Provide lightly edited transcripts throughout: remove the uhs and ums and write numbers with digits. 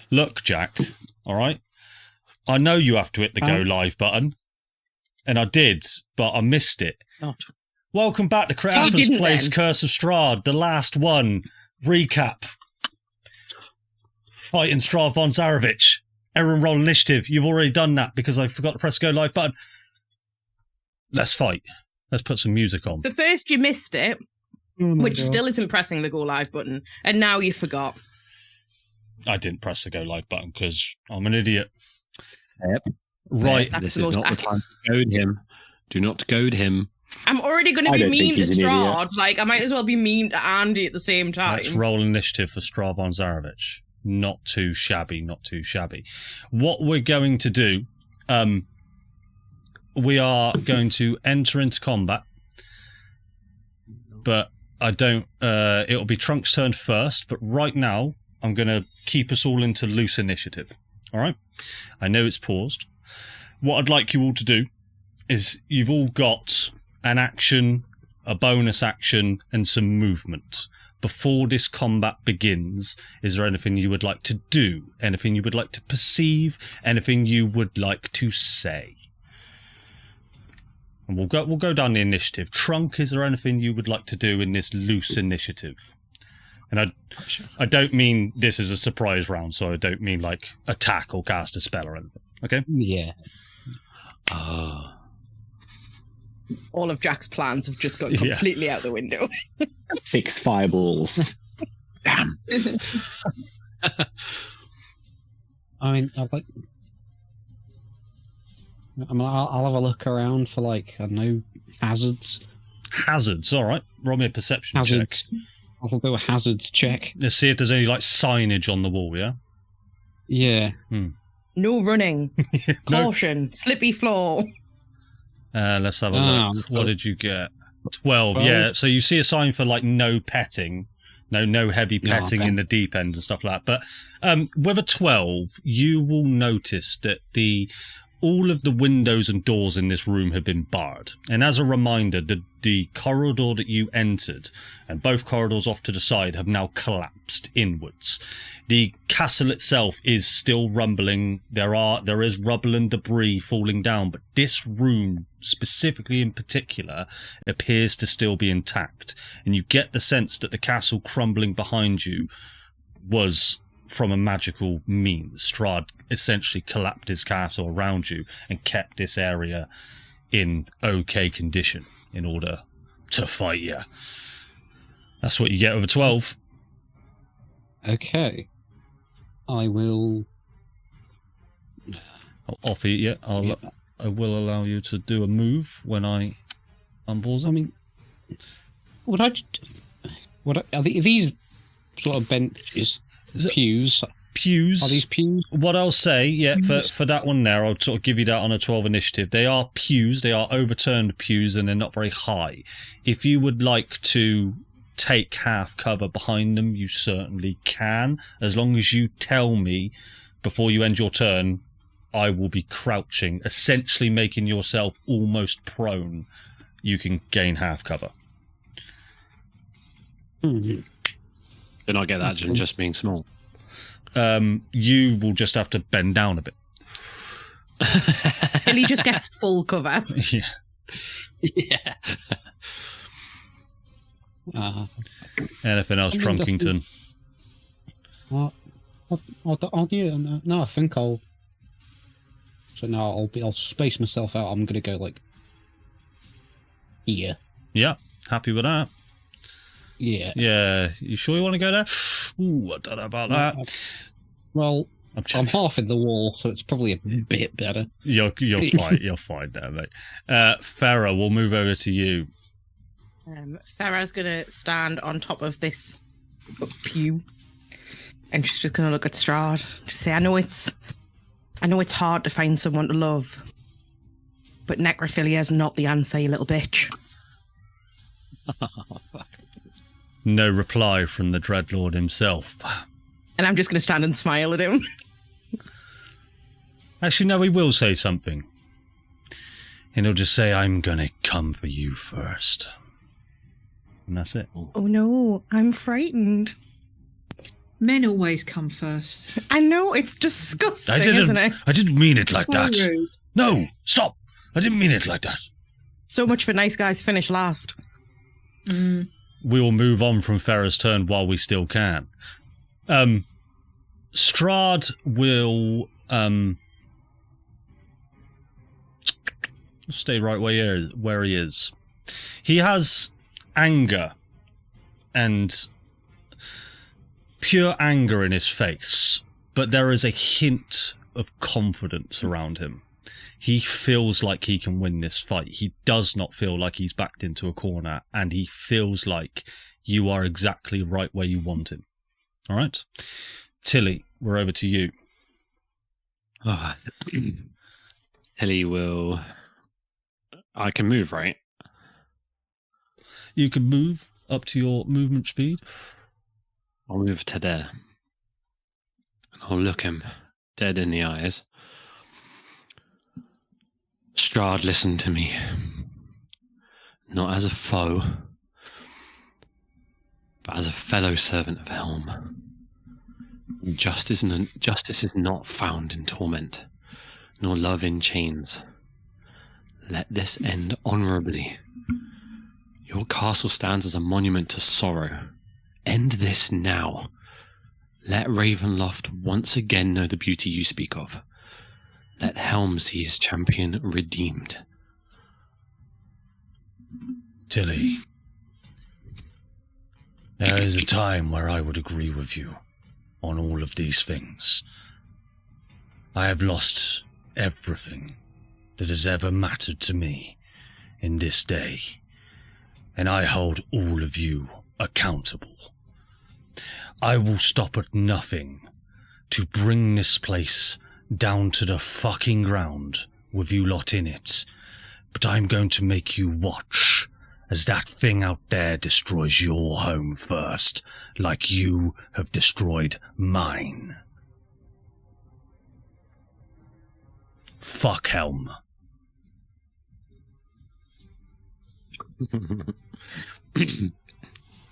Look, Jack, all right? I know you have to hit the go live button, and I did, but I missed it. Not. Welcome back to Creator's Place, Curse of Strahd, the last one. Recap. Fighting Strahd Von Zarovich. Everyone roll initiative. You've already done that because I forgot to press go live button. Let's fight. Let's put some music on. So first you missed it, which still isn't pressing the go live button, and now you forgot. I didn't press the go live button because I'm an idiot. Yep. Right. This is not the time to goad him. Do not goad him. I'm already going to be mean to Strahd. Like, I might as well be mean to Andy at the same time. Let's roll initiative for Strahd Von Zarovich. Not too shabby, not too shabby. What we're going to do, we are going to enter into combat, but I don't, it'll be Trunk's turn first, but right now, I'm going to keep us all into loose initiative. All right? I know it's paused. What I'd like you all to do is you've all got an action, a bonus action, and some movement. Before this combat begins, is there anything you would like to do? Anything you would like to perceive? Anything you would like to say? And we'll go down the initiative. Trunk, is there anything you would like to do in this loose initiative? And I don't mean this is a surprise round, so I don't mean like attack or cast a spell or anything. Okay? Yeah. All of Jack's plans have just gone completely out the window. 6 fireballs. Damn. I mean, I'll have a look around for, like, I don't know, hazards. Hazards, all right. Roll me a perception check. I'll do a hazards check. Let's see if there's any, like, signage on the wall, yeah? Yeah. No running. Caution. Slippy floor. Let's have a look. What did you get? 12. Yeah, so you see a sign for, like, no petting. No heavy petting in the deep end and stuff like that. But with a 12, you will notice that all of the windows and doors in this room have been barred. And as a reminder, the corridor that you entered, and both corridors off to the side, have now collapsed inwards. The castle itself is still rumbling. There is rubble and debris falling down, but this room, specifically in particular, appears to still be intact. And you get the sense that the castle crumbling behind you was from a magical means. Strahd essentially collapsed his castle around you and kept this area in okay condition in order to fight you. That's what you get with a 12. Okay. I will... I'll offer you, I will allow you to do a move when I unpause it. I mean, are these sort of benches? Pews. Pews. Are these pews? What I'll say, for that one there, I'll sort of give you that on a 12 initiative. They are pews, they are overturned pews, and they're not very high. If you would like to take half cover behind them, you certainly can. As long as you tell me before you end your turn, I will be crouching, essentially making yourself almost prone. You can gain half cover. Then I get that just being small. You will just have to bend down a bit. Tilly just gets full cover. Yeah. Anything else, Trunkington? I'll do. No, I think I'll. So now I'll space myself out. I'm gonna go like here. Yeah, happy with that. Yeah. Yeah, you sure you want to go there? Ooh, I don't know about that. Well, I'm half in the wall, so it's probably a bit better. You're fine. You're fine there, mate. Fera, we'll move over to you. Fera's gonna stand on top of this pew, and she's just gonna look at Strahd. Just say, I know it's hard to find someone to love, but necrophilia is not the answer, you little bitch. No reply from the Dreadlord himself. And I'm just going to stand and smile at him. Actually, no, he will say something. And he'll just say, I'm going to come for you first. And that's it. Oh no, I'm frightened. Men always come first. I know, it's disgusting, isn't it? I didn't mean it like So that. rude. No, stop. I didn't mean it like that. So much for nice guys finish last. We will move on from Fera's turn while we still can. Strahd will stay right where he is. He has anger and pure anger in his face, but there is a hint of confidence around him. He feels like he can win this fight. He does not feel like he's backed into a corner, and he feels like you are exactly right where you want him. All right? Tilli, we're over to you. Tilli will... I can move, right? You can move up to your movement speed. I'll move to there. And I'll look him dead in the eyes. Strahd, listen to me. Not as a foe, but as a fellow servant of Helm. Justice is not found in torment, nor love in chains. Let this end honourably. Your castle stands as a monument to sorrow. End this now. Let Ravenloft once again know the beauty you speak of. Let Helm see his champion redeemed. Tilli, there is a time where I would agree with you on all of these things. I have lost everything that has ever mattered to me in this day, and I hold all of you accountable. I will stop at nothing to bring this place down to the fucking ground with you lot in it, but I'm going to make you watch as that thing out there destroys your home first, like you have destroyed mine. Fuck Helm.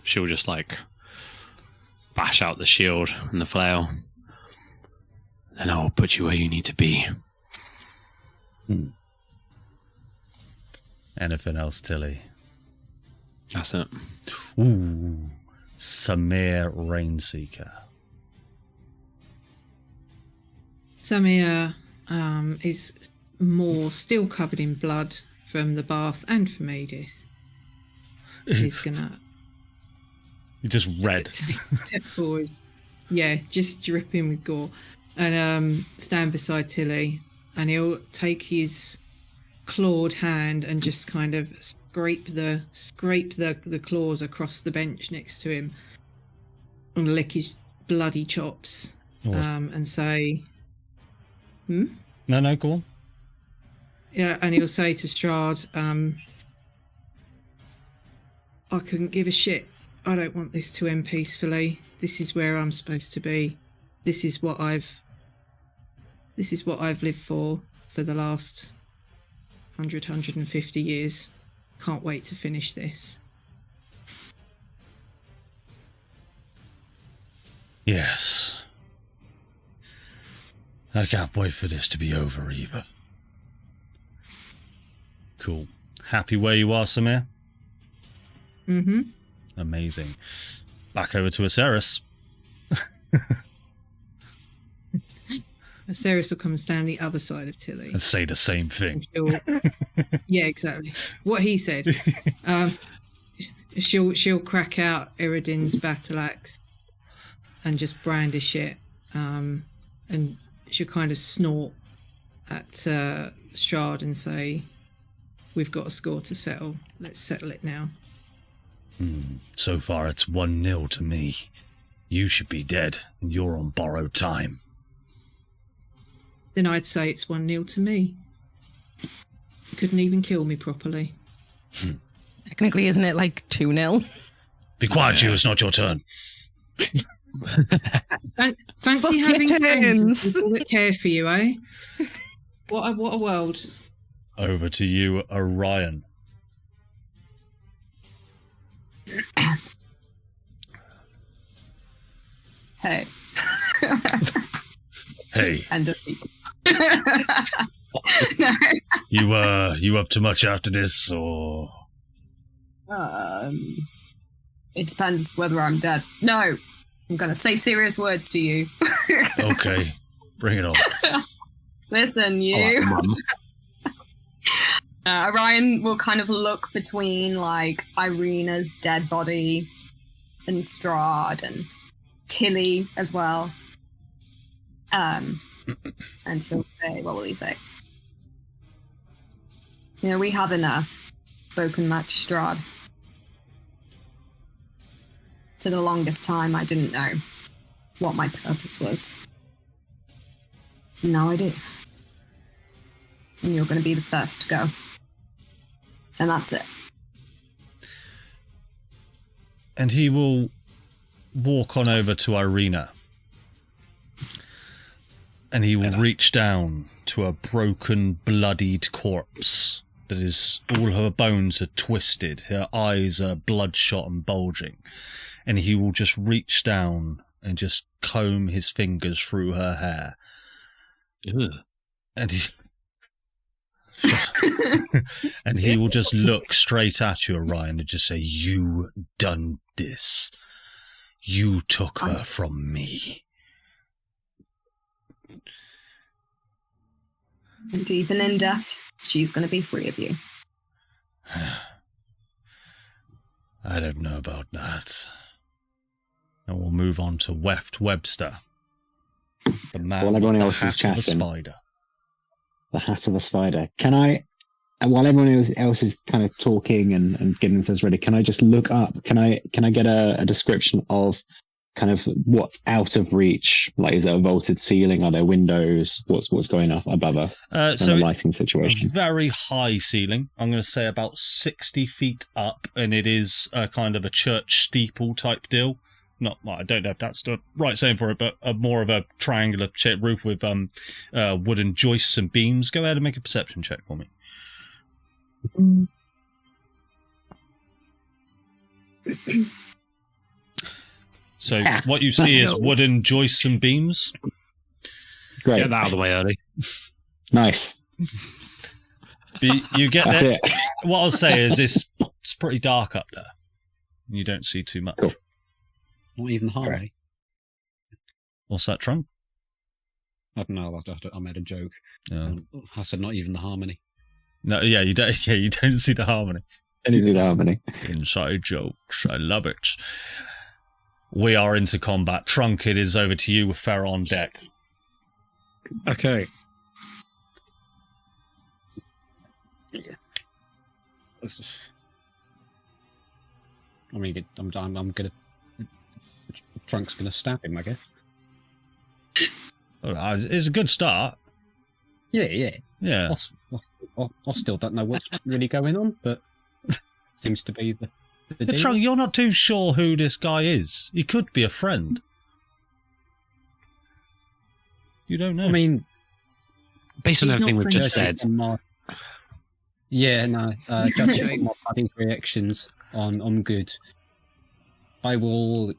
She'll just like bash out the shield and the flail. Then I'll put you where you need to be. Anything else, Tilli? That's it. Ooh, Samir Rainseeker. Samir is more still covered in blood from the bath and from Edith. He's gonna Just red. step forward. Yeah, just dripping with gore. And stand beside Tilli, and he'll take his clawed hand and just kind of scrape the claws across the bench next to him and lick his bloody chops and say, No, go on. Yeah, and he'll say to Strahd, I couldn't give a shit. I don't want this to end peacefully. This is where I'm supposed to be. This is what I've lived for the last 150 years. Can't wait to finish this. Yes. I can't wait for this to be over either. Cool. Happy where you are, Samir? Mm-hmm. Amazing. Back over to Aseris. Aseris will come and stand the other side of Tilli. And say the same thing. Yeah, exactly. What he said. She'll crack out Iridin's battle axe and just brandish it. And she'll kind of snort at Strahd and say, "We've got a score to settle. Let's settle it now." So far it's 1-0 to me. You should be dead, and you're on borrowed time. Then I'd say it's 1-0 to me. You couldn't even kill me properly. Technically, isn't it like 2-0? Be quiet, you. It's not your turn. Fancy Fuck having your friends turns. with people that care for you, eh? What a world. Over to you, Orion. Hey. Hey. End of sequence. You up to much after this, or? It depends whether I'm dead. No, I'm gonna say serious words to you. Okay, bring it on. Listen, you. Orion will kind of look between like Irina's dead body and Strahd and Tilli as well. And he'll say, what will he say? You know, we haven't spoken much, Strahd. For the longest time, I didn't know what my purpose was. Now I do. And you're going to be the first to go. And that's it. And he will walk on over to Irina. And he will reach down to a broken, bloodied corpse that is, all her bones are twisted, her eyes are bloodshot and bulging. And he will just reach down and just comb his fingers through her hair. Ew. And he will just look straight at you, Orion, and just say, "You done this. You took her from me." And even in death, she's going to be free of you. I don't know about that. And we'll move on to Weft Webster. The man While everyone with else the is hat of a chatting, spider. the hat of a spider. Can I, and while everyone else is kind of talking and getting themselves ready, can I just look up? Can I get a description of kind of what's out of reach? Like, is it a vaulted ceiling? Are there windows? What's going up above us? So the lighting situation. Very high ceiling. I'm going to say about 60 feet up, and it is a kind of a church steeple type deal. Not, well, I don't know if that's the right saying for it, but more of a triangular shaped roof with wooden joists and beams. Go ahead and make a perception check for me. So what you see is wooden joists and beams. Great. Get that out of the way early. Nice. You get That's there. it. What I'll say is it's pretty dark up there. You don't see too much. Cool. Not even harmony. What's that, Trunk? I don't know. I made a joke. Yeah. I said not even the harmony. No, yeah, you don't. Yeah, you don't see the harmony. Anything happening. Inside jokes. I love it. We are into combat. Trunk, it is over to you with Fera on deck. Okay. I mean, I'm gonna. Trunk's gonna stab him, I guess. It's a good start. Yeah. I still don't know what's really going on, but seems to be the deal. Trunk, you're not too sure who this guy is. He could be a friend. You don't know. I mean, based on everything we've just said. Judging on my buddy's reactions on good. I will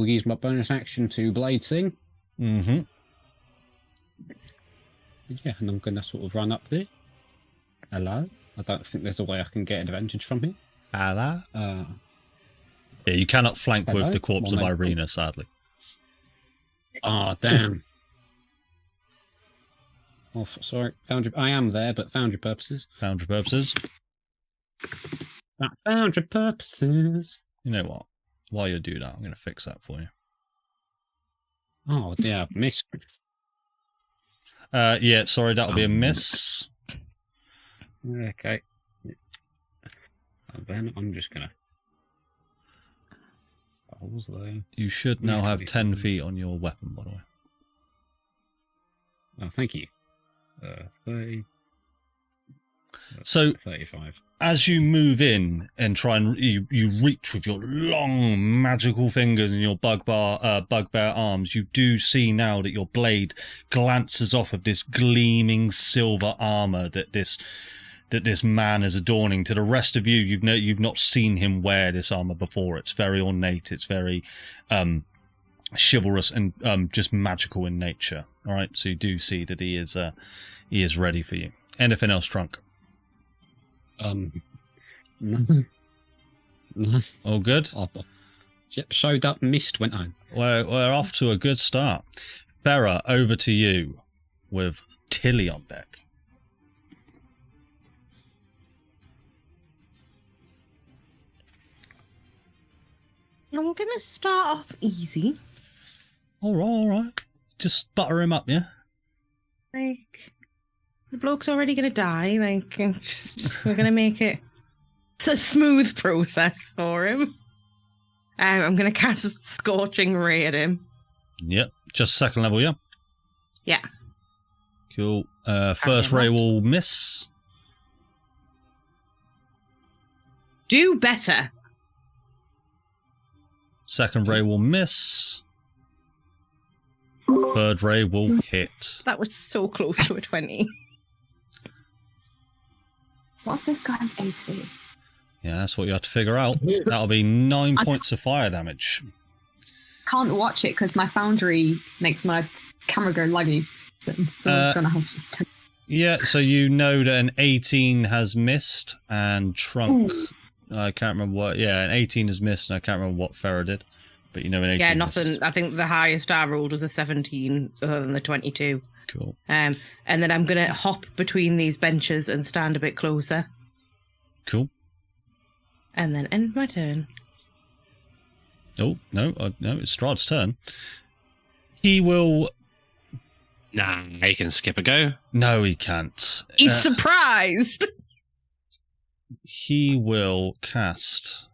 use my bonus action to blade sing. Mm-hmm. Yeah, and I'm going to sort of run up there. Hello. I don't think there's a way I can get advantage from here. Hello. Yeah, you cannot flank hello? with the corpse of Irina, sadly. Oh, damn. Oh, sorry. I am there, but foundry purposes. Foundry purposes. Foundry purposes. You know what? While you do that, I'm going to fix that for you. Oh, yeah, missed. Yeah, sorry, that'll be a miss. Okay. And then I'm just going to... You should now have 10 feet on your weapon, by the way. Oh, thank you. 30... So, 35. As you move in and try and you reach with your long magical fingers and your bugbear arms, you do see now that your blade glances off of this gleaming silver armor that this man is adorning. To the rest of you, you've not seen him wear this armor before. It's very ornate. It's very chivalrous and just magical in nature. All right, so you do see that he is ready for you. Anything else, Trunk? No. All good? Yep, showed up, missed, went home. We're off to a good start. Fera, over to you with Tilli on deck. I'm going to start off easy. All right. Just butter him up, yeah? Like, the bloke's already going to die. Like, we're going to make it... It's a smooth process for him. I'm going to cast Scorching Ray at him. Yep. Just second level, yeah? Yeah. Cool. First ray will miss. Do better. Second ray will miss. Third ray will hit. That was so close to a 20. What's this guy's AC? Yeah, that's what you have to figure out. That'll be 9 points of fire damage. Can't watch it because my foundry makes my camera go laggy. So I'm gonna have to just. Yeah, so you know that an 18 has missed, and Trunk. I can't remember what. Yeah, an 18 has missed, and I can't remember what Fera did. But you know, an 18. Yeah, nothing. Misses. I think the highest I rolled was a 17, other than the 22. Cool. And then I'm gonna hop between these benches and stand a bit closer. Cool. And then end my turn. Oh, no, it's Strahd's turn. He will... Nah, he can skip a go. No, he can't. He's surprised! He will cast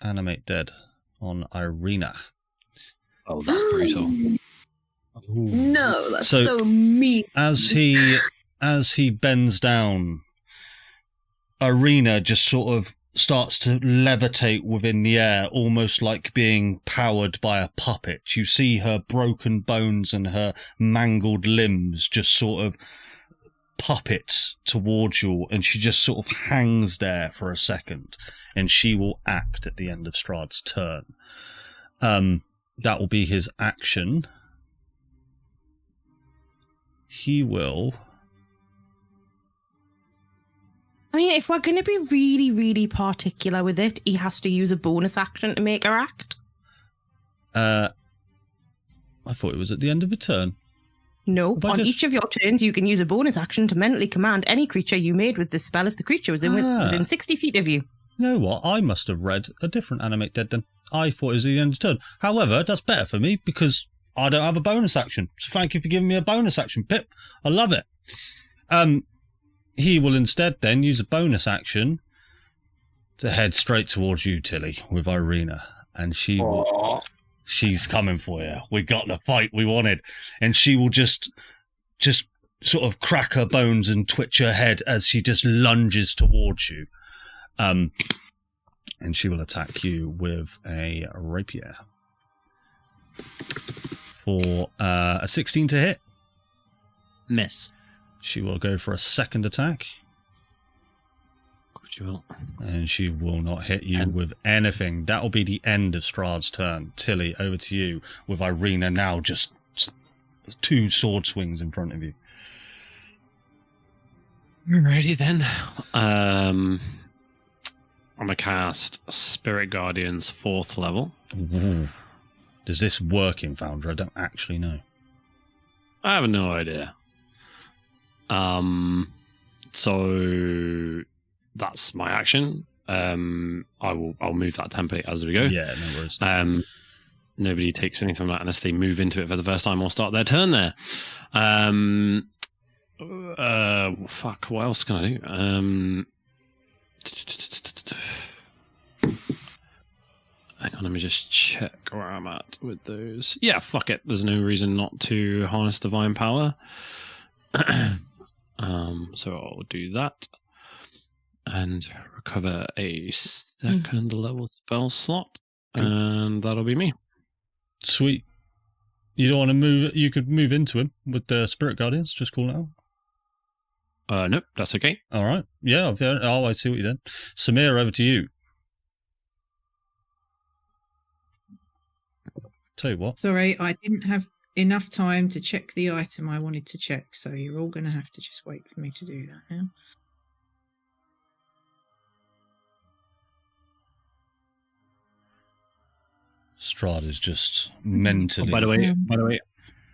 Animate Dead on Irina. Oh, that's brutal. No, that's so mean. As he bends down, Irina just sort of starts to levitate within the air, almost like being powered by a puppet. You see her broken bones and her mangled limbs just sort of puppet towards you, and she just sort of hangs there for a second, and she will act at the end of Strahd's turn. That will be his action. He will... I mean, if we're going to be really, really particular with it, he has to use a bonus action to make her act. I thought it was at the end of a turn. No, on each of your turns, you can use a bonus action to mentally command any creature you made with this spell if the creature was within 60 feet of you. You know what? I must have read a different Animate Dead then. I thought it was at the end of the turn. However, that's better for me because I don't have a bonus action. So thank you for giving me a bonus action, Pip. I love it. He will instead then use a bonus action to head straight towards you, Tilli, with Irina. And she's coming for you. We got the fight we wanted. And she will just sort of crack her bones and twitch her head as she just lunges towards you. And she will attack you with a rapier. For a 16 to hit. Miss. She will go for a second attack. She will. And she will not hit you with anything. That will be the end of Strahd's turn. Tilli, over to you, with Irina now just 2 sword swings in front of you. Alrighty then. I'm going to cast Spirit Guardians 4th level. Ooh. Does this work in Foundry? I don't actually know. I have no idea. So that's my action. I'll move that template as we go. Yeah, no worries. Nobody takes anything from that unless they move into it for the first time or start their turn there. Fuck, what else can I do? Hang on, let me just check where I'm at with those. Yeah, fuck it. There's no reason not to harness divine power. So I'll do that and recover a second level spell slot, and that'll be me. Sweet. You don't want to move? You could move into him with the Spirit Guardians. Just call it out. Nope, that's okay. All right. Yeah. I see what you did. Samir, over to you. Tell you what. Sorry, I didn't have enough time to check the item I wanted to check, so you're all going to have to just wait for me to do that now. Strahd is just mentally. Oh, by the way,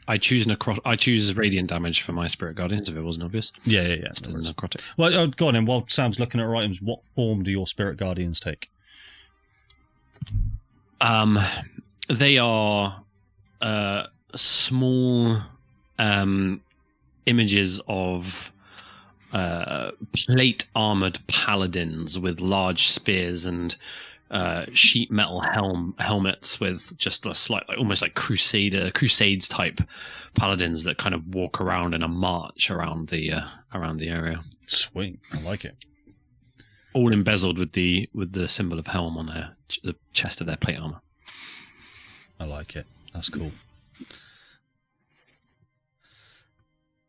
I choose radiant damage for my spirit guardians. If it wasn't obvious, yeah. Still necrotic. Well, go on then. While Sam's looking at her items, what form do your spirit guardians take? They are small images of plate armored paladins with large spears and sheet metal helmets with just a slight, like, almost like crusades type paladins that kind of walk around in a march around the area. Sweet, I like it. All embezzled with the symbol of helm on the chest of their plate armor. I like it. That's cool.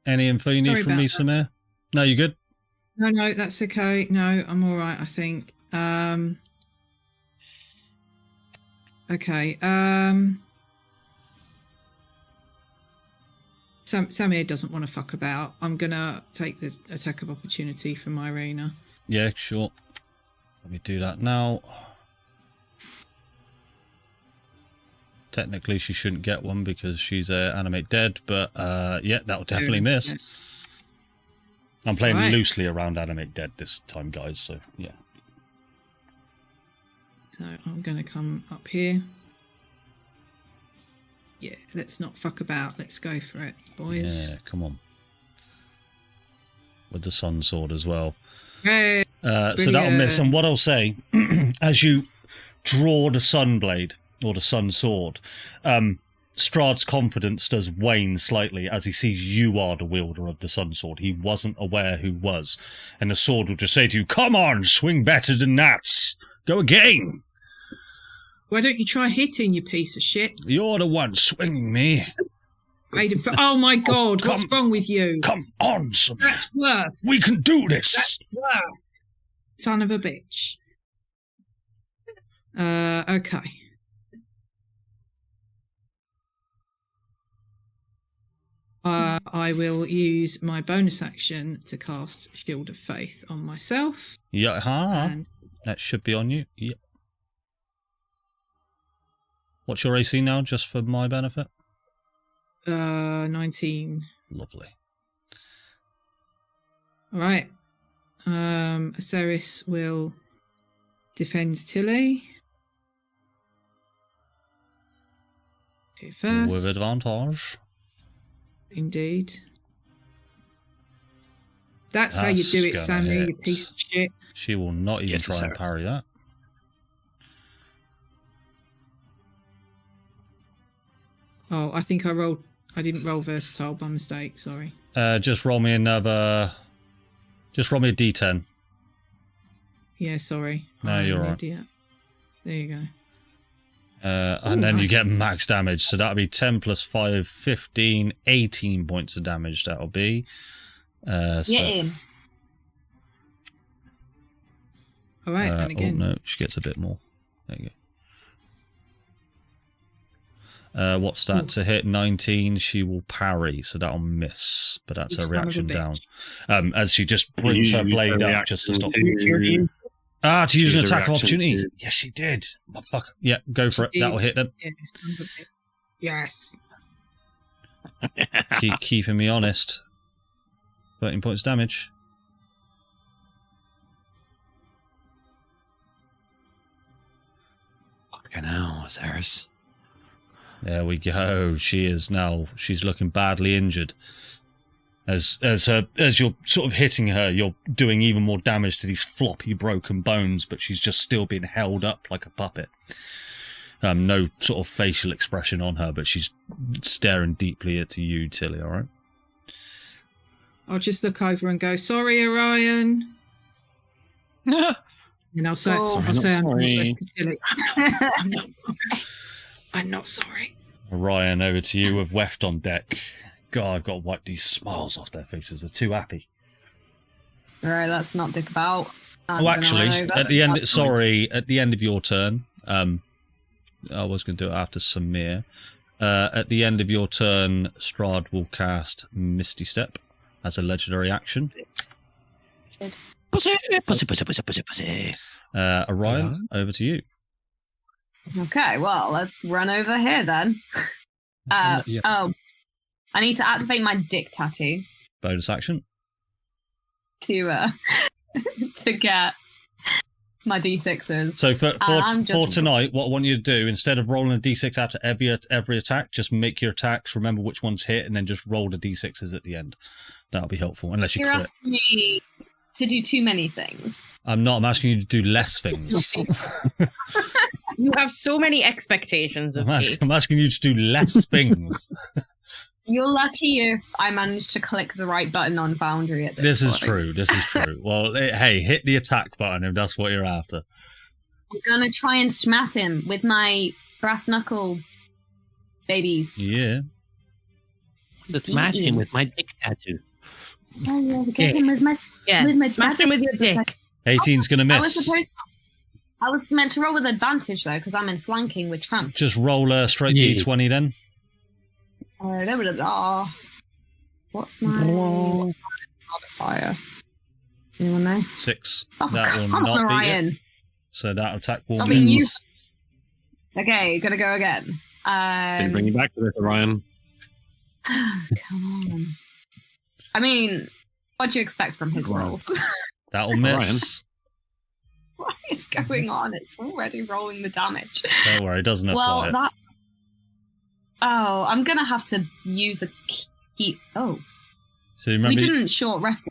Any info you need from me, Samir? No, you good? No, that's okay. No, I'm all right, I think. Okay. Samir doesn't want to fuck about. I'm going to take the attack of opportunity for my arena. Yeah, sure. Let me do that now. Technically, she shouldn't get one because she's animate dead, but yeah, that'll definitely miss. Yeah. I'm playing loosely around animate dead this time, guys, so yeah. So I'm going to come up here. Yeah, let's not fuck about. Let's go for it, boys. Yeah, come on. With the sun sword as well. Hey, so that'll miss. And what I'll say, as you draw the sun blade, or the sun sword, Strahd's confidence does wane slightly as he sees you are the wielder of the sun sword. He wasn't aware who was. And the sword will just say to you, come on, swing better than that. Go again. Why don't you try hitting, you piece of shit? You're the one swinging me. Oh my God, what's wrong with you? Come on, Samir. That's worse. We can do this. That's worse. Son of a bitch. Okay. I will use my bonus action to cast Shield of Faith on myself. Yeah, that should be on you. Yep. What's your AC now, just for my benefit? 19. Lovely. All right. Aseris will defend Tilli. Do first. With advantage. Indeed. That's how you do it, Sammy, you piece of shit. She will not even try and parry that. Oh, I think I didn't roll versatile by mistake, sorry. Just roll me another... Just roll me a d10. Yeah, sorry. No, you're right. There you go. And then you get max damage. So that'll be 10 plus 5, 15, 18 points of damage. That'll be. Get in. All right, and again. Oh, no, she gets a bit more. There you go. What's that to hit? 19. She will parry, so that'll miss. But that's her reaction down. As she just brings her blade up just to stop. To use an attack of opportunity. Yes, she did. Motherfucker. Yeah, go for it. That'll hit them. Yes. Keeping me honest. 13 points damage. Fucking hell, Aseris. There we go. She's looking badly injured. As you're sort of hitting her, you're doing even more damage to these floppy, broken bones, but she's just still being held up like a puppet. No sort of facial expression on her, but she's staring deeply at you, Tilli, all right? I'll just look over and go, sorry, Orion. And I'll say, I'm sorry. I'm not sorry. Orion, over to you with Weft on deck. God, I've got to wipe these smiles off their faces. They're too happy. All right, let's not dick about. Actually, at the end of your turn, I was going to do it after Samir. At the end of your turn, Strahd will cast Misty Step as a legendary action. Pussy, pussy, pussy, pussy, pussy, pussy. Orion, over to you. Okay, well, let's run over here then. Oh, I need to activate my dick tattoo Bonus action. to get my d6s. So for tonight, what I want you to do, instead of rolling a d6 after every attack, just make your attacks, remember which ones hit, and then just roll the d6s at the end. That'll be helpful, unless you You're crit. asking me to do too many things. I'm not. I'm asking you to do less things. You have so many expectations of me. I'm asking you to do less things. You're lucky if I managed to click the right button on Foundry at this point. This is true. Well, hey, hit the attack button if that's what you're after. I'm gonna try and smash him with my brass knuckle babies. Yeah. Let's match him with my dick tattoo. Oh, yeah, get him with my smash him with your dick. 18's gonna miss. I was meant to roll with advantage though, because I'm in flanking with Trump. Just roll a straight d20 then. What's my modifier? Anyone know? 6. Oh, that will come not on, be Orion. it. So that attack will Stop being miss. used. Okay, gonna go again. Didn't bring you back to this, Orion. Come on. I mean, what do you expect from his rolls? That'll miss. What is going on? It's already rolling the damage. Don't worry, it doesn't apply. Well, that's... Oh, I'm gonna have to use a key... Oh. So remember, we didn't short rest.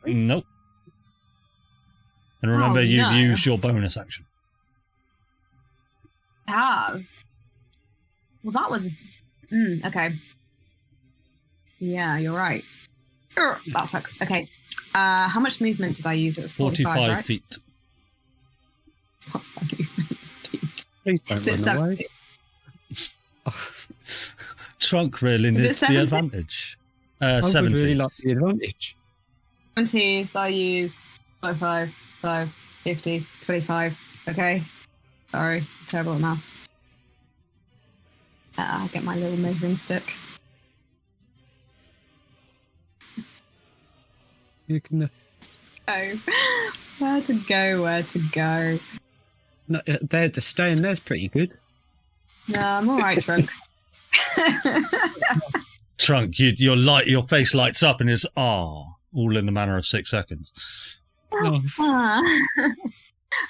Nope. And remember, you've no. used your bonus action. Have. Well, that was... okay. Yeah, you're right. That sucks. Okay. How much movement did I use? It was 45 right? feet. What's my movement speed? Please don't Is it run away. 70? Trunk really Is it needs the 70? advantage. I would 70. really like the advantage. 20, so I used 45, 50, 25. Okay. Sorry, terrible at maths. I'll get my little measuring stick. You can. Oh, where to go? No, there, staying there's pretty good. No, I'm all right, Trunk. Trunk, your face lights up and it's all in the manner of 6 seconds. Oh.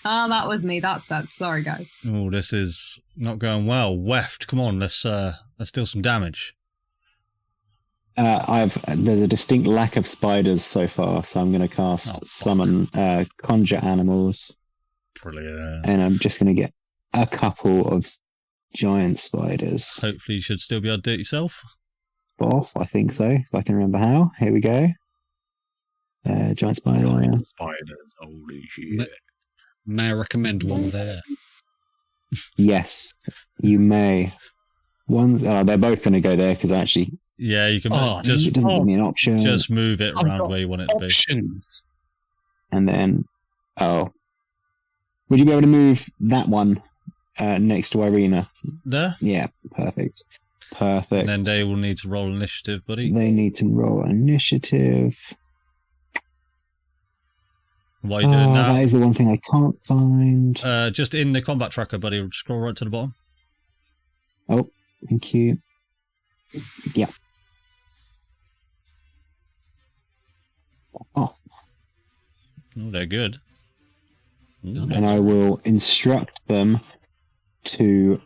Oh, that was me. That sucked. Sorry, guys. Oh, this is not going well. Weft, come on, let's deal some damage. There's a distinct lack of spiders so far, so I'm going to cast summon conjure animals. Brilliant. And I'm just going to get a couple of giant spiders. Hopefully you should still be able to do it yourself. Off, I think so, if I can remember how. Here we go. Giant spider. Yeah. Spiders, holy shit. May I recommend one there? Yes, you may. They're both going to go there because actually. Yeah, you can it doesn't give me an option. Just move it around where you want it to be. And then, would you be able to move that one next to Irina? There? Yeah, perfect. And then they will need to roll initiative, buddy. They need to roll initiative. Why are you doing that? That is the one thing I can't find. Just in the combat tracker, buddy. Scroll right to the bottom. Oh, thank you. Yeah. Oh, they're good. And I will instruct them to.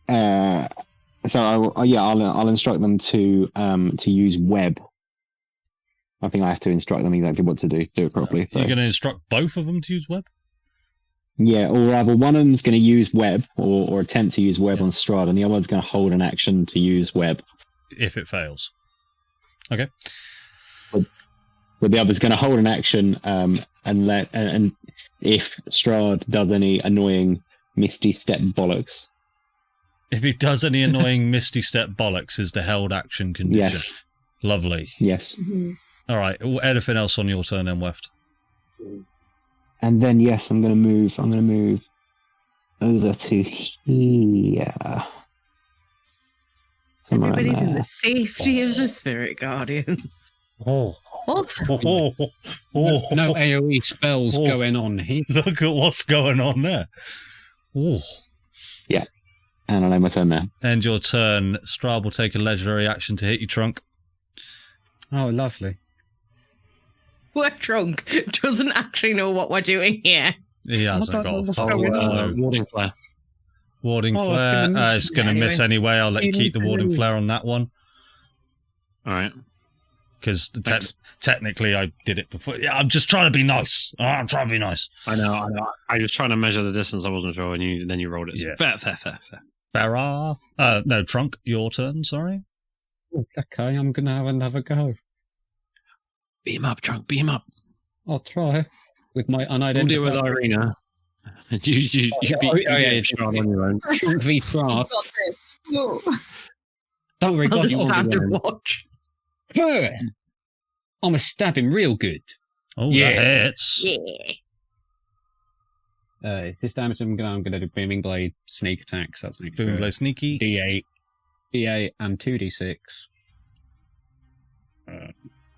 I'll instruct them to use web. I think I have to instruct them exactly what to do it properly. You're going to instruct both of them to use web? Yeah, or either one of them's going to use web or attempt to use web on Strahd, and the other one's going to hold an action to use web. If it fails. Okay. But the other's going to hold an action and if Strahd does any annoying Misty Step bollocks. If he does any annoying Misty Step bollocks is the held action condition. Yes. Lovely. Yes. Mm-hmm. All right. Anything else on your turn then, Weft? And then, yes, I'm going to move over to here. Somewhere around Everybody's in there. the safety of the spirit guardians. Oh. What? Oh. No AoE spells going on here. Look at what's going on there. Oh. And I know my turn there. End your turn. Strahd will take a legendary action to hit your trunk. Oh, lovely. We're drunk. Doesn't actually know what we're doing here. He hasn't got a fucking clue. Warding flare. Warding flare. It's going to miss anyway. I'll let you keep the warding flare on that one. All right. Because technically I did it before. Yeah, I'm just trying to be nice. I'm trying to be nice. I know. I was trying to measure the distance. I wasn't sure, and then you rolled it. So Yeah. Fair. Fera. No, Trunk, your turn, sorry. Okay, I'm going to have another go. Beam up, Trunk. Beam up. I'll try. With my We'll unidentified... deal with Irina. You beat Strahd on your own. Trunk v. Strahd. Got this. Ooh. Don't worry, I'll God, just you stand and won't. watch. I'm going to stab him real good. Oh, Yeah. that hits. Yeah. Is this damage I'm going to do Booming Blade sneak attacks? That's an extra Boom, blow, sneaky. D8 and 2d6.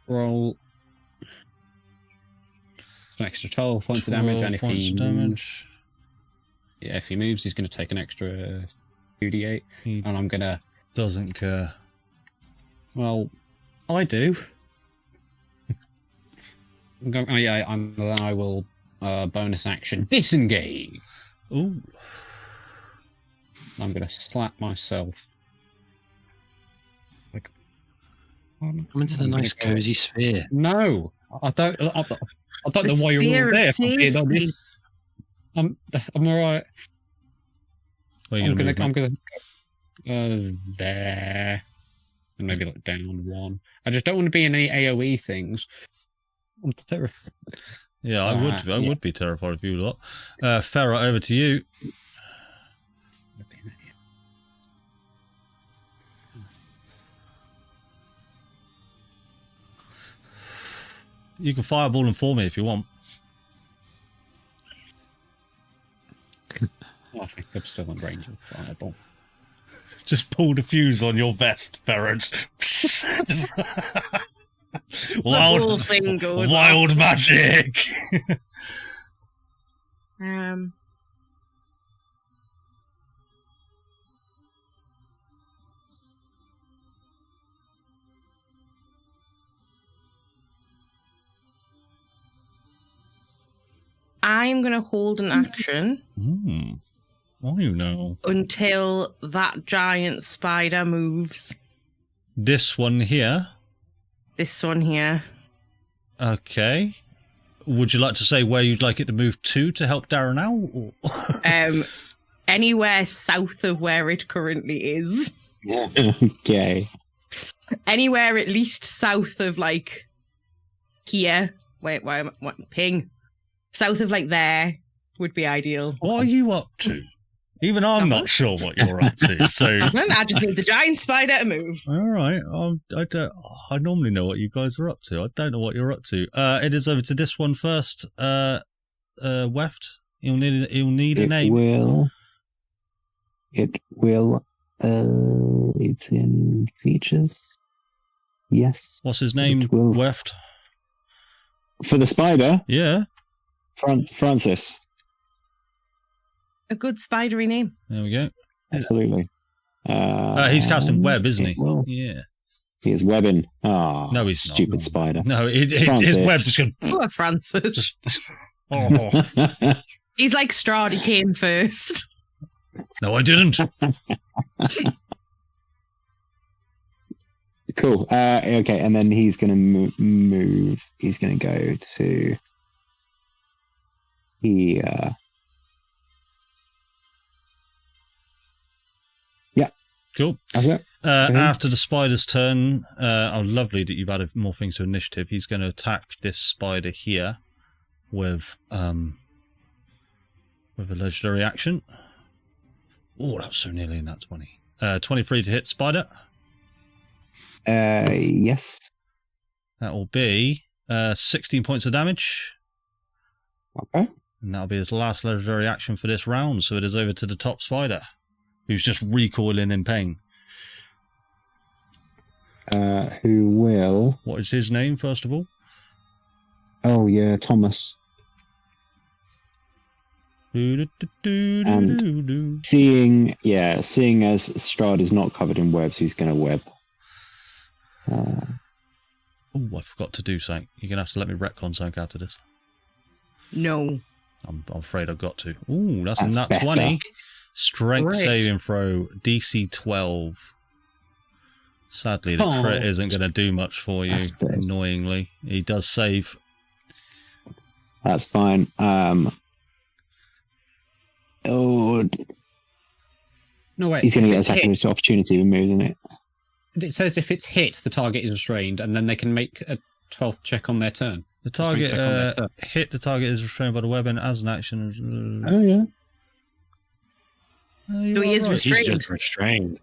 Roll. It's an extra 12 points of damage, and if he moves, if he moves, he's going to take an extra 2d8, He and I'm going to. doesn't care. Well, I do. And then I will bonus action disengage. Ooh. I'm going to slap myself. Like, Come into the nice cozy sphere. no, I don't. I don't know why you're all there. If I'm being honest. I'm all right. Where are you I'm gonna gonna move, there, and maybe like down one. I just don't want to be in any AOE things. I'm terrified. Yeah, I would. I would be terrified if you lot. Fera, over to you. You can fireball and for me if you want. I think I'm still in range of fireball. Just pull the fuse on your vest, Ferret. The whole thing goes wild magic. I'm going to hold an action Oh, you know. until that giant spider moves. This one here. This one here. Okay. Would you like to say where you'd like it to move to help Darren out? Anywhere south of where it currently is. Okay. Anywhere at least south of, like, here. Wait, what? Ping. South of, like, there would be ideal. What are you up to? Even I'm not sure what you're up to. So I just need the giant spider to move. all right, I normally know what you guys are up to. I don't know what you're up to. It is over to this one first. Weft. He'll need a name. It will. It's in features. Yes. What's his name? will. Weft. For the spider. Yeah. Francis. A good spidery name. There we go. Absolutely. He's casting web, isn't he? Will. Yeah. He is webbing. Oh, No, he's not. stupid spider. No, his Francis. web just going. Poor Francis. Oh. He's like Strahd, he came first. No, I didn't. Cool. Okay, and then he's going to move. He's going to go to here. Yeah. Cool. That's it. After the spider's turn, lovely that you've added more things to initiative. He's going to attack this spider here with a legendary action. Oh, that's so nearly in that 20. 23 to hit spider. Yes. That will be 16 points of damage. Okay. And that'll be his last legendary action for this round, so it is over to the top spider, who's just recoiling in pain. Who will... What is his name, first of all? Oh, yeah, Thomas. And seeing as Strahd is not covered in webs, he's going to web. Oh, I forgot to do something. You're going to have to let me retcon something after this. No. I'm afraid I've got to. Ooh, that's a nat better. 20. Strength Great. saving throw, DC 12. Sadly, the crit isn't going to do much for you, annoyingly. He does save. That's fine. No, wait. He's going to get a If it's second opportunity removed, isn't it? It says if it's hit, the target is restrained, and then they can make a 12th check on their turn. The target hit the target is restrained by the weapon as an action. Oh, yeah. So he is restrained. He's just restrained.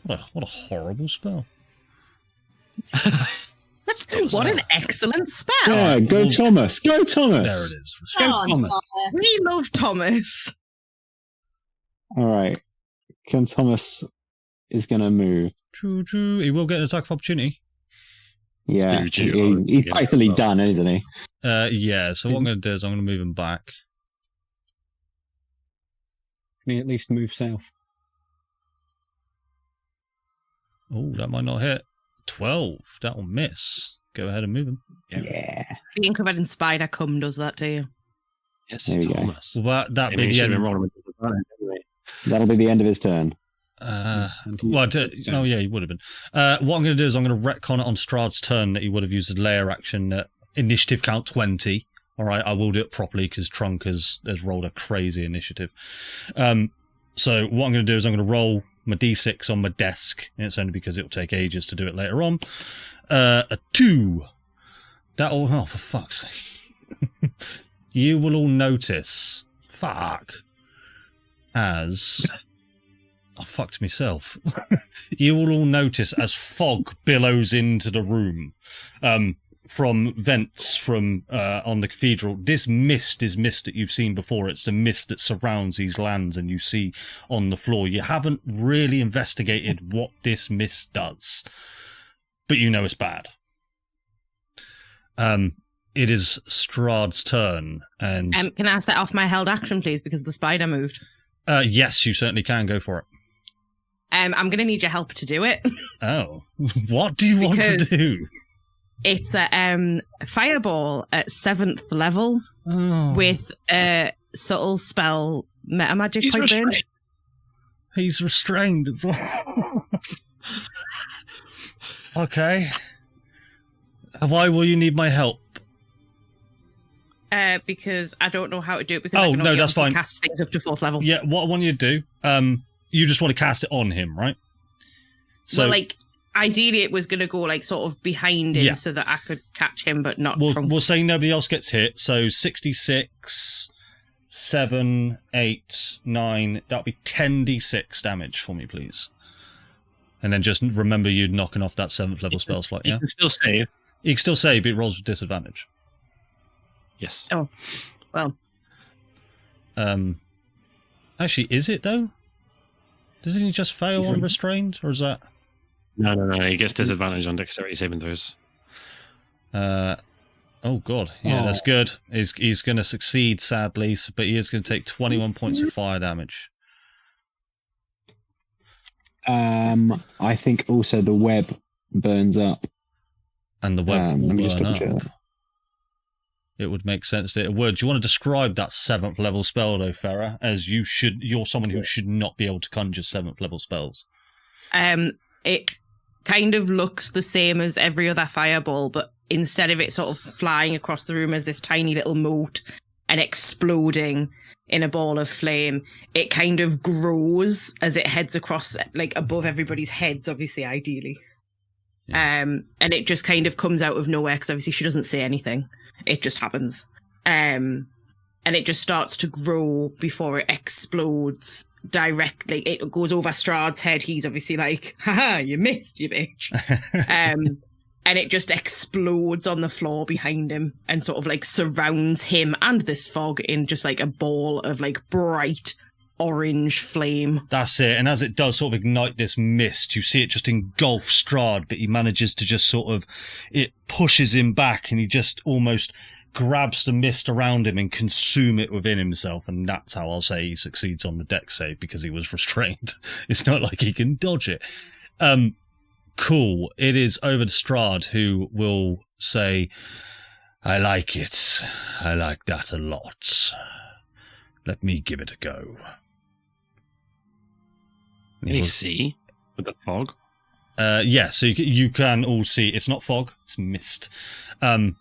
What a horrible spell. What an excellent spell. Yeah, go Thomas. Go Thomas. There it is. Come on, Thomas. Thomas. We love Thomas. All right. Thomas is going to move. True. He will get an attack of opportunity. Yeah, he's practically done, isn't he? Yeah, so what I'm going to do is I'm going to move him back. Can he at least move south? Oh, that might not hit. 12. That'll miss. Go ahead and move him. Yeah. Being covered in spider cum does that to you. Yes, There we go. Thomas. Well, that'd I be mean, the should have end. been rolling with disadvantage anyway. That'll be the end of his turn. Oh yeah, he would have been. What I'm going to do is I'm going to retcon it on Strahd's turn that he would have used a layer action at initiative count 20. All right, I will do it properly because Trunk has rolled a crazy initiative. So what I'm going to do is I'm going to roll my d6 on my desk. And it's only because it will take ages to do it later on. A 2. That'll... Oh, for fuck's sake. You will all notice... Fuck. As... I fucked myself. You will all notice as fog billows into the room from vents from on the cathedral. This mist is mist that you've seen before. It's the mist that surrounds these lands and you see on the floor. You haven't really investigated what this mist does, but you know it's bad. It is Strahd's turn. And can I set off my held action, please, because the spider moved? Yes, you certainly can. Go for it. I'm going to need your help to do it. Oh, what do you want to do? It's a fireball at 7th level with a subtle spell meta magic point range. He's restrained as well. Okay. Why will you need my help? Because I don't know how to do it. Because I can only that's fine. Cast things up to 4th level. Yeah, what I want you to do, you just want to cast it on him, right? So, well, like, ideally it was going to go, like, sort of behind him so that I could catch him, but not from... We'll say nobody else gets hit, so 66, 7, 8, 9, that'll be 10d6 damage for me, please. And then just remember you're knocking off that 7th level spell slot, yeah? You can still save. You can still save, but it rolls with disadvantage. Yes. Oh, well. Actually, is it, though? Doesn't he just fail on restrained, or is that... No. He gets disadvantage on dexterity saving throws. Oh god, yeah, that's good. He's going to succeed, sadly, but he is going to take 21 points of fire damage. I think also the web burns up. And the web will let me just burn double up. check. It would make sense that it would. Do you want to describe that 7th level spell, though, Fera? As you're someone who should not be able to conjure 7th level spells. It kind of looks the same as every other fireball, but instead of it sort of flying across the room as this tiny little mote and exploding in a ball of flame, it kind of grows as it heads across, like, above everybody's heads, obviously, ideally. Yeah. And it just kind of comes out of nowhere, because obviously she doesn't say anything. It just happens. And it just starts to grow before it explodes directly. It goes over Strahd's head. He's obviously like, haha, you missed, you bitch. and it just explodes on the floor behind him and sort of like surrounds him and this fog in just like a ball of like bright orange flame. That's it. And as it does sort of ignite this mist, you see it just engulf Strahd, but he manages to just sort of, it pushes him back and he just almost grabs the mist around him and consume it within himself. And that's how I'll say he succeeds on the dex save, because he was restrained. It's not like he can dodge it. Cool. It is over to Strahd, who will say, I like it. I like that a lot. Let me give it a go. Can you see with the fog? Yeah, so you can all see. It's not fog, it's mist. And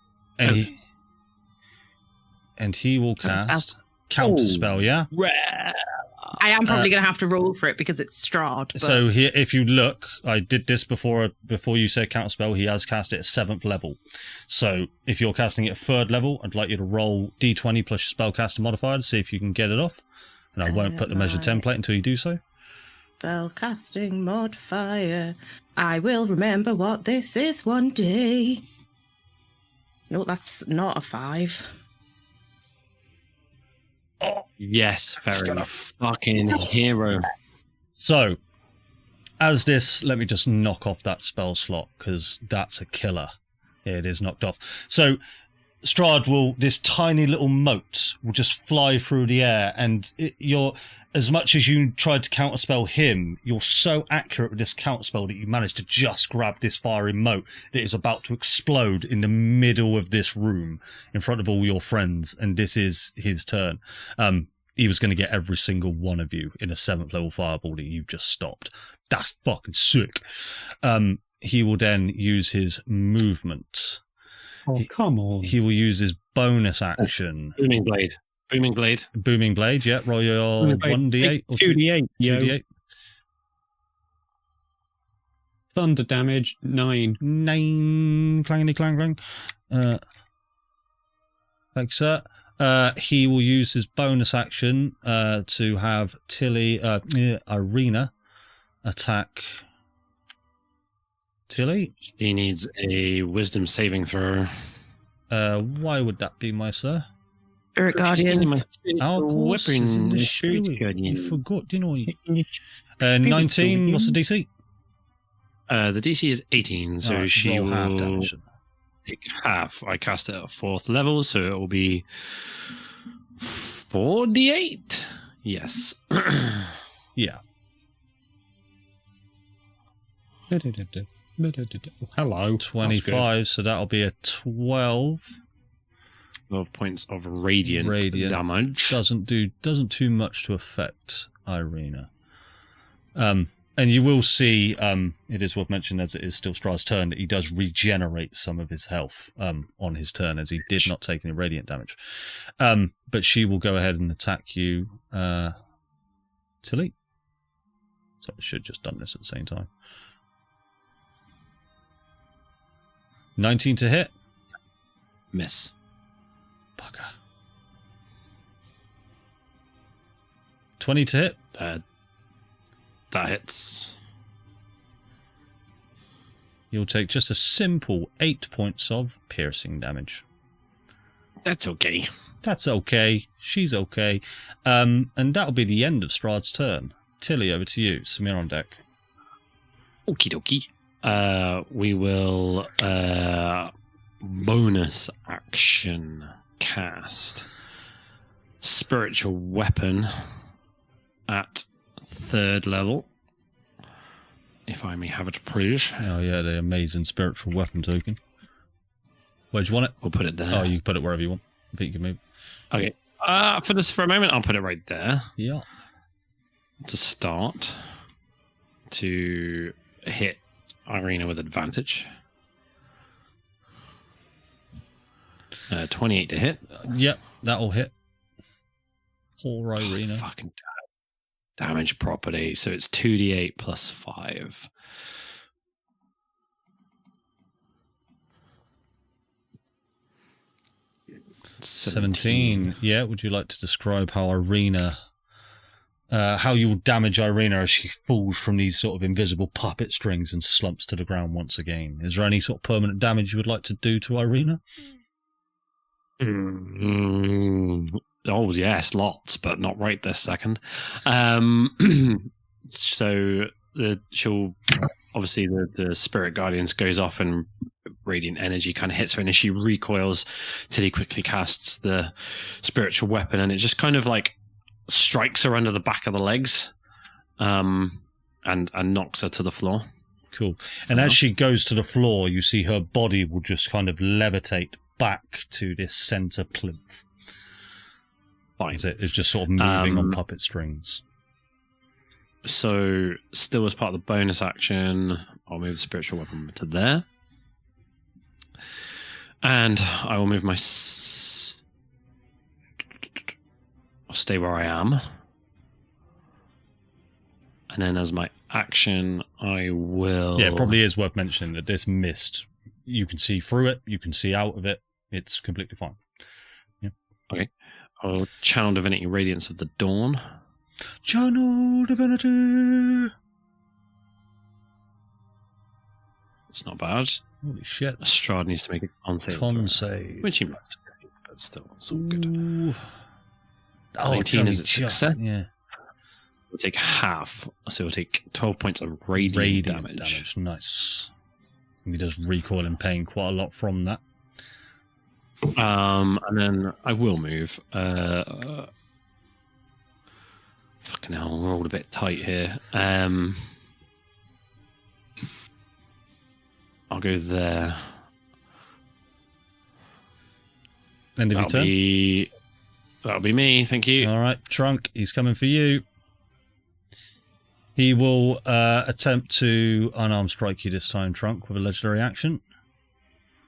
he will cast counter spell, yeah? I am probably going to have to roll for it because it's Strahd. But... So here, if you look, I did this before you said counterspell. He has cast it at 7th level. So if you're casting it at 3rd level, I'd like you to roll d20 plus your spellcaster modifier to see if you can get it off. And I won't put the measure template until you do so. Spellcasting modifier. I will remember what this is one day. No, that's not a 5. Yes, Fera, you fucking hero. So, as this, let me just knock off that spell slot, because that's a killer. It is knocked off. So, Strahd this tiny little mote will just fly through the air, and as much as you tried to counterspell him, you're so accurate with this counterspell that you managed to just grab this fiery mote that is about to explode in the middle of this room in front of all your friends, and this is his turn. He was going to get every single one of you in a 7th level fireball that you've just stopped. That's fucking sick. He will then use his movement. Oh, come on. He will use his bonus action. Booming Blade. Booming Blade. Booming Blade, yeah. Roll your 1d8 or 2d8. 2d8. Thunder damage, 9. 9. Clangity clang clang. Thanks, sir. He will use his bonus action to have Tilli, Arena attack Tilli. She needs a wisdom saving throw. Why would that be, my sir? Spirit Guardians. Our course is in the spirit. You forgot, didn't you? 19, what's the DC? The DC is 18, so right, she will half damage. take half. I cast it at 4th level, so it will be 4d8. Yes. Yeah. Hello. 25, so that'll be a 12. 12 points of radiant damage. Doesn't do too much to affect Irina. And you will see, it is worth mentioning, as it is still Strahd's turn, that he does regenerate some of his health on his turn, as he did not take any radiant damage. But she will go ahead and attack you, Tilli. So I should have just done this at the same time. 19 to hit. Miss. Bugger. 20 to hit. That hits. You'll take just a simple 8 points of piercing damage. That's okay. That's okay. She's okay. And that'll be the end of Strahd's turn. Tilli, over to you. Samir on deck. Okie dokie. We will bonus action cast spiritual weapon at 3rd level, if I may have it, please. Oh yeah, the amazing spiritual weapon token. Where do you want it? We'll put it there. Oh, you can put it wherever you want. I think you can move. Okay. For a moment, I'll put it right there. Yeah. To start, to hit Irina with advantage. 28 to hit. Yep, that'll hit. Poor Irina. Fucking damage property. So it's 2d8 plus 5. $17. Yeah, would you like to describe how Irina how you'll damage Irina as she falls from these sort of invisible puppet strings and slumps to the ground once again. Is there any sort of permanent damage you would like to do to Irina? Oh, yes, lots, but not right this second. So she'll... Obviously, the Spirit Guardians goes off and radiant energy kind of hits her, and as she recoils, Tilli quickly casts the spiritual weapon, and it just kind of like strikes her under the back of the legs, and knocks her to the floor. Cool. And as she goes to the floor, you see her body will just kind of levitate back to this center plinth. Fine. It's just sort of moving on puppet strings. So, still as part of the bonus action, I'll move the spiritual weapon to there. And I will move my... I'll stay where I am. And then as my action, I will... Yeah, it probably is worth mentioning that this mist, you can see through it, you can see out of it. It's completely fine. Yeah. Okay. I'll channel Divinity Radiance of the Dawn. Channel Divinity! It's not bad. Holy shit. Strahd needs to make a con save. Con save. Which he might succeed, but still, it's all good. Ooh. Oh, 19 is a success. Yeah. We'll take half, so we'll take 12 points of radiant damage. Nice. And he does recoil in pain quite a lot from that. And then I will move. Fucking hell, we're all a bit tight here. I'll go there. End of your turn. That'll be me, thank you. All right, Trunk, he's coming for you. He will attempt to unarmed strike you this time, Trunk, with a legendary action.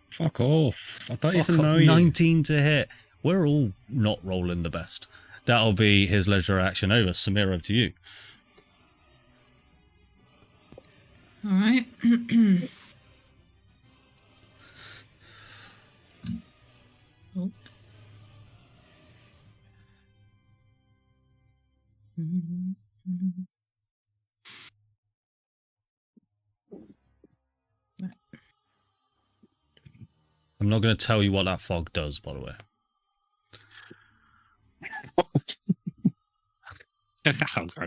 Fuck off. I don't even know you. 19 to hit. We're all not rolling the best. That'll be his legendary action over. Samir, over to you. All right. Oh. I'm not going to tell you what that fog does, by the way.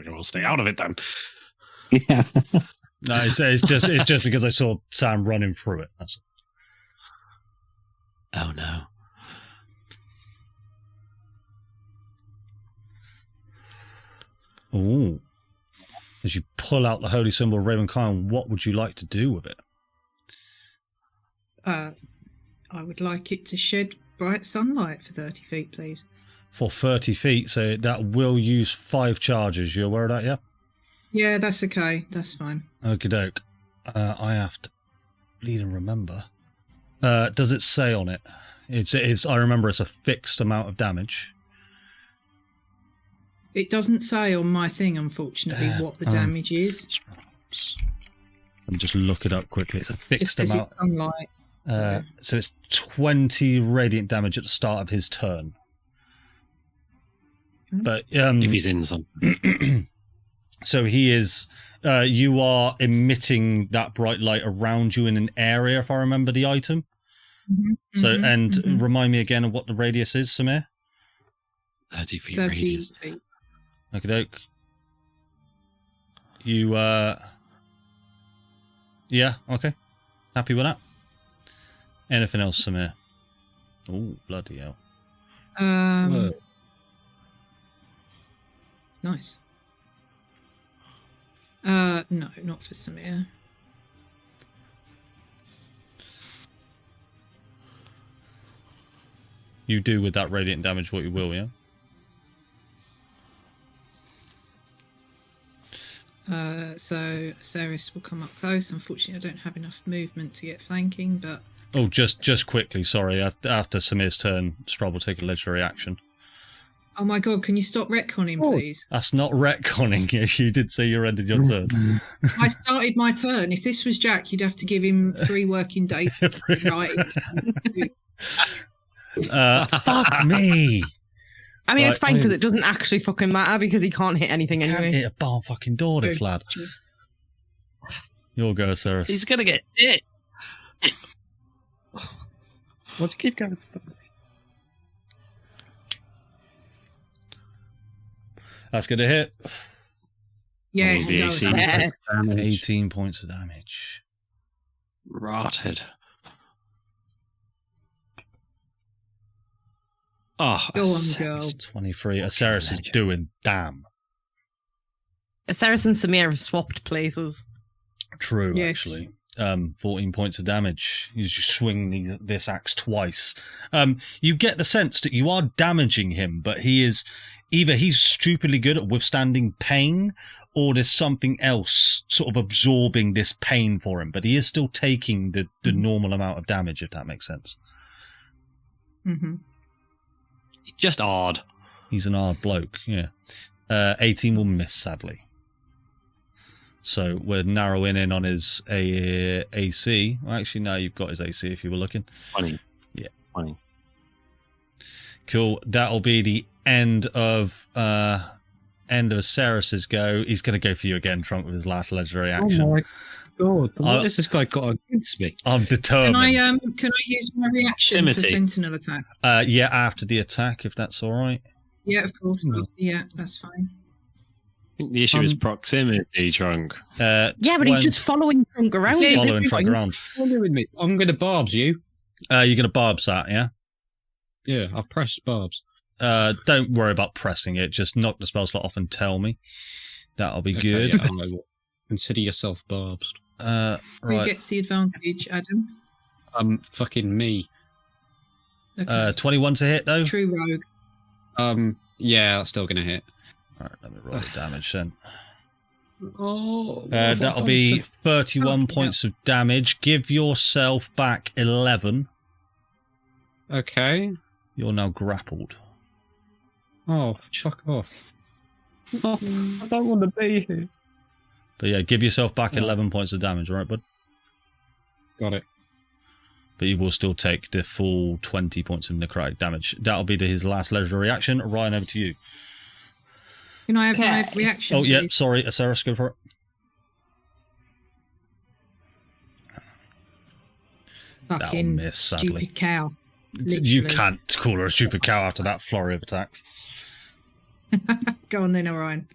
I'll stay out of it then. Yeah. No, it's just because I saw Sam running through it. That's all. Oh no. Ooh. As you pull out the holy symbol of Ravenkind, what would you like to do with it? I would like it to shed bright sunlight for 30 feet, please. For 30 feet, so that will use 5 charges. You aware of that, yeah? Yeah, that's okay. That's fine. Okie doke. I have to bleed and remember. Does it say on it? It's. I remember it's a fixed amount of damage. It doesn't say on my thing, unfortunately, what the damage is. Let me just look it up quickly. It's a fixed amount. It's sunlight. So it's 20 radiant damage at the start of his turn. But if he's in some. So he is. You are emitting that bright light around you in an area, if I remember the item. Mm-hmm. So remind me again of what the radius is, Samir. 30 feet 30 radius. feet. Okie doke. You yeah, okay. Happy with that? Anything else, Samir? Oh, bloody hell. Nice. No, not for Samir. You do with that radiant damage what you will, yeah? So Aseris will come up close. Unfortunately, I don't have enough movement to get flanking, but... Oh, just quickly, sorry. After Samir's turn, Strahd will take a legendary action. Oh my god, can you stop retconning, please? That's not retconning. Yes, you did say you ended your turn. I started my turn. If this was Jack, you'd have to give him 3 working days. Right. Fuck me. I mean, it's fine because it doesn't actually fucking matter because he can't hit anything anyway. Can't hit a barn fucking door, this lad. You'll go, Aseris. He's gonna get hit. What? Keep going. That's going to hit. Yes, Oh, go. Yes. 18 points of damage. Rotted. Oh, Go on, girl. 23. Aseris is doing damn. Aseris and Samir have swapped places. True, Yes. actually. 14 points of damage. You just swing this axe twice. You get the sense that you are damaging him, but he's stupidly good at withstanding pain, or there's something else sort of absorbing this pain for him. But he is still taking the normal amount of damage, if that makes sense. Mm-hmm. just odd. He's an odd bloke, yeah. 18 will miss, sadly. So we're narrowing in on his AC. Well, actually, no, you've got his AC if you were looking. 20. Yeah. 20. Cool. That'll be the end of Aseris's go. He's going to go for you again, Trump, with his last legendary action. Oh my god! What has this guy got against me? I'm determined. Can I use my reaction for sentinel attack? Yeah, after the attack, if that's all right. Yeah, of course. Yeah, that's fine. I think the issue is proximity, Trunk. Yeah, but he's just following Trunk around. He's following Trunk around. Following me. I'm going to barbs you. You're going to barbs that, yeah? Yeah, I've pressed barbs. Don't worry about pressing it. Just knock the spell slot off and tell me. That'll be good. Yeah, consider yourself barbs. Who Right. gets the advantage, Adam? Fucking me. Okay. 21 to hit, though? True rogue. Yeah, that's still going to hit. Alright, let me roll the damage then. Oh, That'll be 31 points of damage. Give yourself back 11. Okay. You're now grappled. Oh, chuck off. Oh, I don't want to be here. But yeah, give yourself back 11 points of damage, alright, bud? Got it. But you will still take the full 20 points of necrotic damage. That'll be his last legendary action. Ryan, over to you. Can I have my reaction? Oh, yeah, please? sorry, Aseris, go for it. That'll Fucking miss, sadly. stupid cow. You Literally. can't call her a stupid cow after that flurry of attacks. Go on then, Orion.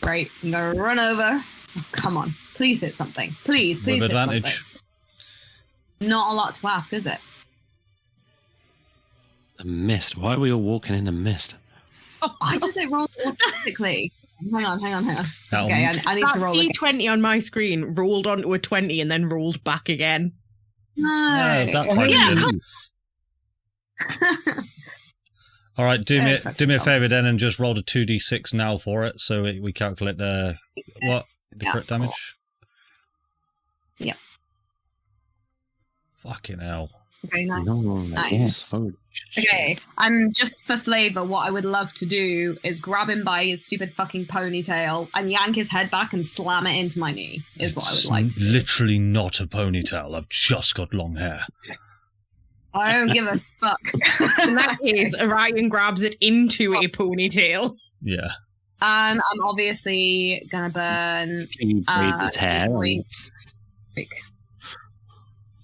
Right, I'm gonna run over. Oh, come on, please hit something. Please With hit advantage. something. Not a lot to ask, is it? The mist. Why are we all walking in the mist? Why does it roll automatically? Hang on. That'll- Okay, I need to roll again. D20 on my screen rolled onto a 20 and then rolled back again. No. that's how you Yeah, do it. All right, do me a favour then and just roll the 2d6 now for it, so we calculate the crit damage. Yep. Fucking hell. Okay, nice. Nice. Yes. Okay, and just for flavour, what I would love to do is grab him by his stupid fucking ponytail and yank his head back and slam it into my knee, is what I would like to do. Literally not a ponytail. I've just got long hair. I don't give a fuck. In that case, Orion grabs it into a ponytail. Yeah. And I'm obviously gonna burn. Can you braid his hair?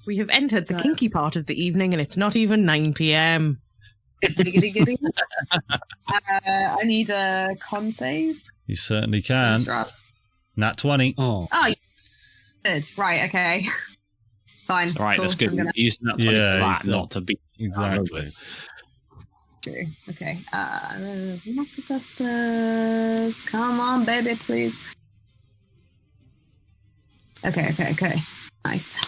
We have entered the kinky part of the evening and it's not even 9 p.m. Giddy. I need a con save. You certainly can. Strahd. Nat 20. Oh. Oh, you did. Right, okay. Fine. It's all right, cool. that's good. I'm gonna- Using that 20 Yeah, for that, exactly. not to be Exactly. Okay. There's Knuckle Dusters. Come on, baby, please. Okay. Nice.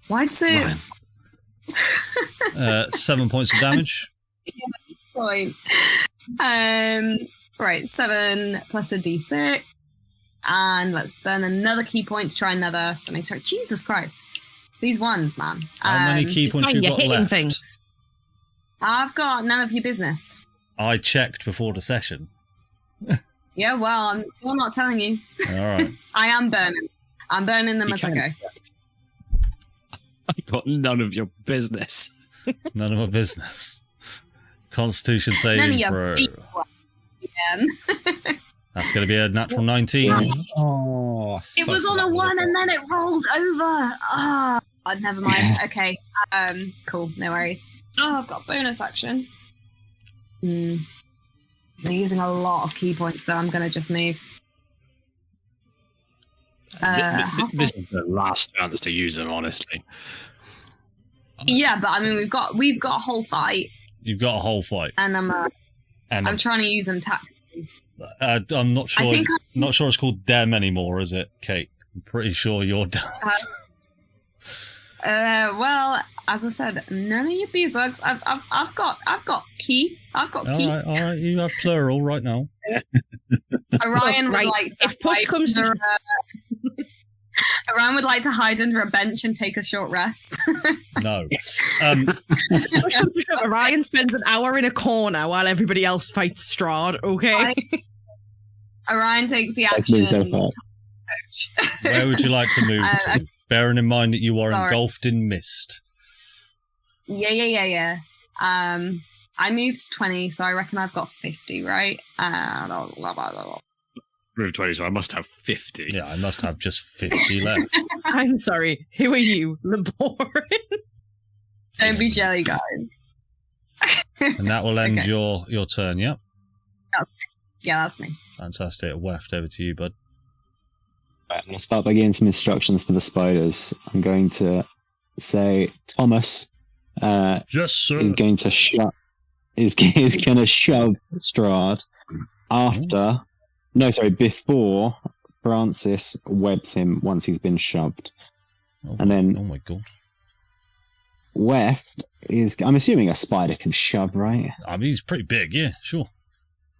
Why does it... Ryan. 7 points of damage. Point. Right, 7 plus a d6. And let's burn another key point to try another stunning strike. Jesus Christ. These ones, man. How many key points you You're got hitting left? things. I've got none of your business. I checked before the session. Yeah, well, I'm still not telling you. All right. I am burning. I'm burning them You as I can. go. I've got none of your business. None of my business. Constitution None of saving your throw. beats were again. That's going to be a natural 19. Oh, It was on a 1 and then it rolled over. Ah, never mind. Okay. Cool. No worries. Oh, I've got a bonus action. They're using a lot of key points, though. I'm going to just move. This is the last chance to use them, honestly. Yeah, but I mean, we've got a whole fight, You've got a whole fight. and I'm trying to use them tactically. I'm not sure. think Not sure it's called them anymore, is it, Kate? I'm pretty sure you're done. Well, as I said, none of your beeswax. I've got key. I've got key. All right. You have plural right now. Orion would Right, like to if push hide comes to- Orion would like to hide under a bench and take a short rest. No. Orion spends an hour in a corner while everybody else fights Strahd. Okay. Orion takes the Like action. me so far. Where would you like to move to? Bearing in mind that you are Sorry. engulfed in mist. Yeah. I moved 20, so I reckon I've got 50, right? Move 20, so I must have 50. Yeah, I must have just 50 left. I'm sorry. Who are you, Laborin? Don't be jelly, guys. And that will end Okay. your turn, yeah? Yeah, that's me. Fantastic. Weft, over to you, bud. Right, I'm going to start by giving some instructions to the spiders. I'm going to say Thomas Yes, sir. is going to shove Strahd after. No, sorry, before Francis webs him once he's been shoved. And then Oh my god. West is. I'm assuming a spider can shove, right? I mean, he's pretty big, yeah, sure.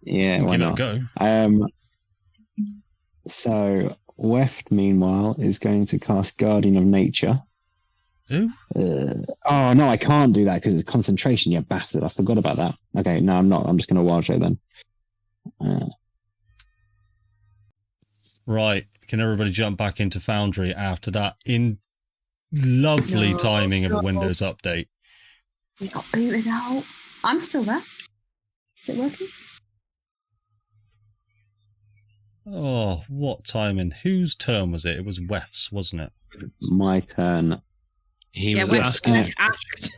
Yeah, We'll why give it a not? go. So Weft, meanwhile, is going to cast Guardian of Nature. Who? Oh no, I can't do that because it's concentration. You bastard! I forgot about that. Okay, no, I'm not. I'm just going to wild shape then. Right. Can everybody jump back into Foundry after that in lovely timing of a Windows update? We got booted out. I'm still there. Is it working? Oh, what timing. Whose turn was it? It was Weft's, wasn't it? My turn. He Yeah, was West asking. asked.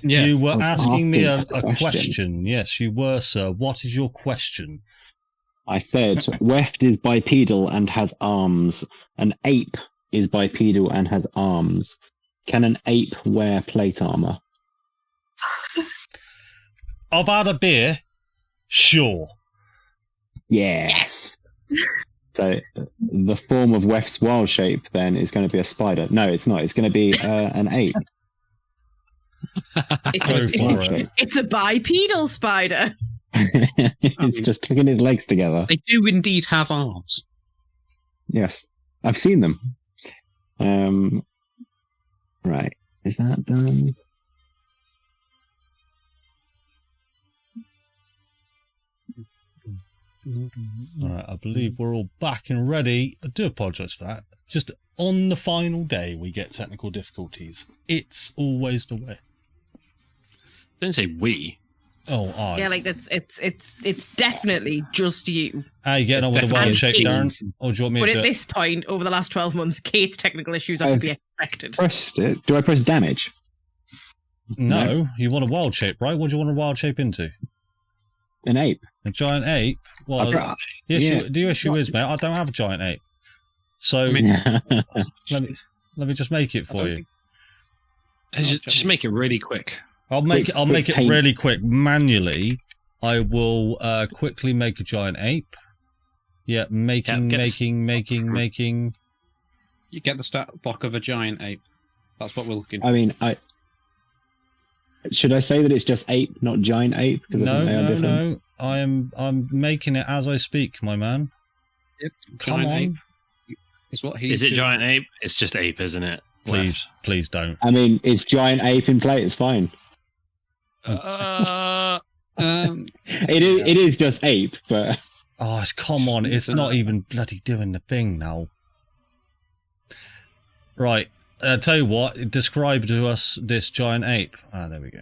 yeah. You were I was asking me a asking a question. question. Yes, you were, sir. What is your question? I said Weft is bipedal and has arms. An ape is bipedal and has arms. Can an ape wear plate armor? I've had a beer. Sure. Yes. So the form of Weft's wild shape then is going to be a spider. No, it's not. It's going to be an ape. Go for it. It's a bipedal spider. It's just tucking his legs together. They do indeed have arms. Yes, I've seen them. Right, is that done? Alright, I believe we're all back and ready. I do apologise for that. Just on the final day we get technical difficulties. It's always the way. Don't say we. Oh, I. Yeah, like it's definitely just you. How you getting It's on with the wild shape, definitely Darren? Or do you want me But to at this point, over the last 12 months, Kate's technical issues are to be expected. Pressed it. Do I press damage? No, you want a wild shape, right? What do you want a wild shape into? An ape. A giant ape? Well, the issue is, mate, I don't have a giant ape. So let me just make it for you. Just make it really quick. I'll make quick it paint. really quick manually. I will quickly make a giant ape. Yeah, making. You get the stat block of a giant ape. That's what we're looking. I mean, should I say that it's just ape, not giant ape? Because No. I'm making it as I speak, my man. Yep. Come giant on. ape is what he's Is it doing. giant ape? It's just ape, isn't it? Please don't. I mean, it's giant ape in play. It's fine. It is just ape, but Oh, come on. It's not even bloody doing the thing now. Right. Tell you what, describe to us this giant ape. Ah, there we go.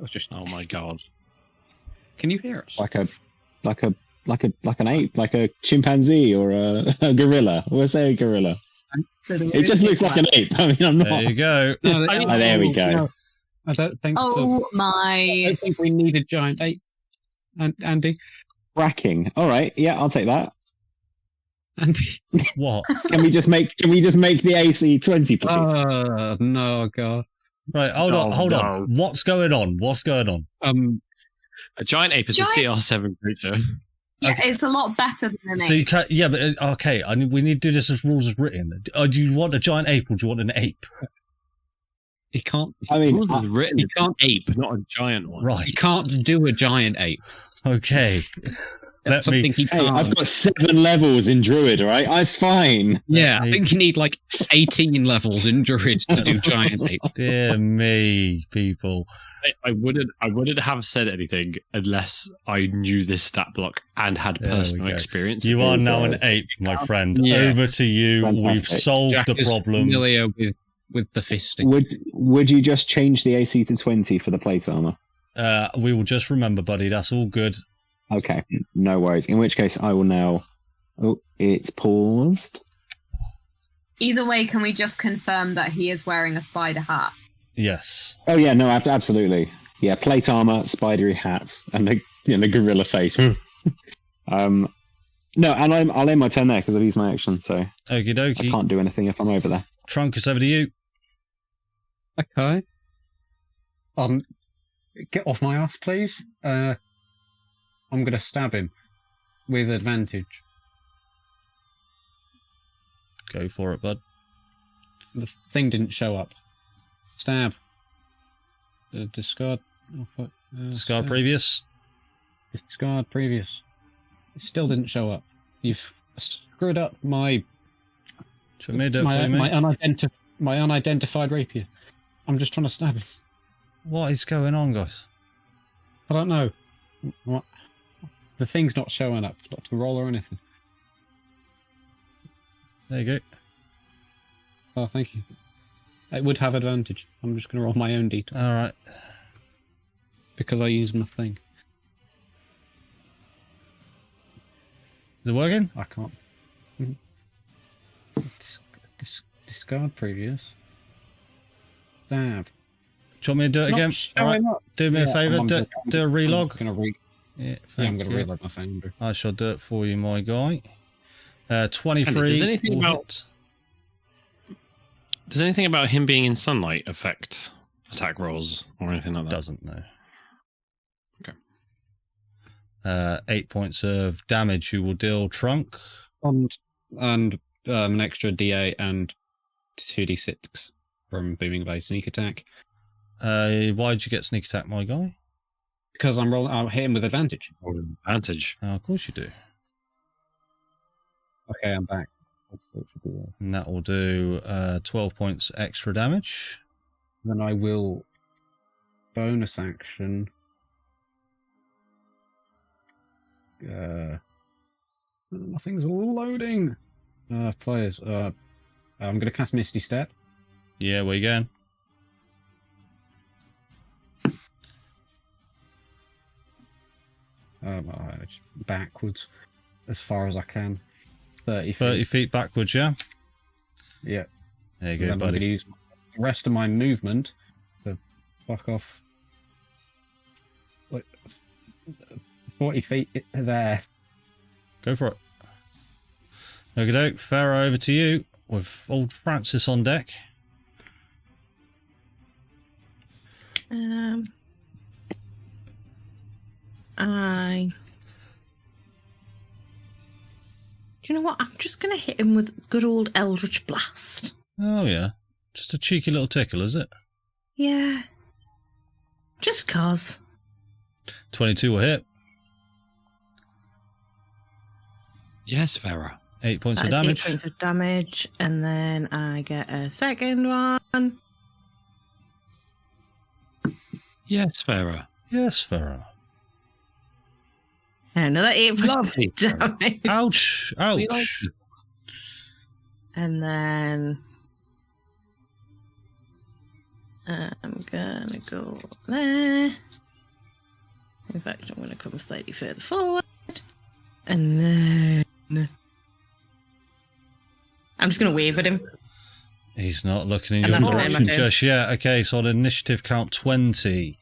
It's just Oh my god. Can you hear us? Like an ape, like a chimpanzee or a gorilla. We'll say a gorilla. It just looks like an ape. I mean, I'm not. There you go. No, there we go. No, I don't think so. Oh I my! don't think we need a giant ape. Andy. Cracking. All right. Yeah, I'll take that. Andy. What? Can we just make the AC 20, please? No, God. Right, hold on. What's going on? A giant ape is a CR7 creature. Yeah, Okay. it's a lot better than an So you ape. can't, yeah, but okay. We need to do this as rules as written. Do you want a giant ape or do you want an ape? He can't. I mean, Rules is written. You can't ape, not a giant one. Right. He can't do a giant ape. Okay. That's something he hey, can't. I've got 7 levels in Druid, all right? It's fine. Yeah, I think you need like 18 levels in Druid to do giant ape. Dear me, people. I wouldn't have said anything unless I knew this stat block and had There we personal go. experience. You are now an ape, my friend. Yeah. Over to you. Fantastic. We've solved Jack the is problem. familiar with the fisting. Would you just change the AC to 20 for the plate armor? We will just remember, buddy. That's all good. Okay, no worries. In which case, I will now. Oh, it's paused. Either way, can we just confirm that he is wearing a spider hat? Yes. Oh yeah, no, absolutely. Yeah, plate armor, spidery hat, and the gorilla face. No, and I'll end my turn there because I've used my action, so Okie I dokie. can't do anything if I'm over there. Trunk is over to you. Okay. Get off my ass, please. I'm going to stab him with advantage. Go for it, bud. The thing didn't show up. Stab. Discard. Discard previous. Discard previous. It still didn't show up. You've screwed up my Do you want me to do it for you, mate? my unidentified rapier. I'm just trying to stab him. What is going on, guys? I don't know. What? The thing's not showing up. Not to roll or anything. There you go. Oh, thank you. It would have advantage. I'm just going to roll my own d20 All right. because I used my thing. Is it working? I can't. Discard previous. Stab. Do you want me to do it again? All right. Do me a favour. Do a relog. Yeah, I'm going to you. reload my phone. I shall do it for you, my guy. 23. Does anything about him being in sunlight affect attack rolls or anything like that? Doesn't know. Okay. 8 points of damage you will deal, Trunk. And an extra d8 and 2d6 from Booming Blade sneak attack. Why'd you get sneak attack, my guy? Because I'll hit him with advantage. Advantage. Of course you do. Okay, I'm back. And that will do 12 points extra damage. Then I will bonus action. Nothing's loading. Players. I'm going to cast Misty Step. Yeah, where you going? Backwards as far as I can. 30 feet. 30 feet backwards, yeah? Yeah. There you And go, then I'm going to buddy. use the rest of my movement to fuck off. Like 40 feet there. Go for it. Okie doke. Fera, over to you with old Francis on deck. Do you know what? I'm just going to hit him with good old Eldritch Blast. Oh, yeah. Just a cheeky little tickle, is it? Yeah. Just cause. 22 will hit. Yes, Fera. 8 points of That's damage. 8 points of damage, and then I get a second one. Yes, Fera. Yes, Fera. And another 8 points Lovely. of damage. Ouch! We like Ouch! you. And then I'm gonna go there. In fact, I'm going to come slightly further forward. And then... I'm just going to wave at him. He's not looking in And your that's direction him. just yet. Okay, so on initiative count 20.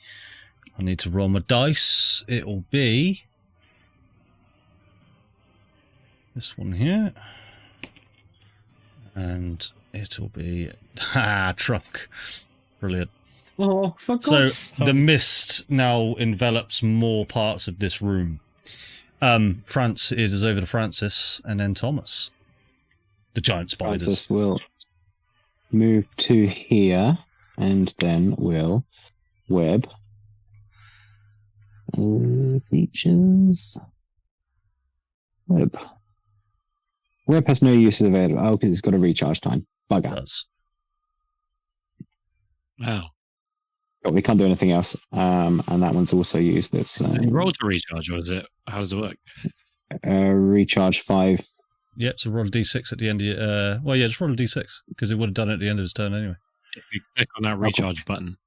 I need to roll my dice. It'll be... this one here. And it'll be... trunk. Brilliant. Oh, for So God's sake. the mist now envelops more parts of this room. It is over to Francis and then Thomas. The giant spiders. Francis will move to here and then will web features. Web has no uses available. Oh, because it's got a recharge time. Bugger. It does. Wow. But we can't do anything else. And that one's also used. That's You roll to recharge, or is it? How does it work? recharge 5. Yep, so roll a d6 at the end of your... well, yeah, just roll a d6, because it would have done it at the end of his turn anyway. If you click on that recharge button.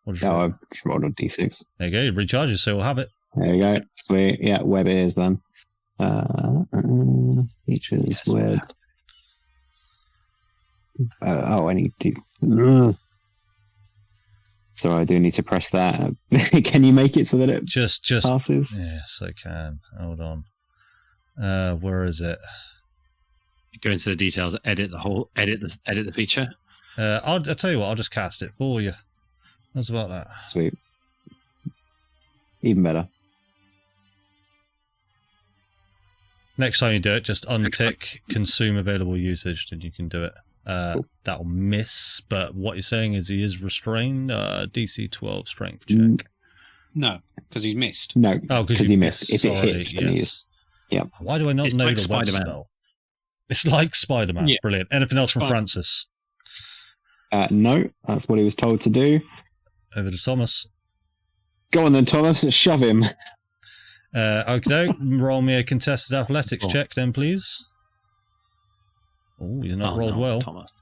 Or just No, roll- I've just rolled a d6. There you go, it recharges, so we'll have it. There you go. Sweet. Yeah, web it is then. Features, Yes, web. I need to... So I do need to press that. Can you make it so that it Just... passes? Yes, I can. Hold on. Where is it? Go into the details, edit the feature. I'll tell you what, I'll just cast it for you. How's about that? Sweet. Even better. Next time you do it, just untick consume available usage, then you can do it. Cool. That'll miss, but what you're saying is he is restrained. DC 12 strength check. Mm. No, because he missed. No, Oh, because he missed. If it Sorry, hits, then he's... Yep. Why do I not It's know like the web Spider-Man. spell? It's like Spider-Man. Yeah. Brilliant. Anything else from Fine. Francis? No, that's what he was told to do. Over to Thomas. Go on then, Thomas. Shove him. Okay, roll me a contested athletics Cool. check then, please. Oh, you're not Oh, rolled no, well. Thomas.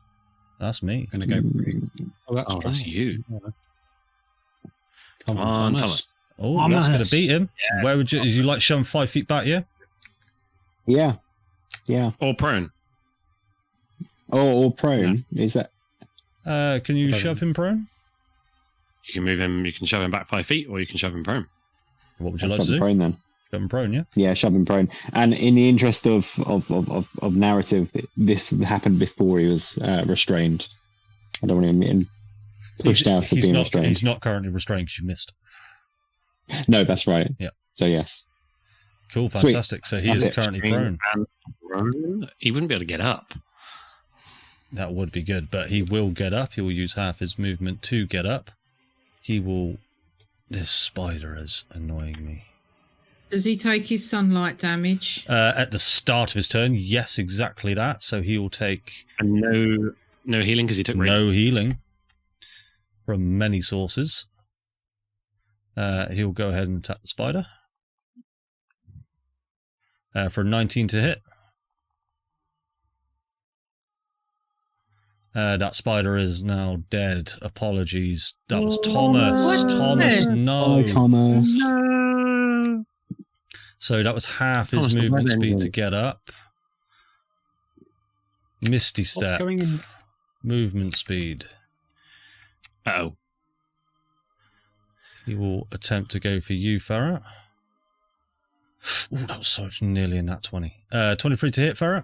That's me. Going to go. Oh, that's, Oh, that's strong. you. Come Come on, Thomas. Oh, that's going to Thomas. beat him. Where would you? You like shove him 5 feet back? Yeah. Yeah. Yeah. Or prone. Oh, or prone. Is that... Can you shove him prone? You can move him. You can shove him back 5 feet, or you can shove him prone. What would you I'll like shove to him do? prone then. Shove him prone, yeah. Yeah, shove him prone. And in the interest of narrative, this happened before he was restrained. I don't want him pushed out of being restrained. He's not currently restrained because you missed. No, that's right. Yeah. So yes. Cool, Sweet. fantastic. So he That's is it. currently prone. And prone. He wouldn't be able to get up. That would be good, but he will get up. He will use half his movement to get up. He will... This spider is annoying me. Does he take his sunlight damage? At the start of his turn, yes, exactly that. So he will take And no healing because he took radiant. no healing from many sources. He'll go ahead and attack the spider. For a 19 to hit. That spider is now dead. Apologies. That was Thomas. What? Thomas, no. Oh, Thomas. No. So that was half his Thomas, the movement web speed ended. to get up. Misty What's step. going in? Movement speed. Uh-oh. He will attempt to go for you, Fera. Oh, that was so nearly in that 20. 23 to hit, Fera.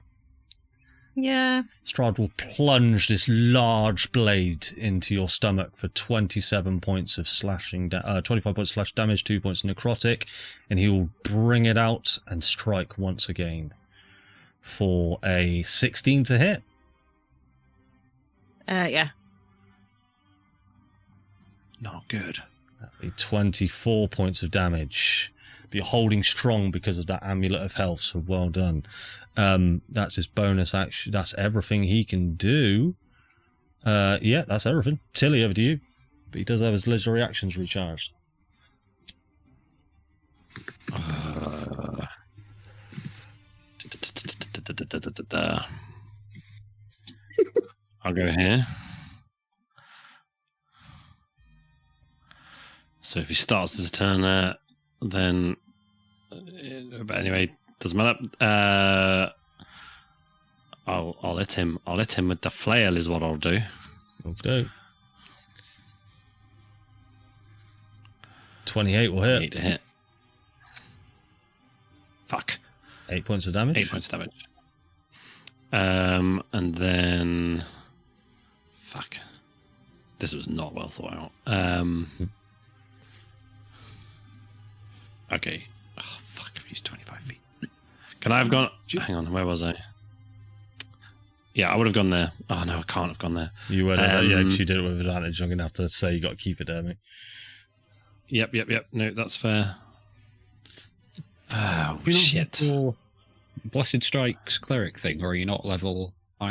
Yeah. Strahd will plunge this large blade into your stomach for 27 points of slashing, 25 points slash damage, 2 points necrotic, and he will bring it out and strike once again for a 16 to hit. Yeah. Not good. That'd be 24 points of damage. But you're holding strong because of that amulet of health, so well done. That's his bonus action. That's everything he can do. Yeah, that's everything. Tilly, over to you. But he does have his legendary actions recharged. I'll go here. So if he starts his turn there, then... But anyway, doesn't matter. I'll hit him. I'll hit him with the flail is what I'll do. Okay. 28 will hit. 8 to hit. Fuck. 8 points of damage. 8 points of damage. And then... Fuck. This was not well thought out. Okay. Oh, fuck, I've used 25 feet. Can I have gone... Hang on, where was I? Yeah, I would have gone there. Oh, no, I can't have gone there. You would have, yeah, because you did it with advantage. I'm going to have to say you got to keep it there, mate. Yep. No, that's fair. Oh, shit. Blessed Strikes cleric thing, or are you not high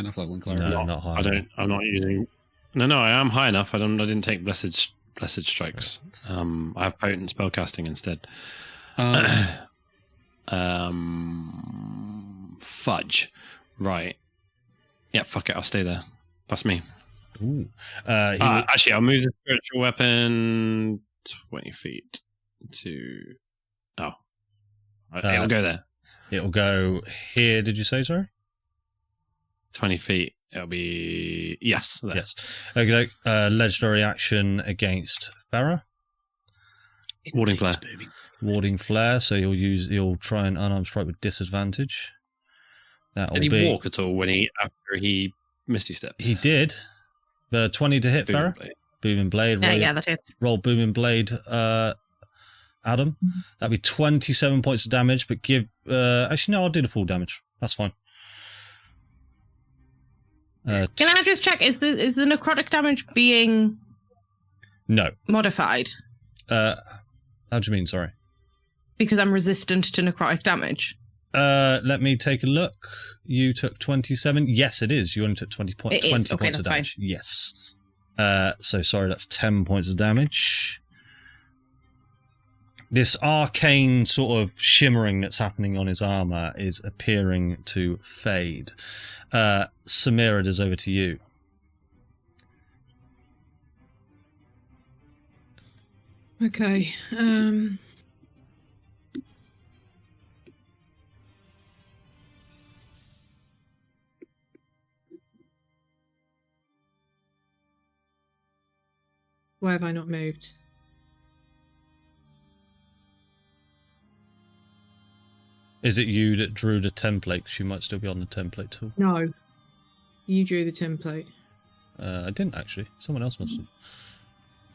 enough level in cleric? No, not high enough. I'm not using... No, I am high enough. I didn't take Blessed Strikes. I have potent spellcasting instead. Fudge. Right. Yeah, fuck it. I'll stay there. That's me. Ooh. Actually, I'll move the spiritual weapon 20 feet to... Oh. It'll go there. It'll go here, did you say, sorry? 20 feet. It'll be... Yes. There. Yes. Okay, legendary action against Fera. Warding Flare. Warding Flare, so he'll try and unarmed strike with disadvantage. That'll Did he walk at all after he Misty Step? He did. 20 to hit, Fera. Booming Blade. Yeah, that hits. Roll Booming Blade, Adam. That'd be 27 points of damage, but give... actually, no, I'll do the full damage. That's fine. Can I just check, is the necrotic damage being... No. Modified? How do you mean, sorry? Because I'm resistant to necrotic damage. Let me take a look. You took 27. Yes, it is. You only took 20 points. 20 points of damage. Fine. Yes. So sorry, that's 10 points of damage. This arcane sort of shimmering that's happening on his armor is appearing to fade. Samir, it is over to you. Okay. Why have I not moved? Is it you that drew the template? Because you might still be on the template tool. No. You drew the template. I didn't actually. Someone else must have.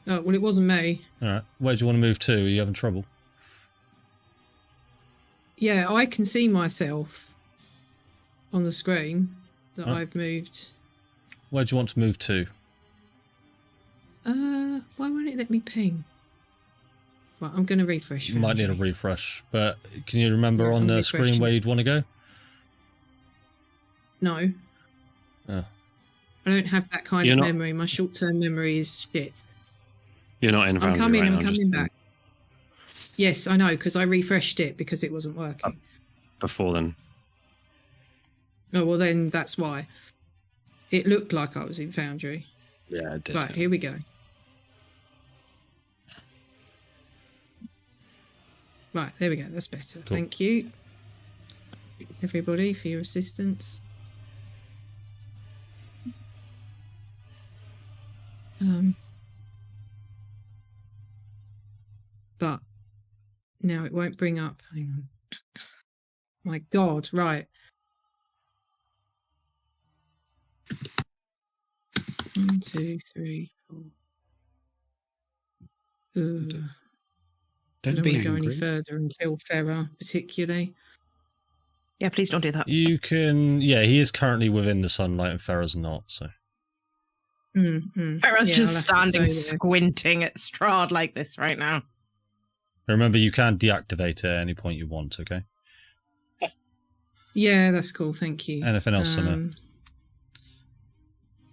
Oh, well, it wasn't me. All right. Where do you want to move to? Are you having trouble? Yeah, I can see myself on the screen that I've moved. Where do you want to move to? Why won't it let me ping? Right, I'm going to refresh. You might need a refresh, but can you remember on the screen where you'd want to go? No. Oh. I don't have that kind of memory. My short-term memory is shit. You're not in Foundry. I'm coming back. Yes, I know, because I refreshed it because it wasn't working. Before then. Oh, well then that's why. It looked like I was in Foundry. Yeah, it did. Right, here we go. Right, there we go. That's better. Cool. Thank you, everybody, for your assistance. But now it won't bring up. Hang on. My God, right. 1, 2, 3, 4. Don't I don't be want to go angry. any further and kill Fera, particularly. Yeah, please don't do that. You can... Yeah, he is currently within the sunlight and Fera's not, so... Fera's just standing squinting at Strahd like this right now. Remember, you can deactivate it at any point you want, okay? Yeah, that's cool, thank you. Anything else, Samir?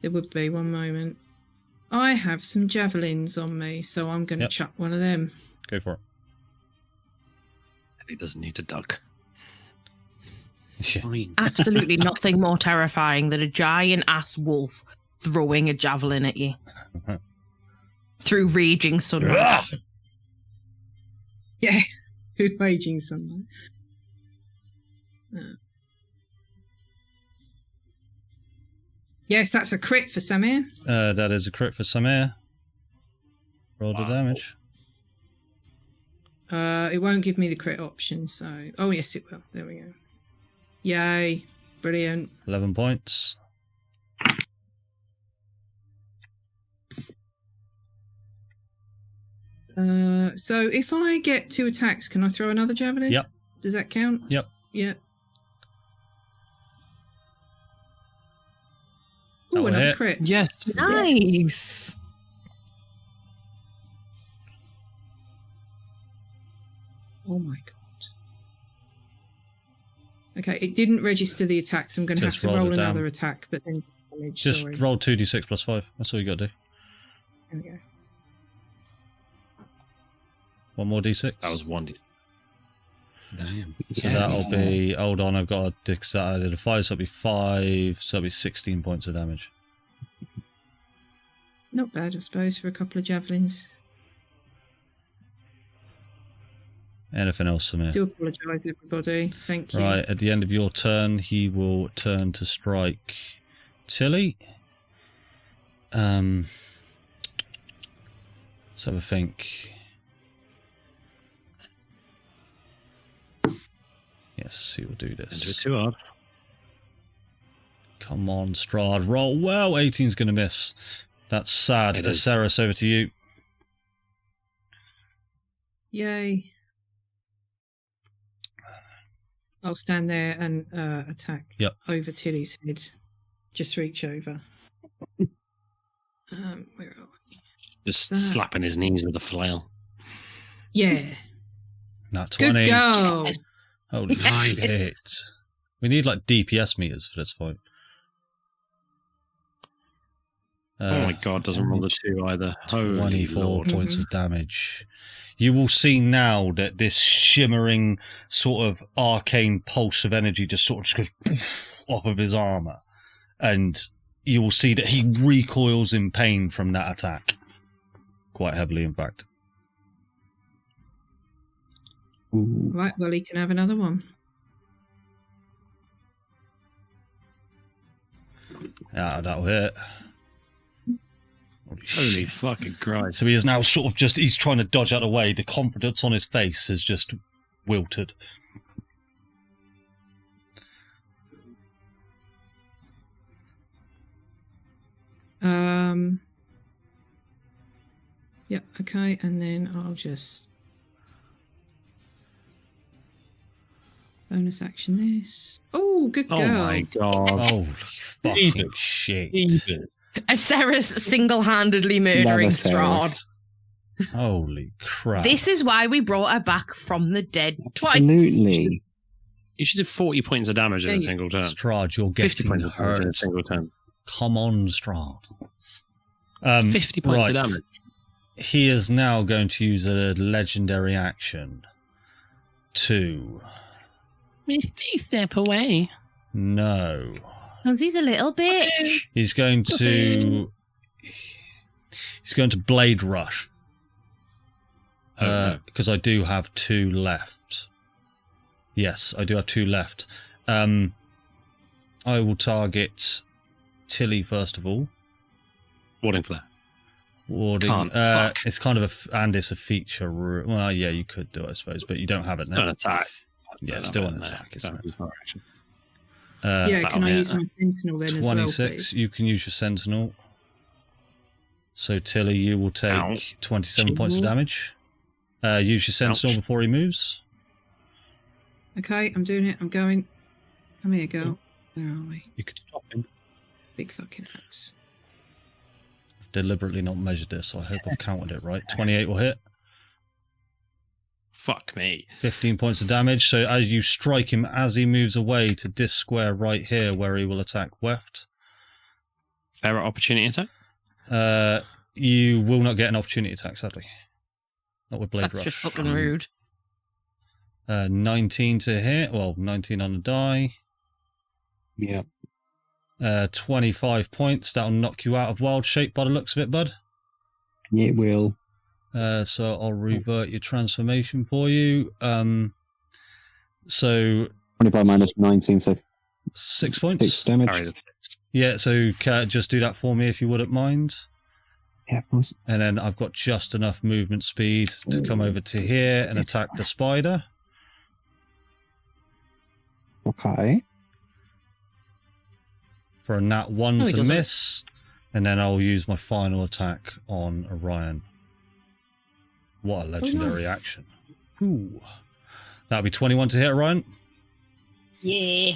There would be, one moment. I have some javelins on me, so I'm going to chuck one of them. Go for it. He doesn't need to duck. Fine. Absolutely nothing more terrifying than a giant ass wolf throwing a javelin at you. Through raging sunlight. Yeah. Raging sunlight. Yes, that's a crit for Samir. That is a crit for Samir. Roll the damage. It won't give me the crit option, so... Oh, yes, it will. There we go. Yay. Brilliant. 11 points. So if I get 2 attacks, can I throw another javelin? Yep. Does that count? Yep. Yep. That Oh, will another hit. crit. Yes. Nice. Oh my god. Okay, it didn't register the attack, so I'm going to have Just to roll roll it down. another attack, but then damage. Just Sorry. roll 2d6 plus 5. That's all you got to do. There we go. One more d6. That was 1d. Damn. So Yes. that'll be... Hold on, I've got to... Because I did a 5, so that'll be 5. So that'll be 16 points of damage. Not bad, I suppose, for a couple of javelins. Anything else, Samir? Do apologise, everybody. Thank you. Right, at the end of your turn, he will turn to strike Tilli. Let's have a think. Yes, he will do Don't do it this. too hard. Come on, Strahd. Roll well. 18's going to miss. That's sad. It is. Aseris, over to you. Yay. I'll stand there and attack Yep. over Tilly's head. Just reach over. Where are we? Just Ah. slapping his knees with a flail. Yeah. Nat Good 20. go. Holy shit. We need like DPS meters for this fight. Oh my god, doesn't roll the 2 either. Holy 24 Lord. points of damage. You will see now that this shimmering sort of arcane pulse of energy just sort of just goes poof off of his armor. And you will see that he recoils in pain from that attack. Quite heavily, in fact. Ooh. Right, well, he can have another one. Yeah, that'll hit. Holy Holy shit. fucking Christ. So he is now sort of just, he's trying to dodge out of the way. The confidence on his face is just wilted. Yeah, okay, and then I'll just bonus action this. Oh, good Oh girl. my god. Holy fucking shit. Aseris single-handedly murdering Love Strahd. Aseris. Holy crap. This is why we brought her back from the dead twice. Absolutely. You should do 40 points of damage in a single turn. Strahd, you're 50 getting points of damage in a hurt. single turn. Come on, Strahd. 50 points of damage. He is now going to use a legendary action to... Misty, step away. No. Because he's a little bitch. He's going to... He's going to Blade Rush. Because I do have 2 left. Yes, I do have 2 left. I will target Tilli first of all. Warding flare. Warding. Can't, fuck. It's kind of and it's a feature. Well, yeah, you could do it, I suppose, but you don't have it It's now. not an attack. Yeah, it's still an attack, isn't it? Yeah, can I hit. use my sentinel then as well, 26. please? You can use your sentinel. So Tilli, you will take Ow. 27 points of damage. Use your sentinel Ouch. before he moves. Okay, I'm doing it. I'm going. Come here, girl. Where are we? You could stop him. Big fucking axe. Deliberately not measured this, so I hope I've counted it right. 28 will hit. Fuck me. 15 points of damage. So as you strike him as he moves away to this square right here where he will attack Weft. Fera opportunity attack? You will not get an opportunity attack, sadly. Not with Blade That's Rush. just fucking rude. 19 to hit. Well, 19 on the die. Yep. 25 points. That'll knock you out of wild shape by the looks of it, bud. It will. So I'll revert your transformation for you. So 25 minus 19, so 6 points. 6 damage. Yeah, so just do that for me if you wouldn't mind. Yeah, of course. And then I've got just enough movement speed to come over to here and attack the spider. Okay. For a nat 1 to miss. And then I'll use my final attack on Orion. What a legendary action. Ooh. That'll be 21 to hit, Orion. Yeah.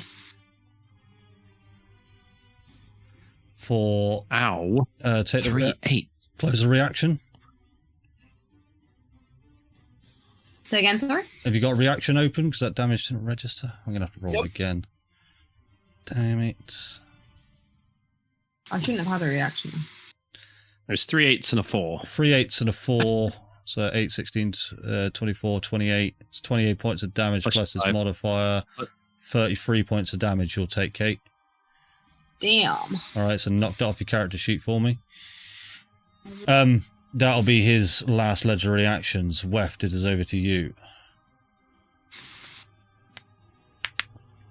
For take 3-8. Close the reaction. Say again, sorry? Have you got reaction open? Because that damage didn't register. I'm going to have to roll it again. Damn it. I shouldn't have had a reaction. There's 3 8s and a 4. 3 8s and a 4. So 8, 16, 24, 28. It's 28 points of damage plus his modifier. 33 points of damage you'll take, Kate. Damn. Alright, so knock that off your character sheet for me. That'll be his last legendary actions. Weft, it is over to you.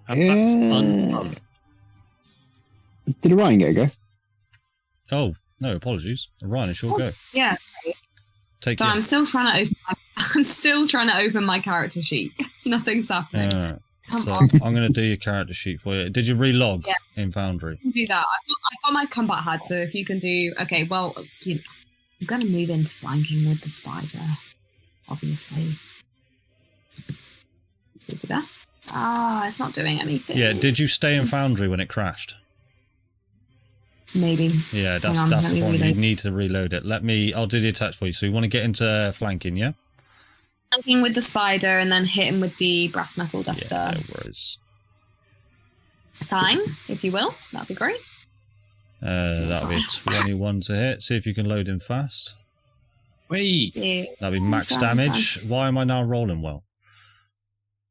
That's Did Orion get a go? Oh, no, apologies. Orion, it's your go. Yeah, sorry. Take So it. I'm still trying to open my character sheet. Nothing's happening. Alright. Come So on. I'm going to do your character sheet for you. Did you relog in Foundry? I can do that. I've got my combat hat, so if you can do... Okay, well, I'm going to move into flanking with the spider, obviously. Look at that. Ah, it's not doing anything. Yeah, did you stay in Foundry when it crashed? Maybe. Yeah, that's the point. You need to reload it. I'll do the attach for you. So you want to get into flanking, yeah? Flanking with the spider and then hit him with the brass knuckle duster. Yeah, no worries. Time, if you will. That'd be great. That'll be 21 to hit. See if you can load in fast. Wait. Yeah. That'll be max damage. Why am I now rolling well?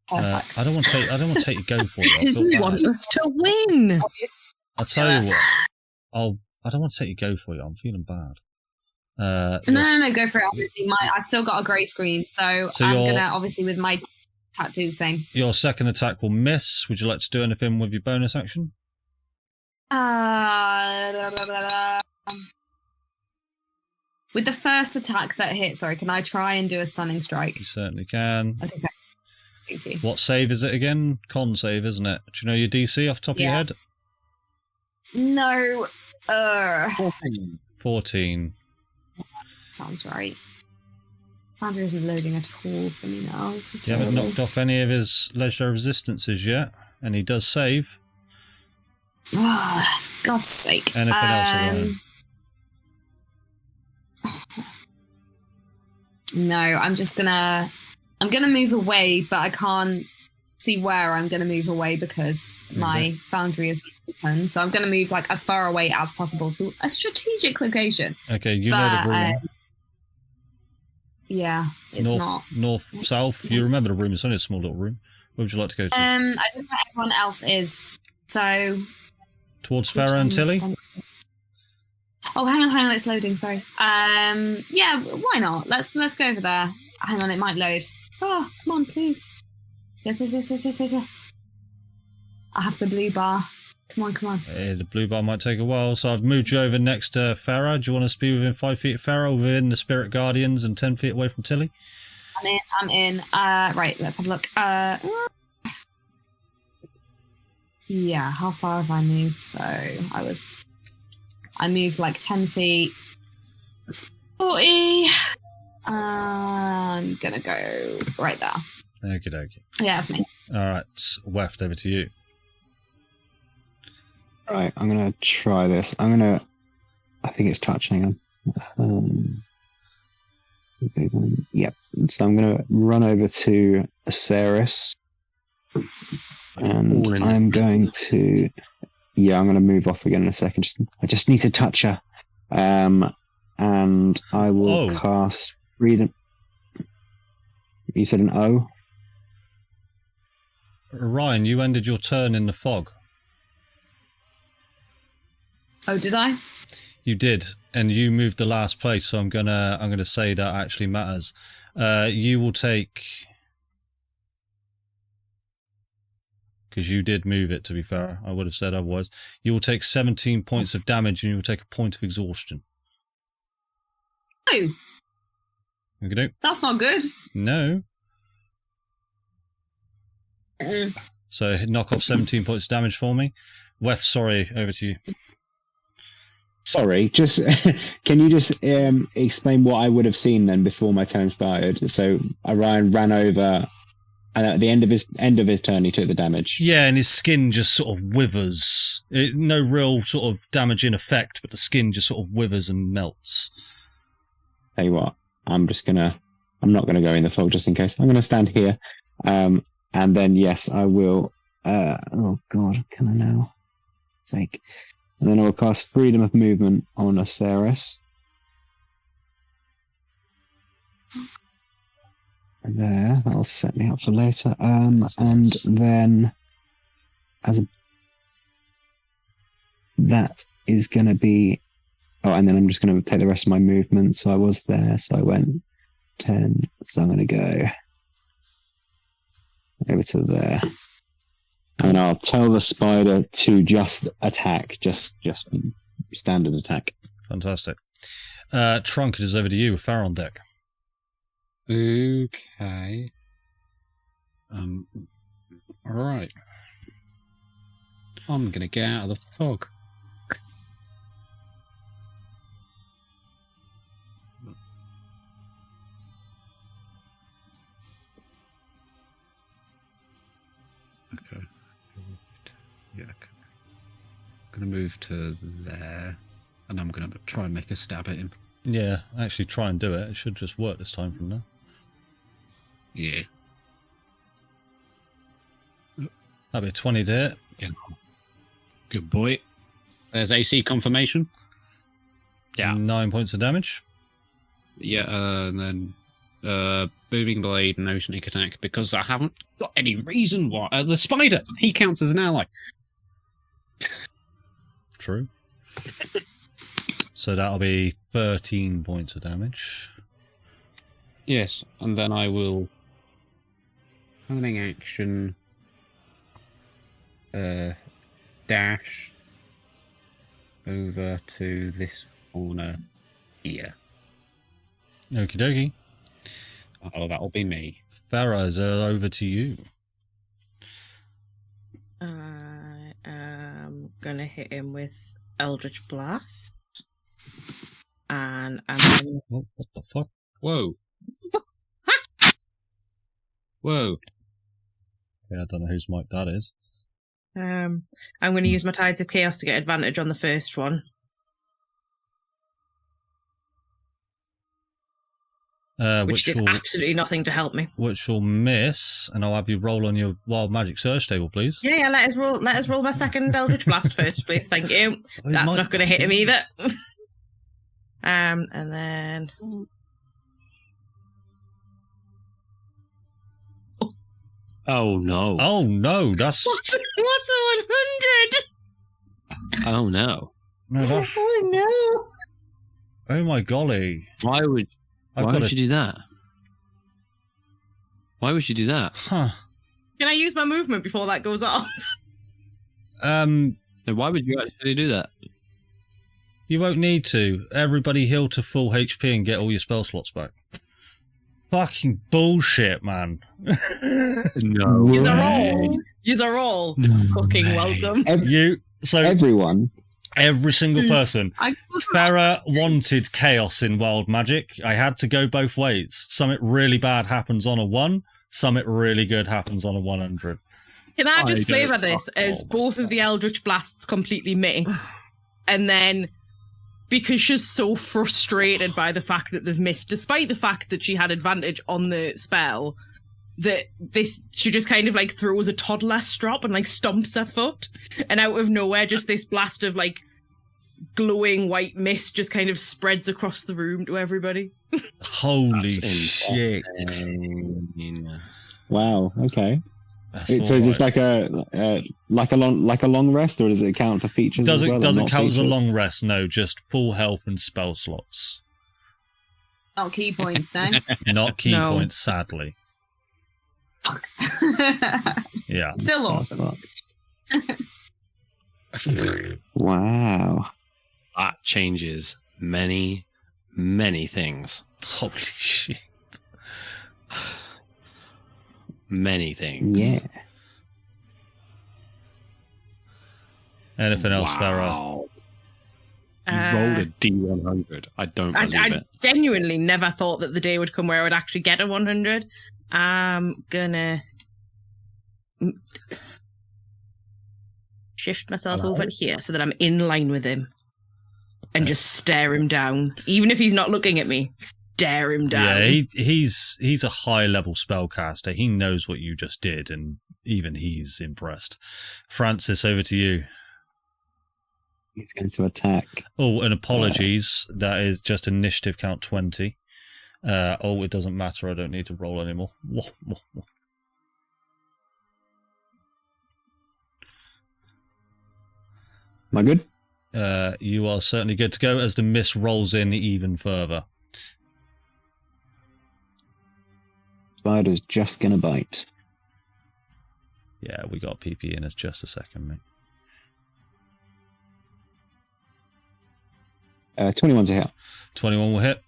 Perfect. I don't want to take your go for you. Because you want us to win. I'll tell you what. I don't want to take your go for you. I'm feeling bad. No, go for it. Obviously, I've still got a grey screen, so I'm gonna obviously with my attack do the same. Your second attack will miss. Would you like to do anything with your bonus action? With the first attack that hit, sorry, can I try and do a stunning strike? You certainly can. Okay. Thank you. What save is it again? Con save, isn't it? Do you know your DC off the top of your head? No. 14. Sounds right. Foundry isn't loading at all for me now. This is You haven't terrible. knocked off any of his legendary resistances yet, and he does save. Ah, God's sake. Anything else, Orion? No, I'm gonna move away, but I can't see where I'm gonna move away because my foundry is open. So I'm gonna move like as far away as possible to a strategic location. Okay, you know the room. Yeah, it's not. North, south. You remember the room? It's only a small little room. Where would you like to go to? I don't know where everyone else is. So Towards Fera and Tilli? Oh, hang on, it's loading, sorry. Yeah, why not? Let's go over there. Hang on, it might load. Oh, come on, please. Yes. I have the blue bar. Come on. The blue bar might take a while, so I've moved you over next to Fera. Do you want to be within 5 feet of Fera, within the Spirit Guardians, and 10 feet away from Tilli? I'm in. Right, let's have a look. Yeah, how far have I moved? So I moved like 10 feet. 40. I'm gonna go right there. Okie dokie. Yeah, that's me. Alright, Weft, over to you. Right, I'm going to try this. I think it's touch, hang on. Yep. So I'm going to run over to Aseris. And I'm going to move off again in a second. I just need to touch her. And I will cast Freedom. You said an O? Ryan, you ended your turn in the fog. Oh, did I? You did. and you moved the last place, so I'm gonna say that actually matters. You will take, because you did move it. To be fair, I would have said otherwise. You will take 17 points of damage, and you will take a point of exhaustion. Oh, Okay, that's not good. no. So knock off 17 points of damage for me. Weft, sorry, over to you. Sorry, just can you just explain what I would have seen then before my turn started? So Orion ran over, and at the end of his turn, he took the damage. Yeah, and his skin just sort of withers. No real sort of damage in effect, but the skin just sort of withers and melts. Tell you what, I'm not gonna go in the fog just in case. I'm gonna stand here, and then yes, I will. Oh God, can I now? Sake. And then I will cast Freedom of Movement on Aseris. There, that'll set me up for later. And then that is going to be... Oh, and then I'm just going to take the rest of my movement. So I was there, so I went 10. So I'm going to go over to there. And I'll tell the spider to just attack, just standard attack. Fantastic. Trunk, it is over to you with Fera on deck. Okay. Alright. I'm gonna get out of the fog. Okay. Yeah. I'm gonna move to there, and I'm gonna try and make a stab at him. Yeah, actually try and do it. It should just work this time from now. Yeah. That'd be a 20 to hit. Yeah. Good boy. There's AC confirmation. Yeah. 9 points of damage. Yeah, and then booming blade, no sneak attack, because I haven't got any reason why. The spider, he counts as an ally. True. So that'll be 13 points of damage. Yes, and then I will cunning action dash over to this corner here. Okie dokie. Oh, that'll be me. Fera, is over to you. I am gonna hit him with Eldritch Blast. And I'm gonna... Oh, what the fuck? Whoa. Whoa. Okay, I don't know whose mic that is. I'm going to use my Tides of Chaos to get advantage on the first one. Which did absolutely nothing to help me. Which will miss, and I'll have you roll on your Wild Magic Surge table, please. Yeah, let us roll my second Eldritch Blast first, please. Thank you. That's not going to hit him either. And then... Oh no. Oh no, that's... What's a 100? Oh no. No, that's... Oh no. Oh my golly. Why would you do that? Why would you do that? Huh. Can I use my movement before that goes off? No, why would you actually do that? You won't need to. Everybody heal to full HP and get all your spell slots back. Fucking bullshit, man. No. Use a roll. No, fucking welcome. Everyone. Every single person. Fera wanted chaos in Wild Magic. I had to go both ways. Something really bad happens on a 1. Something really good happens on a 100. Can I just flavour this as both of the Eldritch Blasts completely miss, and then because she's so frustrated by the fact that they've missed, despite the fact that she had advantage on the spell, that she just kind of like throws a toddler strop and like stomps her foot, and out of nowhere just this blast of like glowing white mist just kind of spreads across the room to everybody. Holy shit. Wow, okay. That's So is this like a long rest, or does it count for features? Doesn't count as a long rest. No, just full health and spell slots. Not key points, then. Not key points, sadly. Fuck. Yeah. Still awesome. Wow. That changes many, many things. Holy shit. Many things. Yeah. Anything else, Fera? You rolled a D100. I don't believe it. I genuinely never thought that the day would come where I would actually get a 100. I'm gonna shift myself over here so that I'm in line with him and just stare him down. Even if he's not looking at me, stare him down. Yeah, he's a high level spellcaster. He knows what you just did, and even he's impressed. Francis, over to you. He's going to attack. Oh, and apologies. That is just initiative count 20. It doesn't matter. I don't need to roll anymore. Am I good? You are certainly good to go as the mist rolls in even further. Spider's just going to bite. Yeah, we got PP in us just a second, mate. 21's a hit. 21 will hit.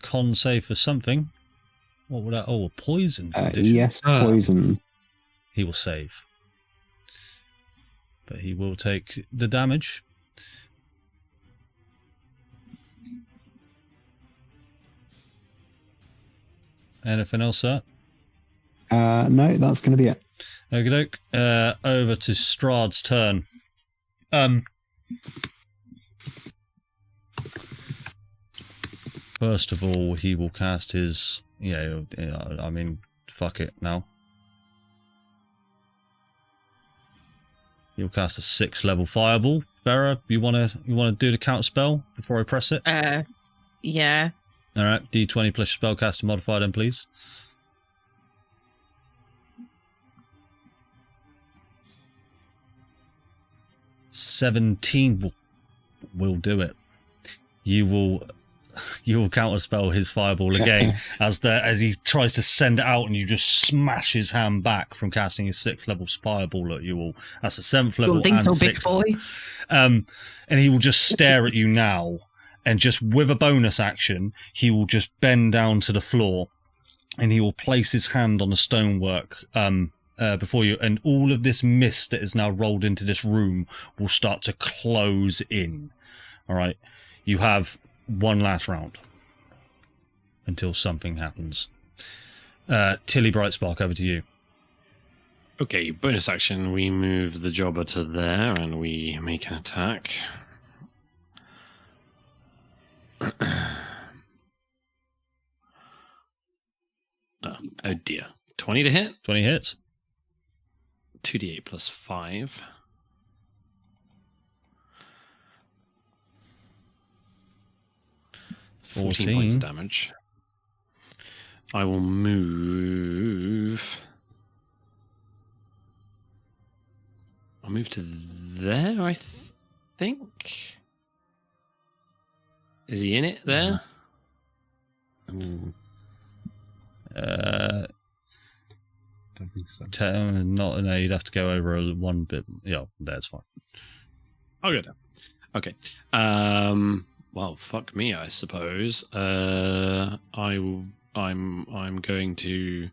Con save for something. What would that? Oh, a poison condition. Yes, poison. He will save. But he will take the damage. Anything else, sir? No, that's going to be it. Okey-doke. Over to Strahd's turn. First of all, he will cast his... fuck it now. He'll cast a 6th level fireball. Fera, you wanna do the counter spell before I press it? Yeah. Alright, D20 plus spellcaster modifier then, please. 17 will do it. You will counterspell his fireball again as he tries to send it out, and you just smash his hand back from casting his 6th level fireball at you all. That's a 7th level. Don't think and so, big 6th boy. And he will just stare at you now, and just with a bonus action, he will just bend down to the floor, and he will place his hand on the stonework before you, and all of this mist that is now rolled into this room will start to close in. All right, you have one last round until something happens. Tilly Brightspark, over to you. Okay, bonus action. We move the jobber to there and we make an attack. Oh dear. 20 to hit? 20 hits. 2d8 plus 5. 14 points of damage. I will move. I'll move to there, I think. Is he in it there? Don't think so. No, you'd have to go over one bit. Yeah, that's fine. Oh, good. Okay. Well, fuck me, I suppose. I'm going to.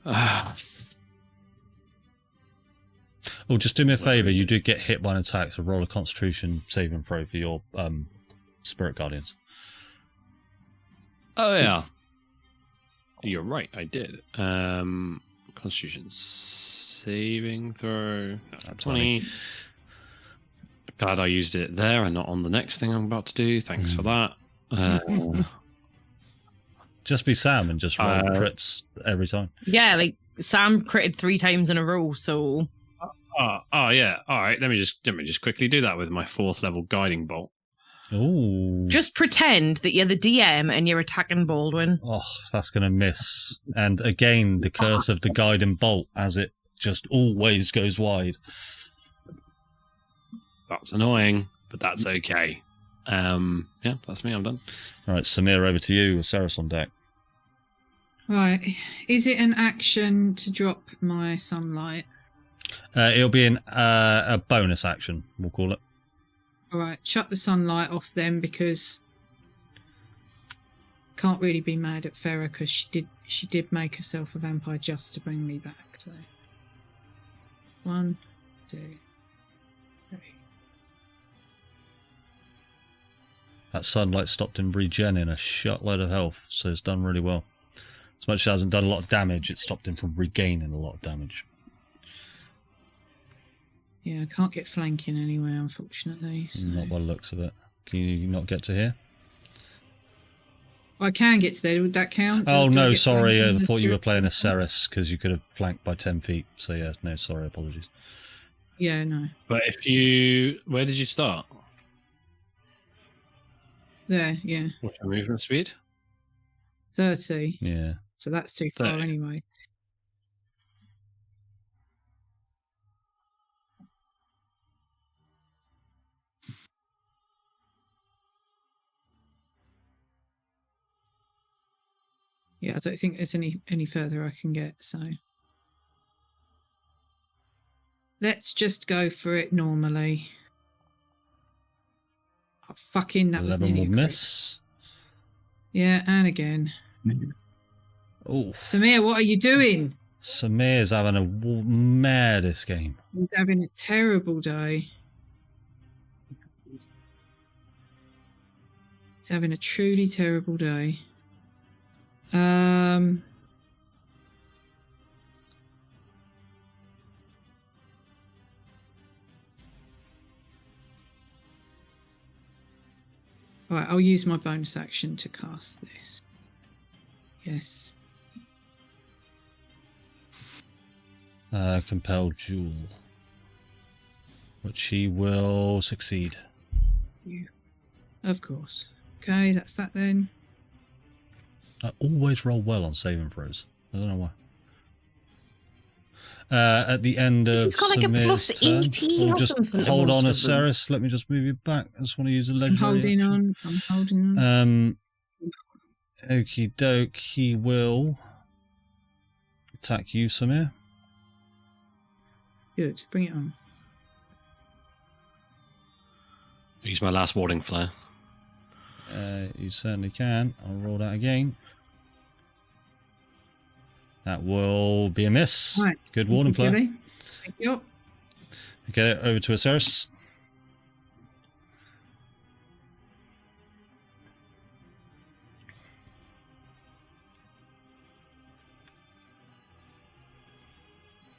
Oh, just do me a favour. You did get hit by an attack, so roll a Constitution saving throw for your Spirit Guardians. Oh yeah, you're right. I did. Constitution saving throw. 20. Glad I used it there and not on the next thing I'm about to do. Thanks for that. Just be Sam and just roll crits every time. Yeah, like Sam critted 3 times in a row, so. Oh yeah. All right. Let me just quickly do that with my 4th level guiding bolt. Ooh. Just pretend that you're the DM and you're attacking Baldwin. Oh, that's going to miss. And again, the curse of the guiding bolt, as it just always goes wide. That's annoying, but that's okay. Yeah, that's me. I'm done. All right, Samir, over to you. Aseris on deck. Right. Is it an action to drop my sunlight? It'll be a bonus action, we'll call it. All right. Shut the sunlight off then, because can't really be mad at Fera because she did make herself a vampire just to bring me back. So 1, 2, 3. That sunlight stopped him regenning a shitload of health, so it's done really well. As much as it hasn't done a lot of damage, it stopped him from regaining a lot of damage. Yeah, I can't get flanking anywhere, unfortunately. So. Not by the looks of it. Can you not get to here? I can get to there. Would that count? Oh, Do I no, get sorry. flanking I in the thought you were spirit? playing Aseris because you could have flanked by 10 feet. So, yeah, no, sorry, apologies. Yeah, no. But where did you start? There, yeah. What's your movement speed? 30. Yeah. So that's too far 30. anyway. Yeah, I don't think there's any further I can get, so let's just go for it normally. Oh, fucking, that was 11 nearly will a crit. miss. Yeah, and again. Oh, Samir, what are you doing? Samir's having a mare this game. He's having a terrible day. He's having a truly terrible day. Right, I'll use my bonus action to cast this. Yes. Compelled Jewel. Which he will succeed. Of course. Okay, that's that then. I always roll well on saving throws. I don't know why. At the end of He's got like a Samir's plus turn, 18 or just something. hold on, most of them. Aseris. Let me just move you back. I just want to use a I'm legendary holding action. on. I'm holding on. Okie doke. He will attack you, Samir. Good. Bring it on. Use my last warding flare. You certainly can. I'll roll that again. That will be a miss. Right. Good warding flare. Tilly. Thank you. Get it over to Aseris.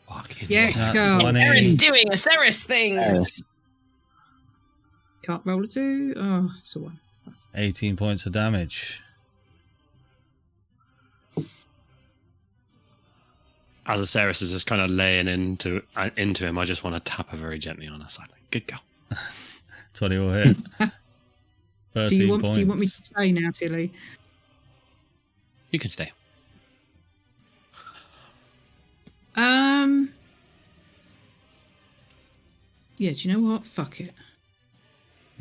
Fucking Yes, That's go. 20. Aseris doing Aseris things. Can't roll a 2. Oh, it's a 1. 18 points of damage. As Aseris is just kind of laying into him, I just want to tap her very gently on her side. Like, good girl. 20 will hit. 13 Do you points. want me to stay now, Tilly? You can stay. Yeah, do you know what? Fuck it.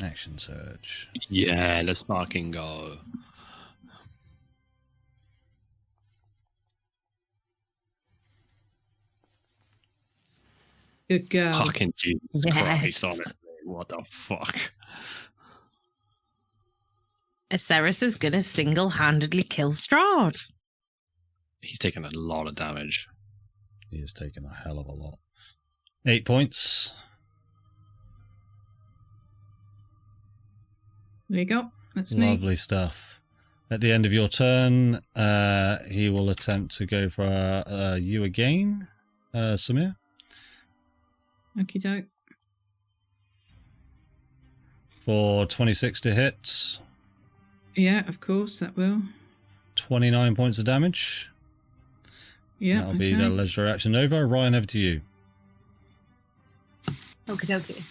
Action surge. Yeah, let's fucking go. Good girl. Fucking Jesus Yes. Christ, honestly. What the fuck? Aseris is gonna single-handedly kill Strahd. He's taken a lot of damage. He has taken a hell of a lot. 8 points. There you go. That's me. Lovely stuff. At the end of your turn, he will attempt to go for you again, Samir. Okie doke. For 26 to hit. Yeah, of course, that will. 29 points of damage. Yeah, That'll be the legendary action over. Ryan, over to you. Okie dokie.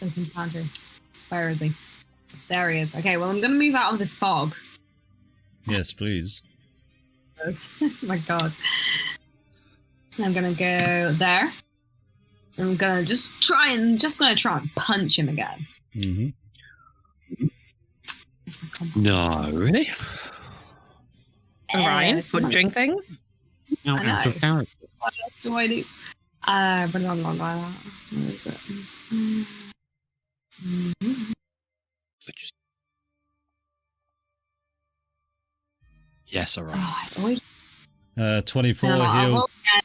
Open foundry. Where is he? There he is. Okay, well, I'm going to move out of this fog. Yes, please. Oh my god. I'm going to go there. I'm going to try and punch him again. Mm-hmm. That's my combo. No, really? Orion, punching things. Out of character. What else do I do? What is it? Yes, all right. Oh, I always... 24 I'll heal. roll again.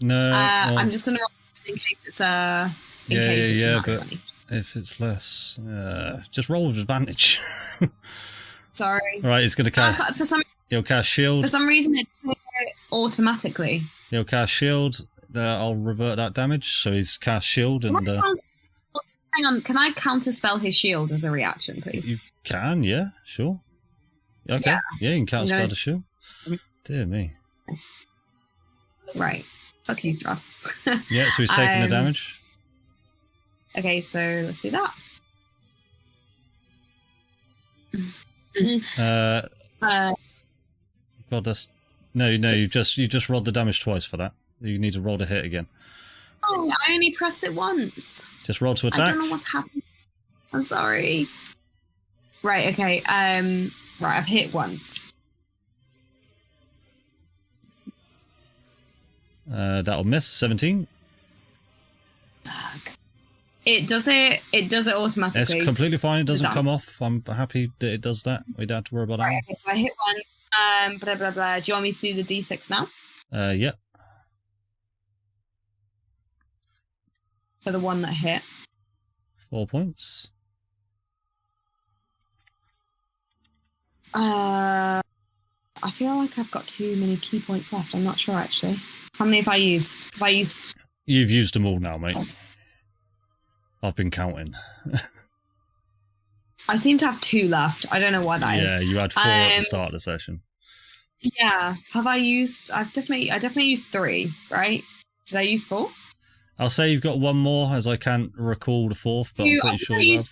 No. I'm just going to roll in case it's a but 20. if it's less, just roll with advantage. Sorry. Right, it's going to cast. He'll cast shield. For some reason, it did it automatically. He'll cast shield. I'll revert that damage. So he's cast shield and. Hang on, can I counterspell his shield as a reaction, please? You can, yeah, sure. Okay, yeah, you can counterspell the shield. Dear me. Nice. Right. Fuck you, Strahd. Yeah, so he's taking the damage. Okay, so let's do that. God, that's no. You just rolled the damage twice for that. You need to roll the hit again. Oh, I only pressed it once. Just roll to attack. I don't know what's happening. I'm sorry. Right. Okay. Right. I've hit once. That'll miss 17. Fuck. It does it automatically. It's completely fine. It doesn't come off. I'm happy that it does that. We don't have to worry about that. Right, okay, so I hit once. Blah blah blah. Do you want me to do the D6 now? Yeah. For the one that hit. 4 points. I feel like I've got too many key points left. I'm not sure actually. How many have I used? You've used them all now, mate. I've been counting. I seem to have 2 left. I don't know why that is. Yeah, you had 4 at the start of the session. Yeah. Have I used... I definitely used 3, right? Did I use 4? I'll say you've got 1 more, as I can't recall the 4th, but I'm pretty sure you have.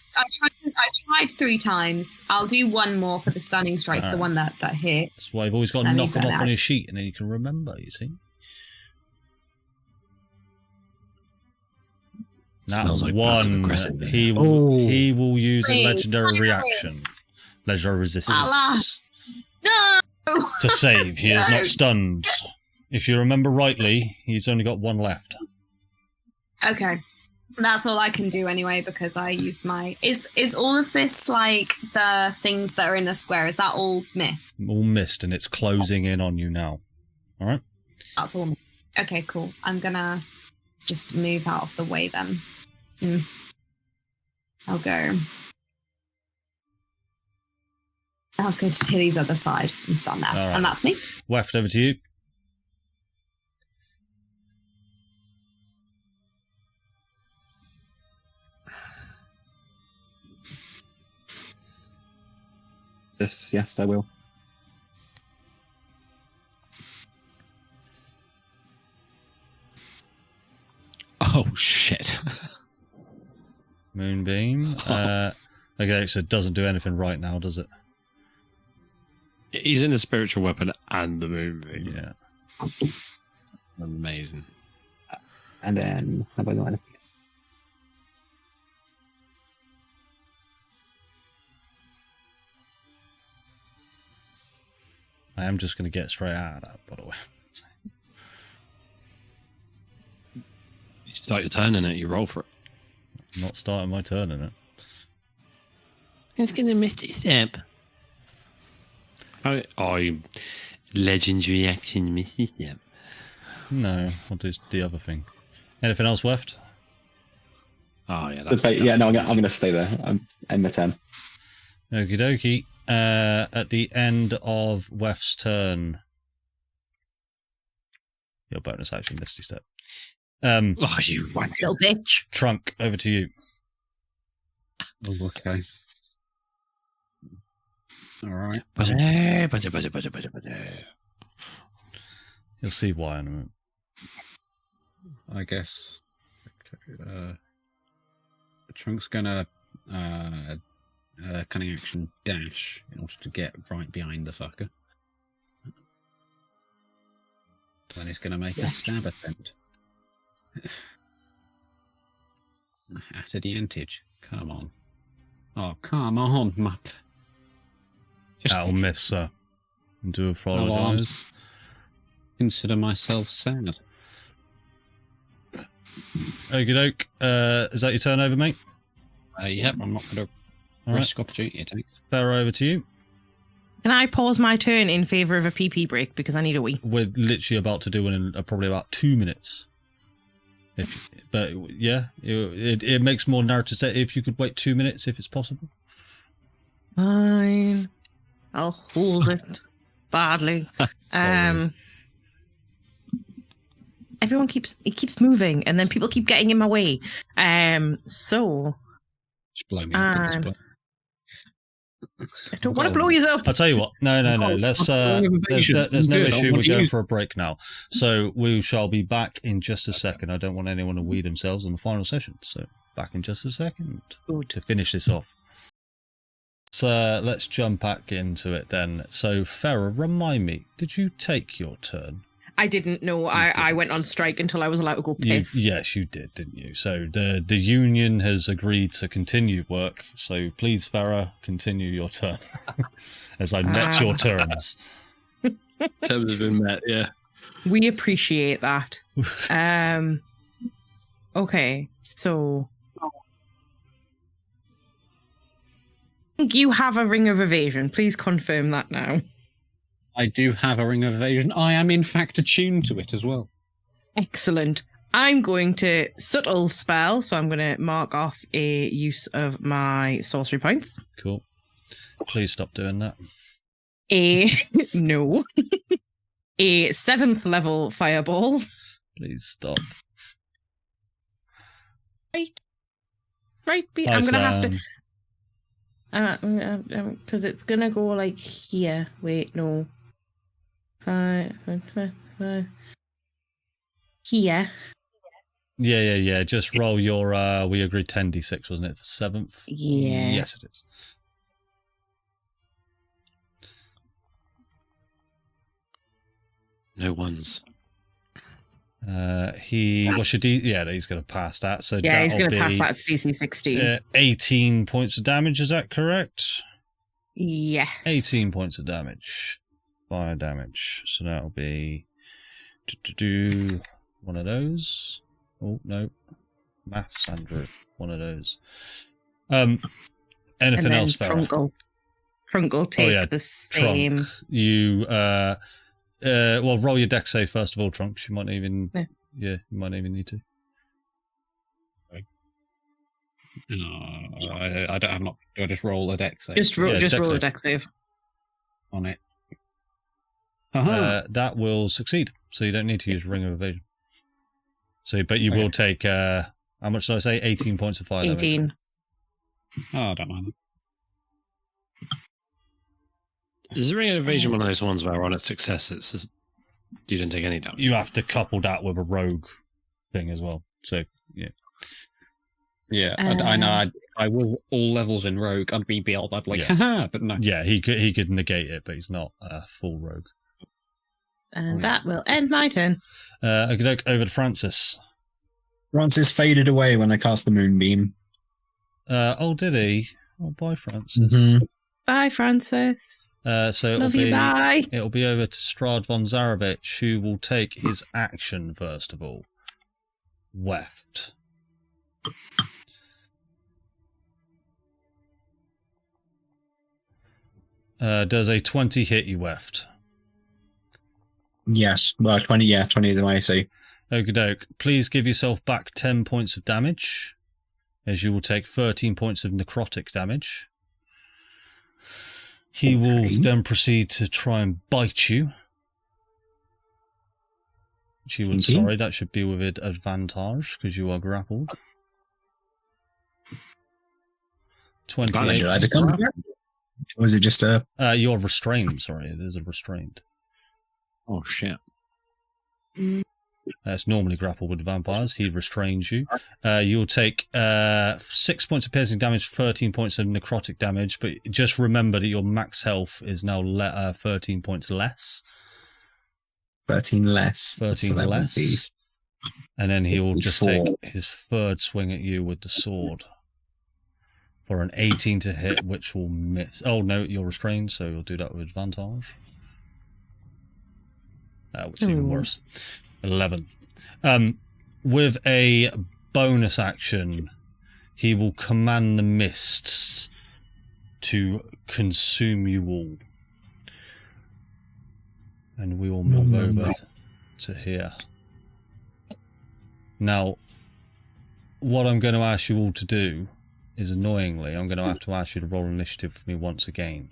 I tried 3 times. I'll do 1 more for the stunning strike, the one that hit. That's why you've always got to knock them off on your sheet, and then you can remember, you see. Smells like 1. He will use a legendary reaction. Legendary resistance. No! To save. He is not stunned. If you remember rightly, he's only got 1 left. Okay. That's all I can do anyway, because I used my... Is all of this, like, the things that are in the square, is that all missed? All missed, and it's closing in on you now. Alright? That's all. Okay, cool. I'm gonna just move out of the way then. I'll go to Tilly's other side and stand there. Right. And that's me. Weft, over to you. Yes, I will. Oh, shit. Moonbeam. Okay, so it doesn't do anything right now, does it? He's in the spiritual weapon and the moonbeam. Yeah. Amazing. And then, how about that? I am just going to get straight out of that, by the way. You start your turn in it, you roll for it. I'm not starting my turn in it. It's going to Misty Step. Oh, legendary action Misty Step. No, I'll do the other thing. Anything else left? Oh, yeah. I'm going to stay there. I'm in my turn. Okie dokie. At the end of Weft's turn, your bonus action, Misty Step. Oh, you little bitch. Trunk, over to you. Oh, okay. All right. You'll see why in a minute. I guess. Okay, Trunk's gonna cunning action dash in order to get right behind the fucker. Then he's going to make a stab attempt. At advantage. Come on. Oh, come on, Mutt. That'll miss, sir. I do apologise. Consider myself sad. Okie doke. Is that your turn over, mate? Yep, I'm not going to risk opportunity attacks. Fera, over to you. Can I pause my turn in favour of a PP break because I need a wee? We're literally about to do it in probably about 2 minutes. But yeah, it makes more narrative sense if you could wait 2 minutes if it's possible. Fine. I'll hold it badly. Everyone keeps moving, and then people keep getting in my way. So just blow me up at this point. I don't want to blow you up. I'll tell you what. No. Let's. There's no issue. We're going for a break now, so we shall be back in just a second. I don't want anyone to weed themselves in the final session, so back in just a second to finish this off. So let's jump back into it then. So Fera, remind me, did you take your turn? I didn't know. I went on strike until I was allowed to go piss. Yes, you did, didn't you? So the union has agreed to continue work. So please, Fera, continue your turn as I met your terms. Terms have been met, yeah. We appreciate that. Okay, so you have a ring of evasion. Please confirm that now. I do have a ring of evasion. I am in fact attuned to it as well. Excellent. I'm going to subtle spell, so I'm going to mark off a use of my sorcery points. Cool. Please stop doing that. No. A 7th level fireball. Please stop. Right. I'm going to have to... because it's going to go like here. Wait, no. 5. Here. Yeah. Just roll your, we agreed 10d6, wasn't it, for 7th? Yeah. Yes, it is. No ones. What's your D? Yeah, he's going to pass that. So yeah, he's going to pass that. It's DC 16. 18 points of damage, is that correct? Yes. 18 points of damage. Fire damage. So that'll be one of those. Oh, no. Maths, Andrew. One of those. Anything else, Fera? Trunkle take the same. Trunk. You, well, roll your dex save first of all, Trunks. You might even, you might even need to. I don't have not. Do I just roll a dex save? Just roll a dex save on it. That will succeed, so you don't need to use Ring of Evasion. So, but you will take how much did I say? 18 points of fire damage. 18. Oh, I don't mind. Is the Ring of Evasion one of those ones where on its success you don't take any damage? You have to couple that with a rogue thing as well. So yeah. Yeah, I know. I was all levels in rogue. I'd be able. I'd be like, haha, but no. Yeah, he could negate it, but he's not a full rogue. And that will end my turn. Okay, over to Francis. Francis faded away when I cast the moonbeam. Oh, did he? Oh, bye, Francis. Mm-hmm. Bye, Francis. So Love you, bye. It'll be over to Strahd Von Zarovich, who will take his action first of all. Weft. Does a 20 hit you, Weft? Yes. Well, 20, yeah, 20 is my AC. Okie doke. Please give yourself back 10 points of damage, as you will take 13 points of necrotic damage. He will then proceed to try and bite you. Sorry, that should be with advantage, because you are grappled. 28. Or is it just a... You're restrained, sorry. It is a restrained. Oh, shit. It's normally grapple with vampires. He restrains you. You'll take 6 points of piercing damage, 13 points of necrotic damage, but just remember that your max health is now 13 points less. 13 less. 13 so less. And then he'll just 4. take his third swing at you with the sword. For an 18 to hit, which will miss. Oh, no, you're restrained, so you'll do that with advantage. Which is even worse. 11. With a bonus action, he will command the mists to consume you all. And we will move over to here. Now, what I'm going to ask you all to do is, annoyingly, I'm going to have to ask you to roll initiative for me once again.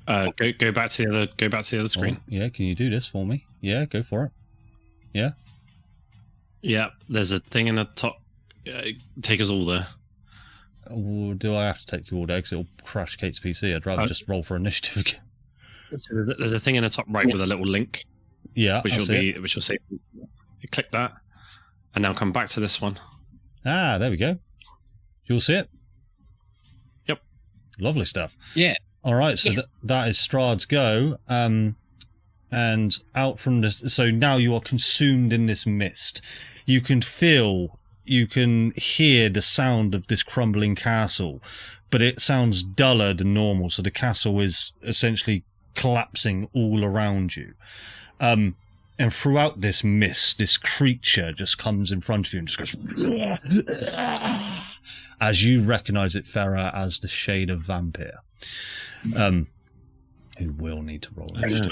Go back to the other screen. Oh, yeah, can you do this for me? Yeah, go for it. Yeah. Yeah, there's a thing in the top. Take us all there. Or do I have to take you all there because it'll crash Kate's PC? I'd rather just roll for initiative again. So there's a thing in the top right with a little link. Yeah, which will say. You click that, and now come back to this one. Ah, there we go. You'll see it. Yep. Lovely stuff. Yeah. All right, so that is Strahd's go. And out from the... So now you are consumed in this mist. You can feel, you can hear the sound of this crumbling castle, but it sounds duller than normal, so the castle is essentially collapsing all around you. And throughout this mist, this creature just comes in front of you and just goes... as you recognise it, Fera, as the shade of vampire. Who will need to roll initiative.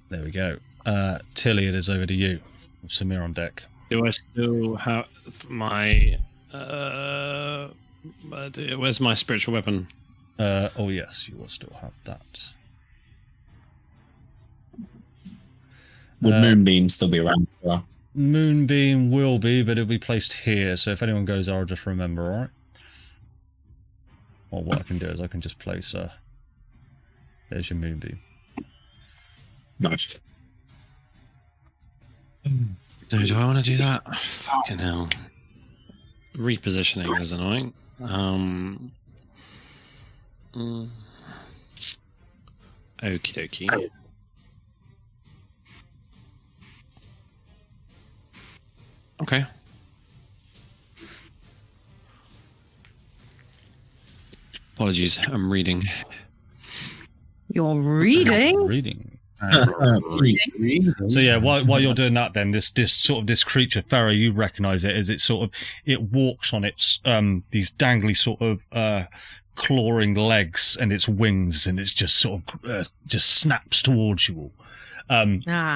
There we go. Tilli, it is over to you. Samir on deck. Do I still have my... where's my spiritual weapon? Oh yes, you will still have that. Would Moonbeam still be around as well? Moonbeam will be, but it'll be placed here, so if anyone goes there, I'll just remember, alright? Or what I can do is I can just place there's your Moonbeam. Nice. Do I want to do that? Fucking hell. Repositioning is annoying. Okie dokie. Okay. Apologies, I'm reading. You're reading? Reading. So yeah, while you're doing that, then this creature, Fera, you recognise it as it walks on its these dangly sort of clawing legs and its wings, and it's just sort of just snaps towards you all.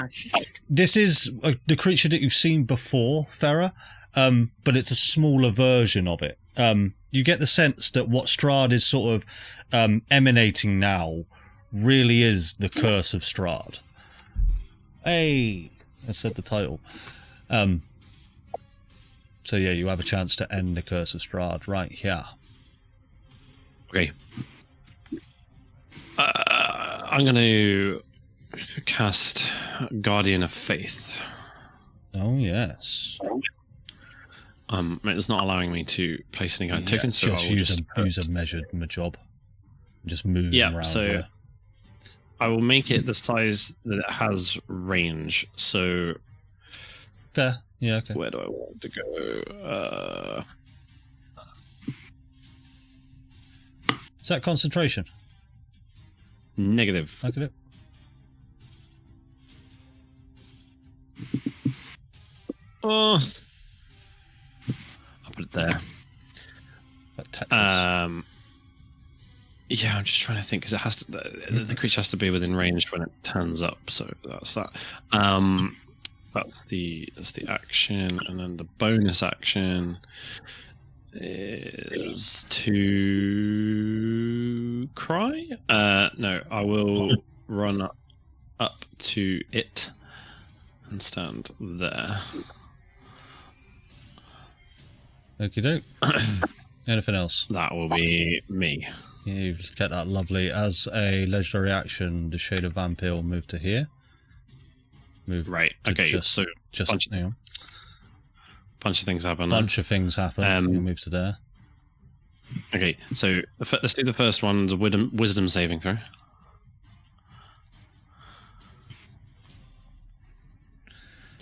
Shit. This is the creature that you've seen before, Fera, but it's a smaller version of it. You get the sense that what Strahd is sort of emanating now really is the Curse of Strahd. Hey, I said the title. So yeah, you have a chance to end the Curse of Strahd right here. Okay. I'm going to cast Guardian of Faith. Oh yes. It's not allowing me to place any kind of tokens, so just use a measured job. Just move around. So here. I will make it the size that it has range. So Fair. Yeah. Okay. Where do I want to go? Is that concentration? Negative. Look at it. Oh, I'll put it there. Yeah, I'm just trying to think because it has to. The creature has to be within range when it turns up. So that's that. That's the action, and then the bonus action is to cry. No, I will run up to it and stand there. Okie doke. Anything else? That will be me. You get that lovely. As a legendary action, the Shade of Vampire will move to here. Move right. to Okay. just bunch of things happen. Bunch of things happen. You'll move to there. Okay. So let's do the first one. The wisdom saving throw.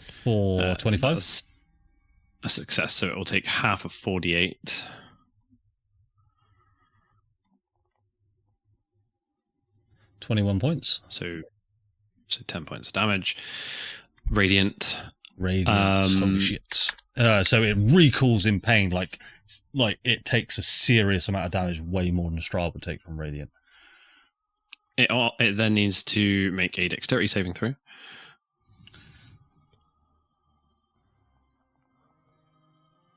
For 25. A success. So it will take half of 48. 21 points. So 10 points of damage. Radiant. Holy shit. So it recoils in pain, like it takes a serious amount of damage, way more than Strahd would take from Radiant. It then needs to make a dexterity saving throw.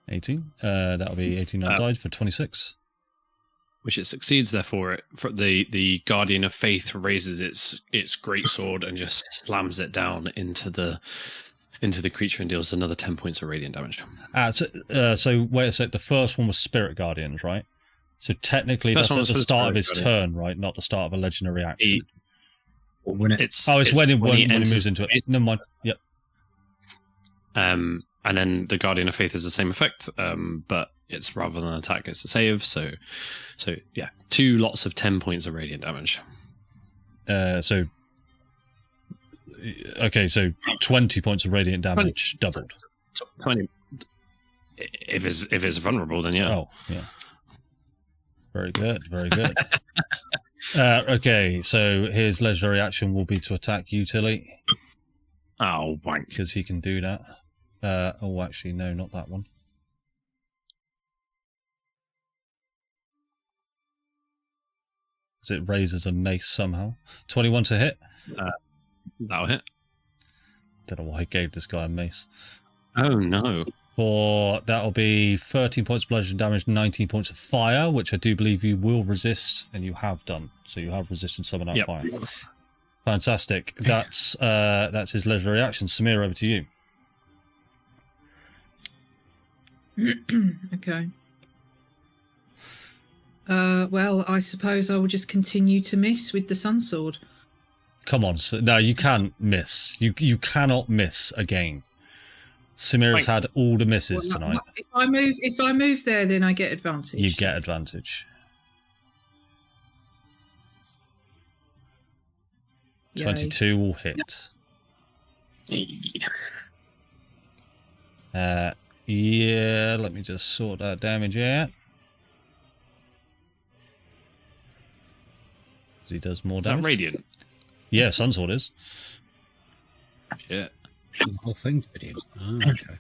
That'll be 18 on died for 26. Which it succeeds, therefore the Guardian of Faith raises its greatsword and just slams it down into the creature and deals another 10 points of radiant damage. So wait a sec, the first one was Spirit Guardians, right? So technically that's at the start of his turn, right? Not the start of a legendary action. It's when he moves into it. Never mind. Yep. And then the Guardian of Faith is the same effect, but it's rather than an attack, it's a save. So yeah, 2 lots of 10 points of radiant damage. So 20 points of radiant damage doubled. 20. If it's vulnerable, then yeah. Oh, yeah. Very good, very good. Okay, so his legendary action will be to attack you, Tilli. Oh, wank. Because he can do that. Actually, no, not that one. It raises a mace somehow. 21 to hit. That'll hit. Don't know why I gave this guy a mace. Oh no. That'll be 13 points of bludgeoning damage, 19 points of fire, which I do believe you will resist, and you have done. So you have resisted some of that fire. Fantastic. That's his legendary action. Samir, over to you. Okay. Well, I suppose I will just continue to miss with the Sunsword. Come on, no, you can't miss. You cannot miss again. Samir has had all the misses tonight. If I move there, then I get advantage. You get advantage. Yay. 22 will hit. Yeah, let me just sort that damage out. He does more damage. Is that radiant? Yeah, Sunsword is. Shit. The whole thing's radiant. Oh, okay.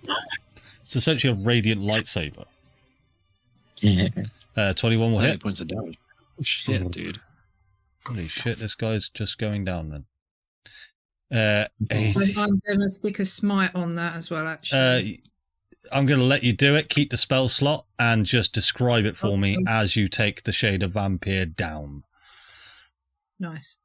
It's essentially a radiant lightsaber. Yeah. 21 will hit. Points of damage. Shit, dude. Holy shit, this guy's just going down then. I'm going to stick a smite on that as well, actually. I'm going to let you do it. Keep the spell slot and just describe it for me as you take the Shade of Vampire down. Nice.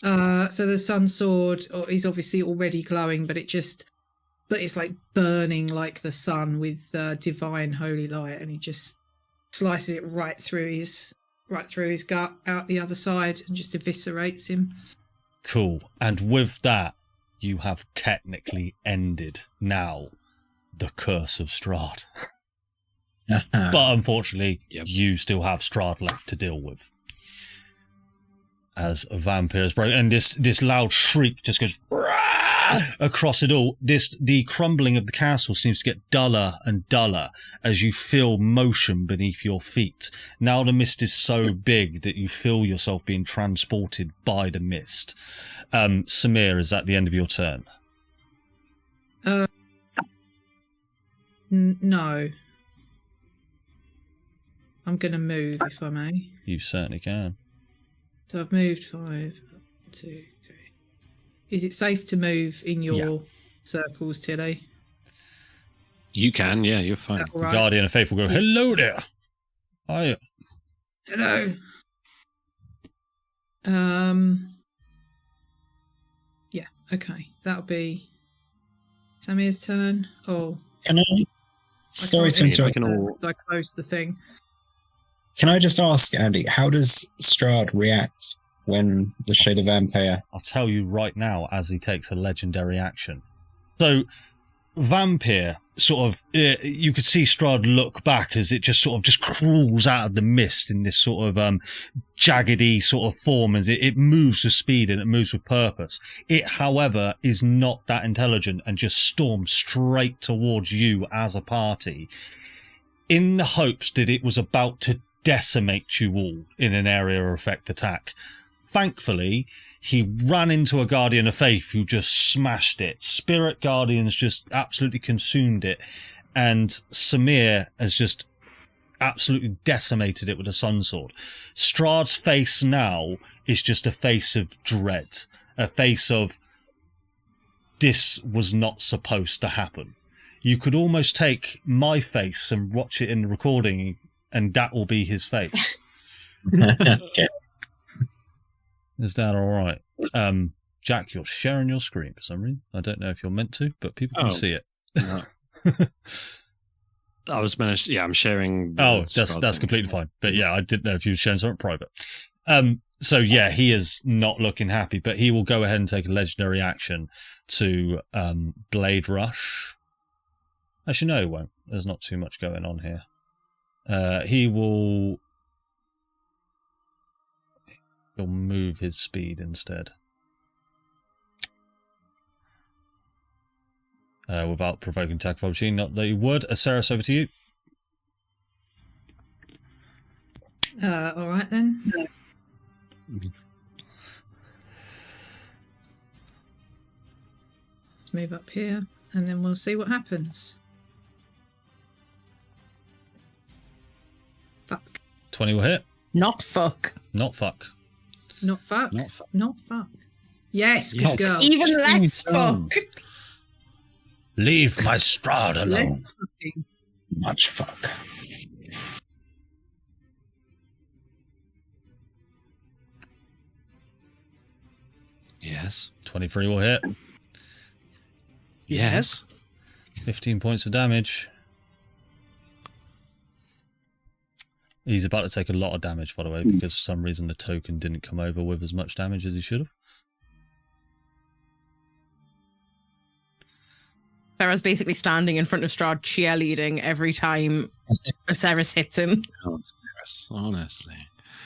So the Sunsword is obviously already glowing, but it's like burning like the sun with divine holy light, and he just slices it right through his gut, out the other side, and just eviscerates him. Cool. And with that, you have technically ended now the Curse of Strahd. But unfortunately, you still have Strahd left to deal with. As a vampire is broken, and this loud shriek just goes across it all. The crumbling of the castle seems to get duller and duller as you feel motion beneath your feet. Now the mist is so big that you feel yourself being transported by the mist. Samir, is that the end of your turn? No. I'm going to move, if I may. You certainly can. So I've moved 5, 2, 3. Is it safe to move in your circles, Tilli? You can, yeah, you're fine. Right? Guardian of Faith will go, hello there. Hiya. Hello. Yeah, okay. That'll be Samir's turn. Oh. Can I? Sorry to interrupt. I closed the thing. Can I just ask, Andy, how does Strahd react when the Shade of Vampire? I'll tell you right now as he takes a legendary action. So, Vampire, sort of, you could see Strahd look back as it just sort of just crawls out of the mist in this sort of jaggedy sort of form as it moves with speed and it moves with purpose. It, however, is not that intelligent and just storms straight towards you as a party in the hopes that it was about to decimate you all in an area of effect attack. Thankfully, he ran into a Guardian of Faith who just smashed it. Spirit Guardians just absolutely consumed it. And Samir has just absolutely decimated it with a Sun Sword. Strahd's face now is just a face of dread. A face of, this was not supposed to happen. You could almost take my face and watch it in the recording, and that will be his face. Okay. Is that all right? Jack, you're sharing your screen for some reason. I don't know if you're meant to, but people can see it. No. I was managed. Yeah, I'm sharing. That's completely fine. But yeah, I didn't know if you were sharing something private. So yeah, he is not looking happy, but he will go ahead and take a legendary action to Blade Rush. Actually, no, he won't. There's not too much going on here. He'll move his speed instead. Without provoking attack of opportunity, not that you would. Aseris, over to you. All right then. Let's move up here, and then we'll see what happens. Fuck. 20 will hit. Not fuck. Not fuck. Not fuck. Not fuck. Not fuck. Yes, good girl. Even less fuck. Leave my Strahd alone. Let's fucking. Much fuck. Yes. 23 will hit. Yes. 15 points of damage. He's about to take a lot of damage, by the way, because for some reason the token didn't come over with as much damage as he should have. Fera's basically standing in front of Strahd cheerleading every time Aseris hits him. Oh, honestly.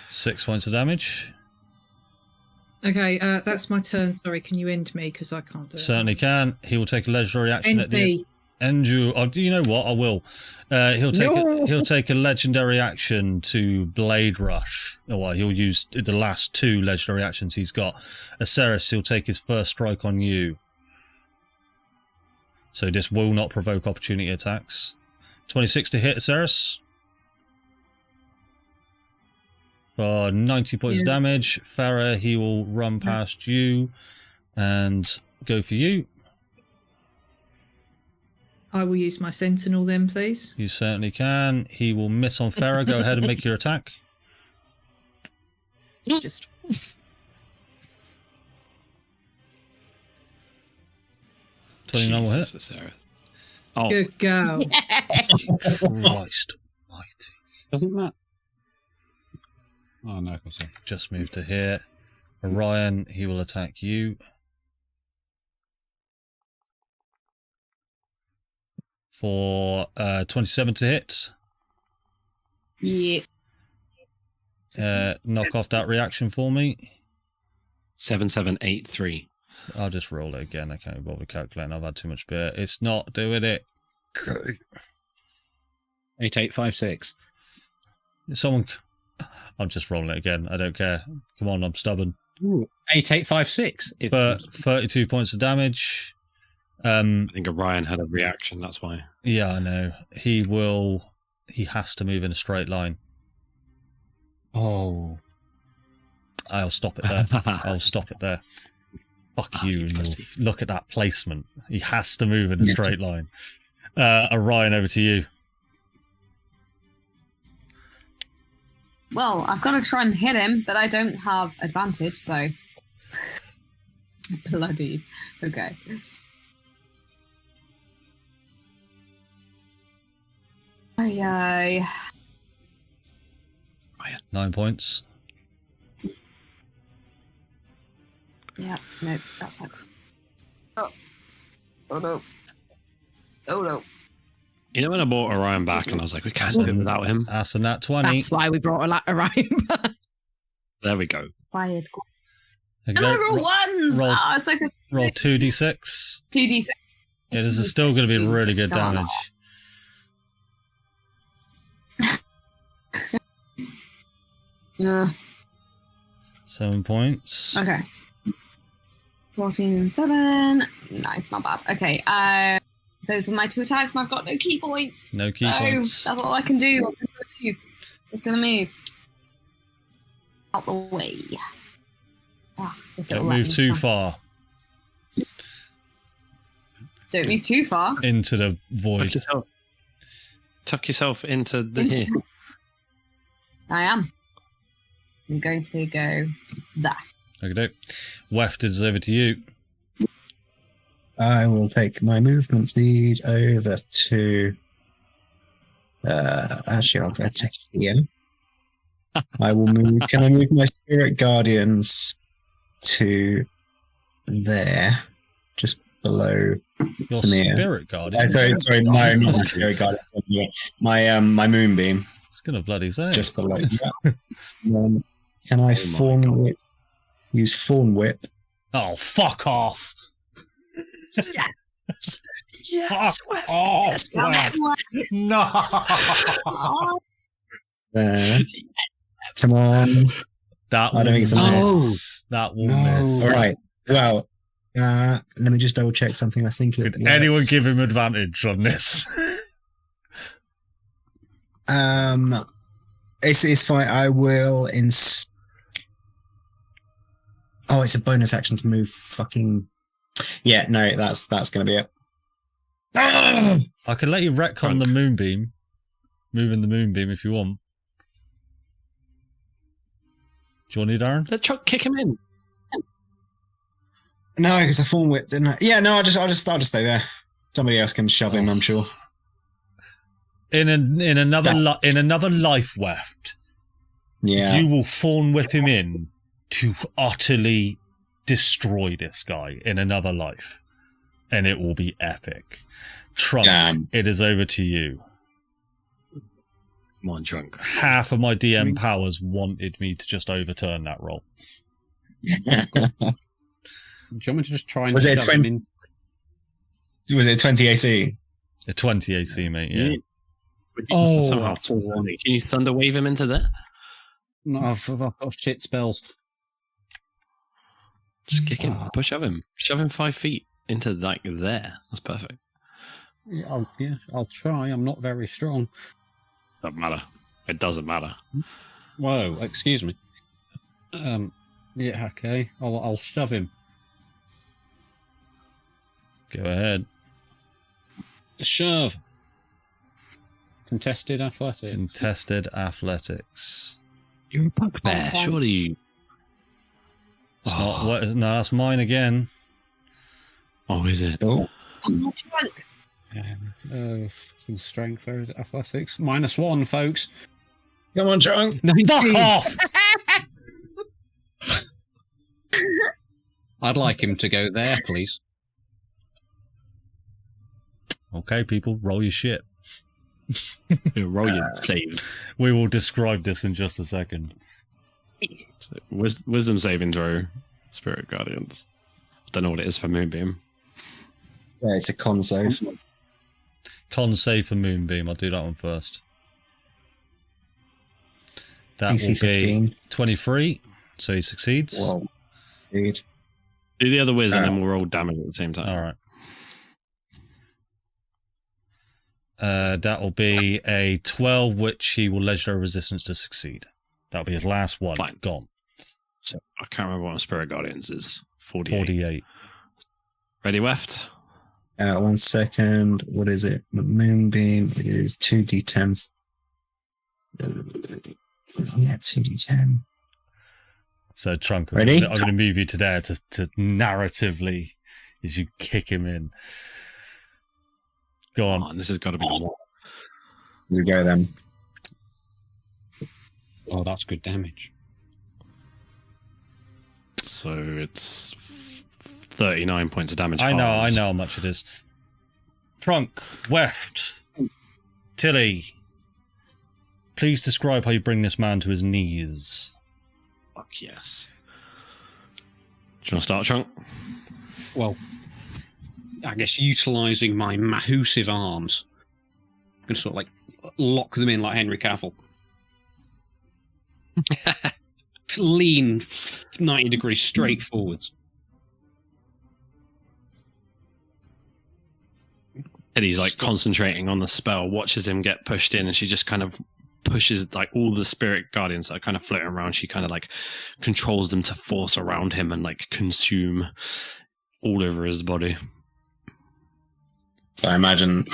6 points of damage. Okay, that's my turn. Sorry, can you end me? Because I can't do it. Certainly can. He will take a legendary action End at the me. end. You know what? I will. He'll take a legendary action to Blade Rush. Well, he'll use the last 2 legendary actions he's got. Aseris, he'll take his first strike on you. So this will not provoke opportunity attacks. 26 to hit Aseris. For 90 points of damage. Fera, he will run past you and go for you. I will use my sentinel then, please. You certainly can. He will miss on Fera. Go ahead and make your attack. Just 29 will hit. Jesus, oh, Good girl. Christ almighty. Doesn't that? Oh no, of course. Just moved to here. Orion, he will attack you. For 27 to hit. Yeah. Knock off that reaction for me. 7783. I'll just roll it again. I can't bother calculating. I've had too much beer. It's not doing it. 8856. Someone. I'm just rolling it again. I don't care. Come on, I'm stubborn. 8856. For 32 points of damage. I think Orion had a reaction, that's why. Yeah, I know. He has to move in a straight line. Oh. I'll stop it there. I'll stop it there. Fuck you. Look at that placement. He has to move in a straight line. Orion, over to you. Well, I've got to try and hit him, but I don't have advantage, so... It's bloodied. Okay. Aye. 9 points. Yeah, no, that sucks. Oh no. Oh no. You know when I brought Orion back and I was like, we can't do it without him? That's a nat 20. That's why we brought Orion back. There we go. Fired. Okay, And I roll ones! roll- Ah, so frustrating. Roll 2d6. 2d6. Yeah, this is still going to be really good Come on. damage. Yeah. 7 points. Okay. 14 and 7. Nice, not bad. Okay, those were my 2 attacks and I've got no key points. No key So points. that's all I can do. I'm just gonna move. Just gonna move. Out the way. Ah, if it'll Don't let move me. too far Don't move too far. into the void. Tuck yourself into the here. I am. I'm going to go there. Okay, Weft is over to you. I will take my movement speed over to. Actually, I'll go to here. I will move. Can I move my spirit guardians to there, just below Your Samir? spirit guardian. Sorry, my spirit guardians. My moonbeam, It's gonna bloody say. just below. Yeah. Can I fawn whip? Use fawn whip. Oh, fuck off! Yes. Fuck off! Weft. No. There. Come on. That I will don't think it's a miss. That will miss. All right. Well, let me just double check something. I think it. Could anyone give him advantage on this? It's fine. I will. Oh, it's a bonus action to move. Fucking. Yeah. No, that's gonna be it. I can let you retcon the moonbeam. Moving the moonbeam if you want. Do you want it, Darren? Let Chuck kick him in. No, because I fawn whip, didn't I? Yeah. No, I'll just stay there. Somebody else can shove him. I'm sure. In another life Weft, Yeah. you will fawn whip him in to utterly destroy this guy in another life, and it will be epic. Trunk, it is over to you. Come on, Trunk. Half of my DM powers wanted me to just overturn that roll. Do you want me to just try and... Was it a shove him 20? in? Was it 20 AC? A 20 AC, mate. Yeah. Oh, somehow can you thunder wave him into there? No, I've got shit spells. Just kick him, shove him 5 feet into like there. That's perfect. Yeah, I'll try. I'm not very strong. Doesn't matter. It doesn't matter. Whoa, excuse me. Yeah, okay. I'll shove him. Go ahead. A shove. Contested athletics. Contested athletics. You're a bugbear, surely. It's not. What? No, that's mine again. Oh, is it? Oh. I'm not drunk. Strength, athletics. -1, folks. Come on, Trunk. Fuck off! I'd like him to go there, please. Okay, people, roll your shit. Roll your save. We will describe this in just a second. So, wisdom saving throw, Spirit Guardians. Don't know what it is for Moonbeam. Yeah, it's a con save. Con save for Moonbeam. I'll do that one first. That DC will be 15. 23, so he succeeds. Whoa. Dude. Do the other whiz and then we'll roll damage at the same time. All right. That will be a 12, which he will legendary resistance to succeed. That'll be his last one. Fine. Gone. So I can't remember what Spirit Guardians is. 48. 48. Ready, Weft? 1 second. What is it? Moonbeam is 2d10s. Yeah, 2d10. So, Trunk, Ready? I'm going to move you to there to narratively, as you kick him in. Go on. Oh, this has got to be the one. You go then. Oh, that's good damage. So it's 39 points of damage. I know how much it is. Trunk, Weft, Tilli, please describe how you bring this man to his knees. Fuck yes. Do you want to start, Trunk? Well, I guess utilising my massive arms, I'm going to sort of like lock them in like Henry Cavill. Lean 90 degrees straight forwards. Eddie's like concentrating on the spell, watches him get pushed in, and she just kind of pushes like all the spirit guardians that are kind of floating around. She kind of like controls them to force around him and like consume all over his body. So I imagine,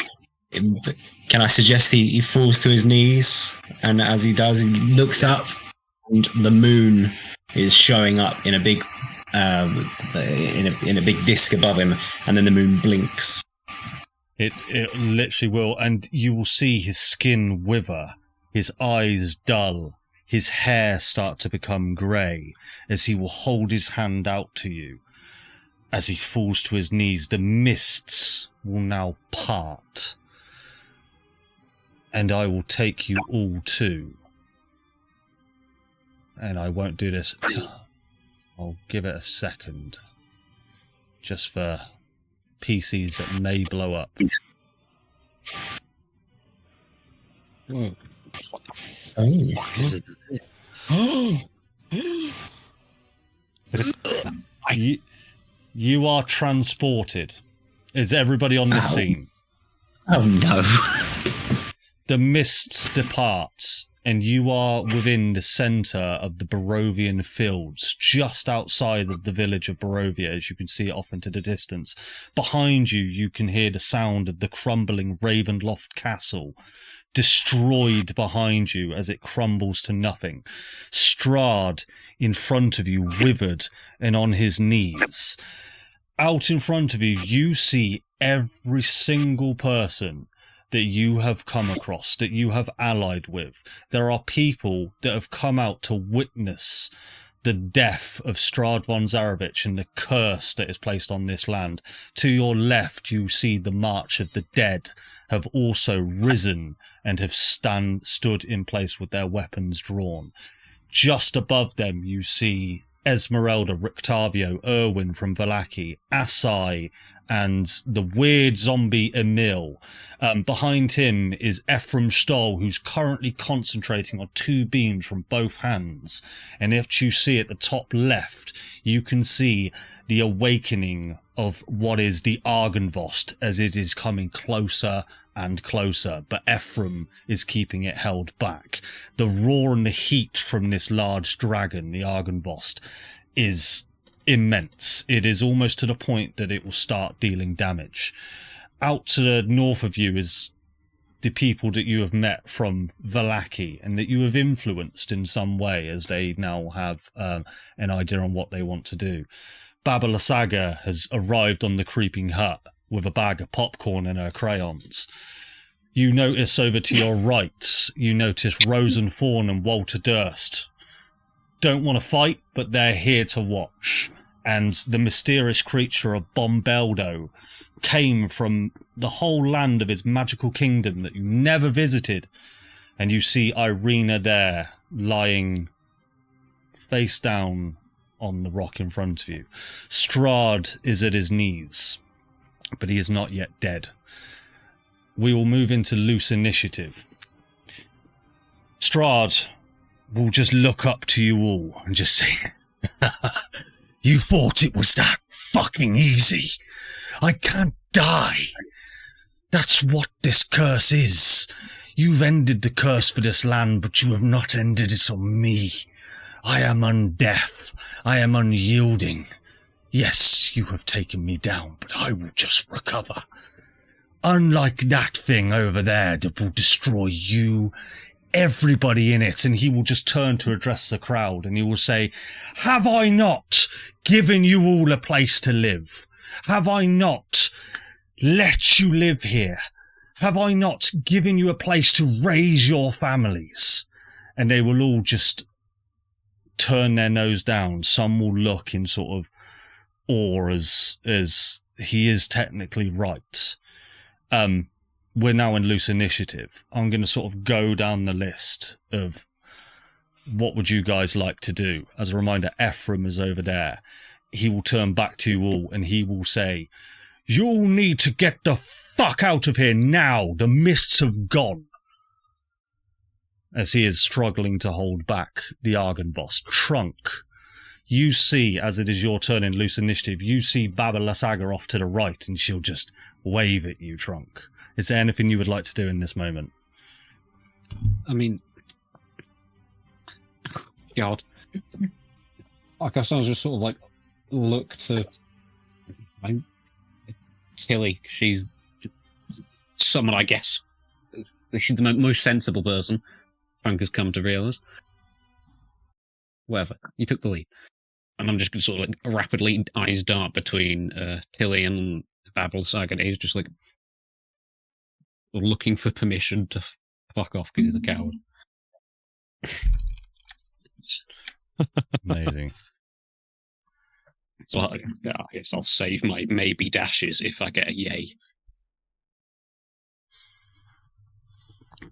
can I suggest he falls to his knees, and as he does, he looks up, and the moon is showing up in a big, in a big disc above him, and then the moon blinks. It literally will, and you will see his skin wither, his eyes dull, his hair start to become grey, as he will hold his hand out to you. As he falls to his knees, the mists will now part, and I will take you all too. And I won't do this. I'll give it a second, just for PCs that may blow up. Whoa. What the fuck is it? You are transported. Is everybody on the scene? Oh no. The mists depart, and you are within the centre of the Barovian fields, just outside of the village of Barovia, as you can see it off into the distance. Behind you, you can hear the sound of the crumbling Ravenloft castle, destroyed behind you as it crumbles to nothing. Strahd in front of you, withered and on his knees. Out in front of you, you see every single person that you have come across, that you have allied with. There are people that have come out to witness the death of Strahd Von Zarovich and the curse that is placed on this land. To your left, you see the March of the Dead have also risen and have stood in place with their weapons drawn. Just above them, you see Esmeralda, Rictavio, Erwin from Vallaki, Asai, and the weird zombie Emil. Behind him is Ephraim Stoll, who's currently concentrating on two beams from both hands. And if you see at the top left, you can see the awakening of what is the Argynvost as it is coming closer and closer, but Ephraim is keeping it held back. The roar and the heat from this large dragon, the Argynvost, is immense. It is almost to the point that it will start dealing damage. Out to the north of you is the people that you have met from Vallaki and that you have influenced in some way, as they now have an idea on what they want to do. Baba Lysaga has arrived on the creeping hut with a bag of popcorn and her crayons. You notice over to your right, you notice Rosenthorn and Walter Durst. Don't want to fight, but they're here to watch. And the mysterious creature of Bombeldo came from the whole land of his magical kingdom that you never visited. And you see Irina there, lying face down on the rock in front of you. Strahd is at his knees, but he is not yet dead. We will move into loose initiative. Strahd will just look up to you all and just say, "You thought it was that fucking easy? I can't die. That's what this curse is. You've ended the curse for this land, but you have not ended it on me. I am undeaf. I am unyielding. Yes, you have taken me down, but I will just recover. Unlike that thing over there that will destroy you, everybody in it." And he will just turn to address the crowd and he will say, "Have I not given you all a place to live? Have I not let you live here? Have I not given you a place to raise your families? and they will all just turn their nose down. Some will look in sort of awe as he is technically right. We're now in loose initiative. I'm going to sort of go down the list of what would you guys like to do. As a reminder, Ephraim is over there. He will turn back to you all and he will say, "You'll need to get the fuck out of here now. The mists have gone." As he is struggling to hold back the Argynvost. Trunk, you see, as it is your turn in loose initiative, you see Baba Lysaga off to the right, and she'll just wave at you, Trunk. Is there anything you would like to do in this moment? I mean, God. I guess I was just sort of like, look to Tilli. She's someone, I guess. She's the most sensible person. Frank has come to realise. Whatever. You took the lead. And I'm just going to sort of like rapidly eyes dart between Tilli and Babel Saga. And he's just like looking for permission to fuck off because he's a coward. Amazing. So I guess I'll save my maybe dashes if I get a yay.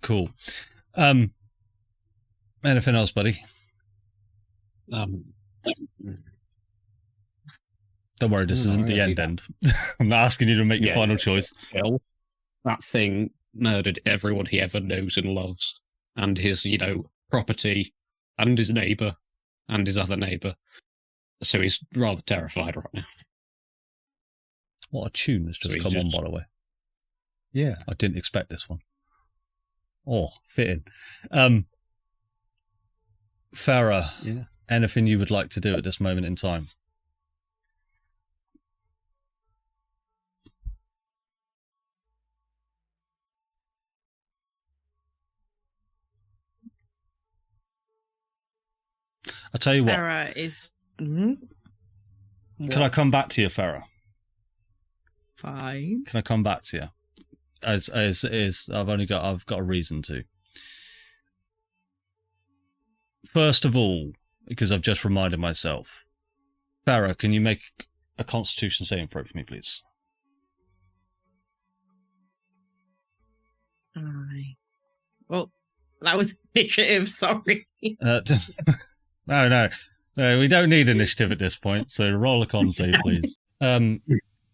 Cool. Anything else, buddy? Don't worry, this isn't the end. I'm not asking you to make your final choice. Well, that thing murdered everyone he ever knows and loves, and his, property, and his neighbour, and his other neighbour. So he's rather terrified right now. What a tune that's just come on, by the way. Yeah. I didn't expect this one. Oh, fitting. Fera, anything you would like to do at this moment in time? I'll tell you what. Fera is... Can I come back to you, Fera? Fine. Can I come back to you? As I've got a reason to. First of all, because I've just reminded myself, Fera, can you make a Constitution saving throw for me, please? Aye. Well, that was initiative. Sorry. No, we don't need initiative at this point. So roll a con save, please.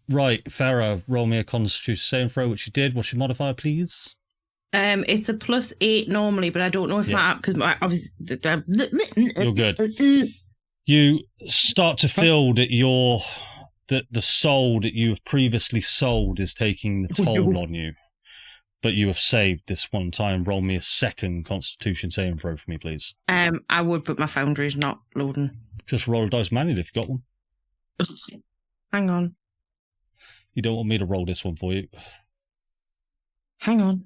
Right, Fera, roll me a Constitution saving throw, which you did. What's your modifier, please? It's a +8 normally, but I don't know if my because obviously you're good. You start to feel that the soul that you have previously sold is taking the toll on you, but you have saved this one time. Roll me a second Constitution saving throw for me, please. I would, but my foundry is not loading. Just roll a dice manually if you got one. Hang on. You don't want me to roll this one for you? Hang on.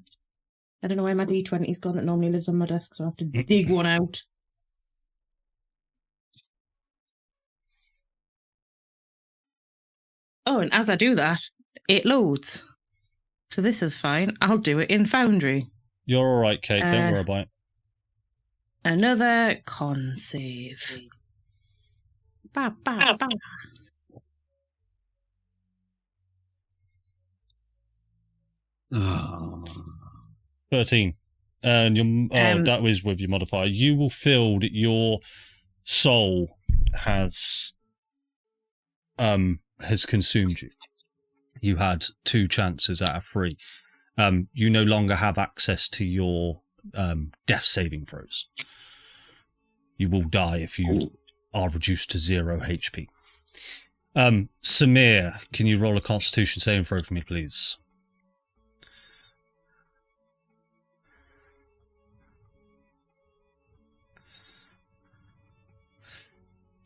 I don't know where my D20's gone. It normally lives on my desk, so I have to dig one out. Oh, and as I do that, it loads. So this is fine. I'll do it in Foundry. You're all right, Kate. Don't worry about it. Another con save. Ba, ba, ba. Oh. 13. And that was with your modifier. You will feel that your soul has consumed you. You had 2 chances out of 3. You no longer have access to your death saving throws. You will die if you are reduced to 0 HP. Samir, can you roll a Constitution saving throw for me, please?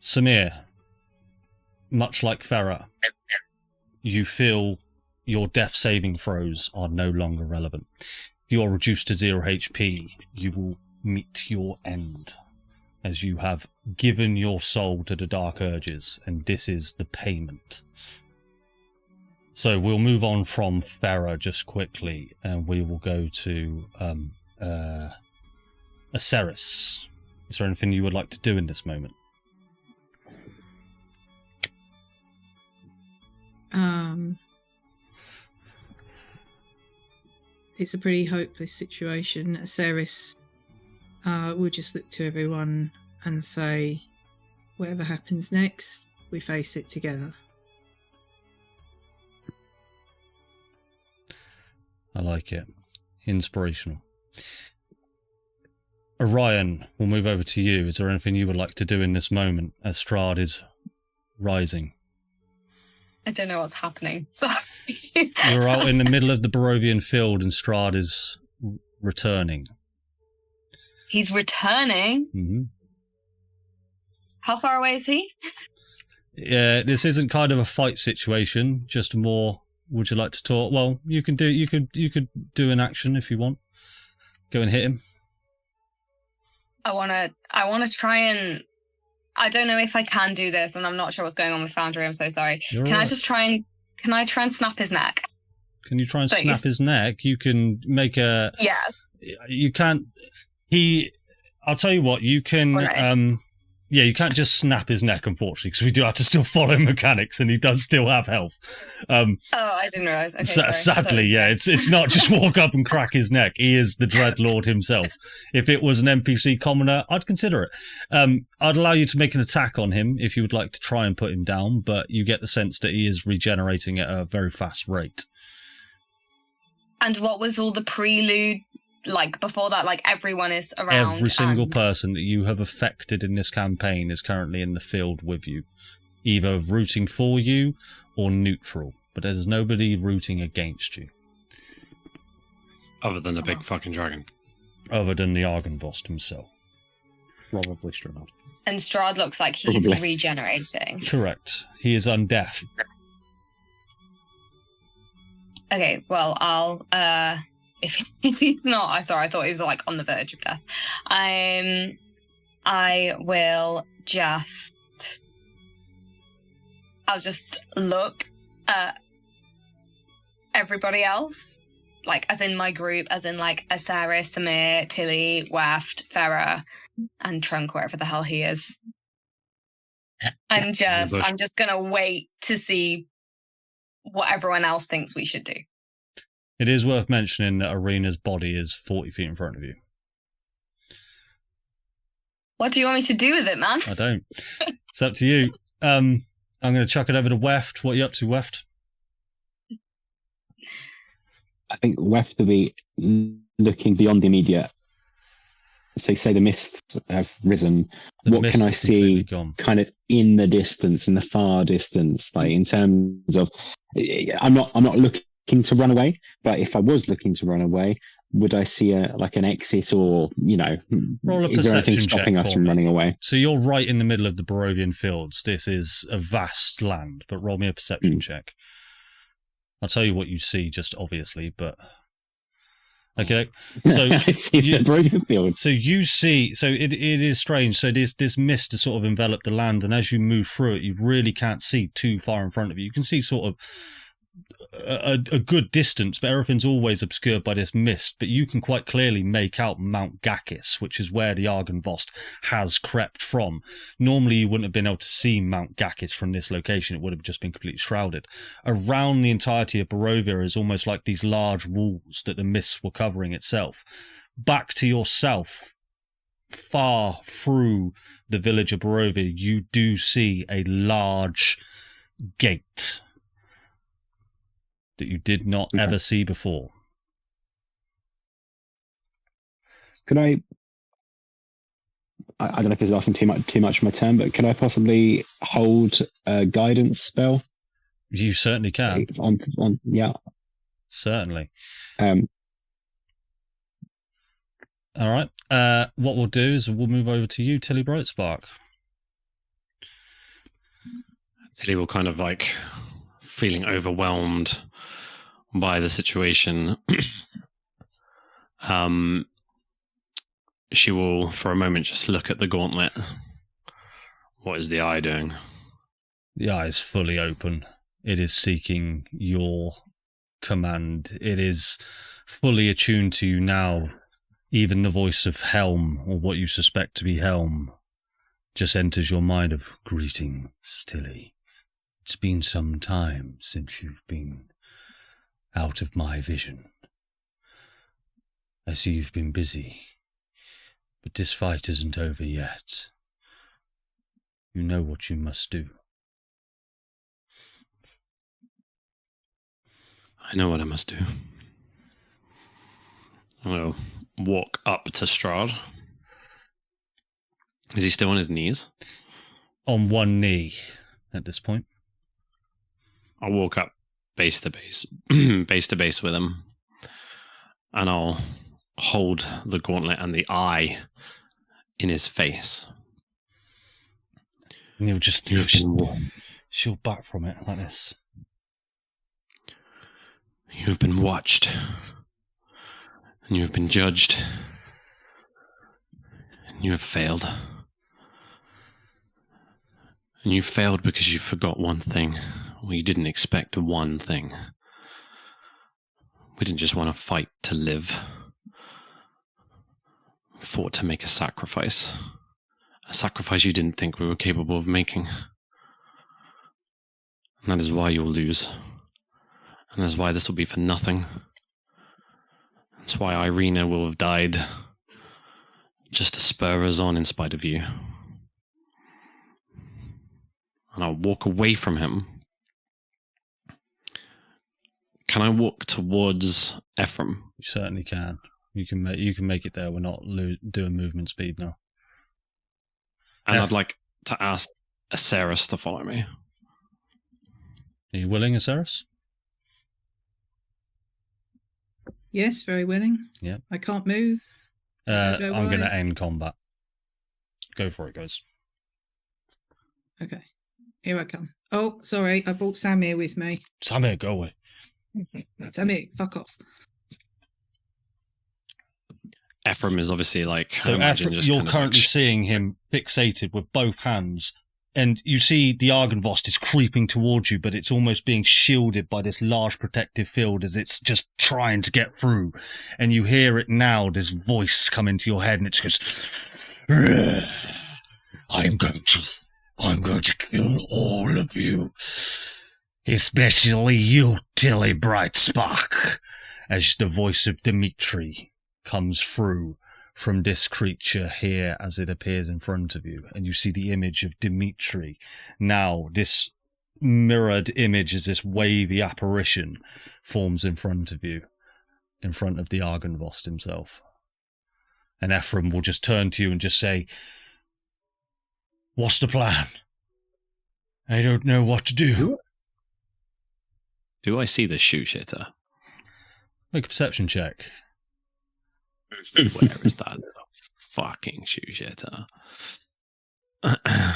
Samir, much like Fera, you feel your death saving throws are no longer relevant. If you are reduced to 0 HP, you will meet your end, as you have given your soul to the dark urges, and this is the payment. So we'll move on from Fera just quickly, and we will go to Aseris, is there anything you would like to do in this moment? It's a pretty hopeless situation. Aseris will just look to everyone and say, whatever happens next, we face it together. I like it. Inspirational. Orion, we'll move over to you. Is there anything you would like to do in this moment as Strahd is rising? I don't know what's happening. Sorry. You're out in the middle of the Barovian field and Strahd is returning. He's returning? Mm-hmm. How far away is he? Yeah, this isn't kind of a fight situation, just more, would you like to talk? Well, you could do an action if you want. Go and hit him. I wanna try and, I don't know if I can do this, and I'm not sure what's going on with Foundry. I'm so sorry. You're can right. I try and snap his neck? Can you try and Please. snap his neck? You can make a... Yeah. You can't... I'll tell you what, you can... Right. Yeah, you can't just snap his neck, unfortunately, because we do have to still follow mechanics, and he does still have health. Oh, I didn't realise. Okay, Sadly, yeah, it's not just walk up and crack his neck. He is the Dreadlord himself. If it was an NPC commoner, I'd consider it. I'd allow you to make an attack on him if you would like to try and put him down, but you get the sense that he is regenerating at a very fast rate. And what was all the prelude like before that? Like everyone is around. Every single person that you have affected in this campaign is currently in the field with you, either rooting for you or neutral. But there's nobody rooting against you. Other than a big fucking dragon. Other than the Argynvost himself. Probably Strahd. And Strahd looks like he's regenerating. Correct. He is undeaf. Okay, well, I'll, if he's not, I thought he was like on the verge of death. I will I'll just look at everybody else, like as in my group, as in like Aseris, Samir, Tilli, Weft, Fera, and Trunk, wherever the hell he is. I'm just gonna wait to see what everyone else thinks we should do. It is worth mentioning that Arena's body is 40 feet in front of you. What do you want me to do with it, man? I don't. It's up to you. I'm going to chuck it over to Weft. What are you up to, Weft? I think Weft will be looking beyond the immediate. So say the mists have risen. What can I see kind of in the distance, in the far distance, like in terms of, I'm not looking to run away, but if I was looking to run away, would I see an exit, or roll a is there anything stopping us from running away? So you're right in the middle of the Barovian fields. This is a vast land, but roll me a perception check. I'll tell you what you see, just obviously, but okay. So I see the Barovian fields. So you see, so it is strange. So this mist has sort of enveloped the land, and as you move through it, you really can't see too far in front of you. You can see sort of a good distance, but everything's always obscured by this mist. But you can quite clearly make out Mount Gakis, which is where the Argynvost has crept from. Normally, you wouldn't have been able to see Mount Gakis from this location. It would have just been completely shrouded. Around the entirety of Barovia is almost like these large walls that the mists were covering itself. Back to your south, far through the village of Barovia, you do see a large gate that you did not ever see before. Could I don't know if it's asking too much of my turn, but could I possibly hold a guidance spell? You certainly can. Yeah. Certainly. All right. What we'll do is we'll move over to you, Tilli Brightspark. Tilli will kind of like feeling overwhelmed by the situation. She will, for a moment, just look at the gauntlet. What is the eye doing? The eye is fully open. It is seeking your command. It is fully attuned to you now, Even the voice of Helm, or what you suspect to be Helm, just enters your mind of, "Greetings, Tilli. It's been some time since you've been out of my vision. I see you've been busy, but this fight isn't over yet. You know what you must do." I know what I must do. I'm going to walk up to Strahd. Is he still on his knees? On one knee at this point. I'll walk up base to base, base to base with him, and I'll hold the gauntlet and the eye in his face. And you'll just shield back from it like this. You have been watched, and you have been judged, and you have failed. And you failed because you forgot one thing. Well, you didn't expect one thing. We didn't just want to fight to live. We fought to make a sacrifice. A sacrifice you didn't think we were capable of making. And that is why you'll lose. And that's why this will be for nothing. That's why Irina will have died just to spur us on in spite of you. And I'll walk away from him. Can I walk towards Ephraim? You certainly can. You can make it there. We're not doing movement speed now. And I'd like to ask Aseris to follow me. Are you willing, Aseris? Yes, very willing. Yeah. I can't move. I'm going to end combat. Go for it, guys. Okay. Here I come. Oh, sorry. I brought Samir with me. Samir, go away. Samir, fuck off. Ephraim is obviously like... So Ephraim, you're currently seeing him fixated with both hands. And you see the Argynvost is creeping towards you, but it's almost being shielded by this large protective field as it's just trying to get through. And you hear it now, this voice come into your head, and it just goes, I'm going to kill all of you. Especially you, Tilli Brightspark. As the voice of Dimitri comes through from this creature here as it appears in front of you. And you see the image of Dimitri. Now, this mirrored image as this wavy apparition forms in front of you, in front of the Argynvost himself. And Ephraim will just turn to you and just say, "What's the plan? I don't know what to do." Do I see the shoe shitter? Make a perception check. Where is that little fucking shoe shitter? I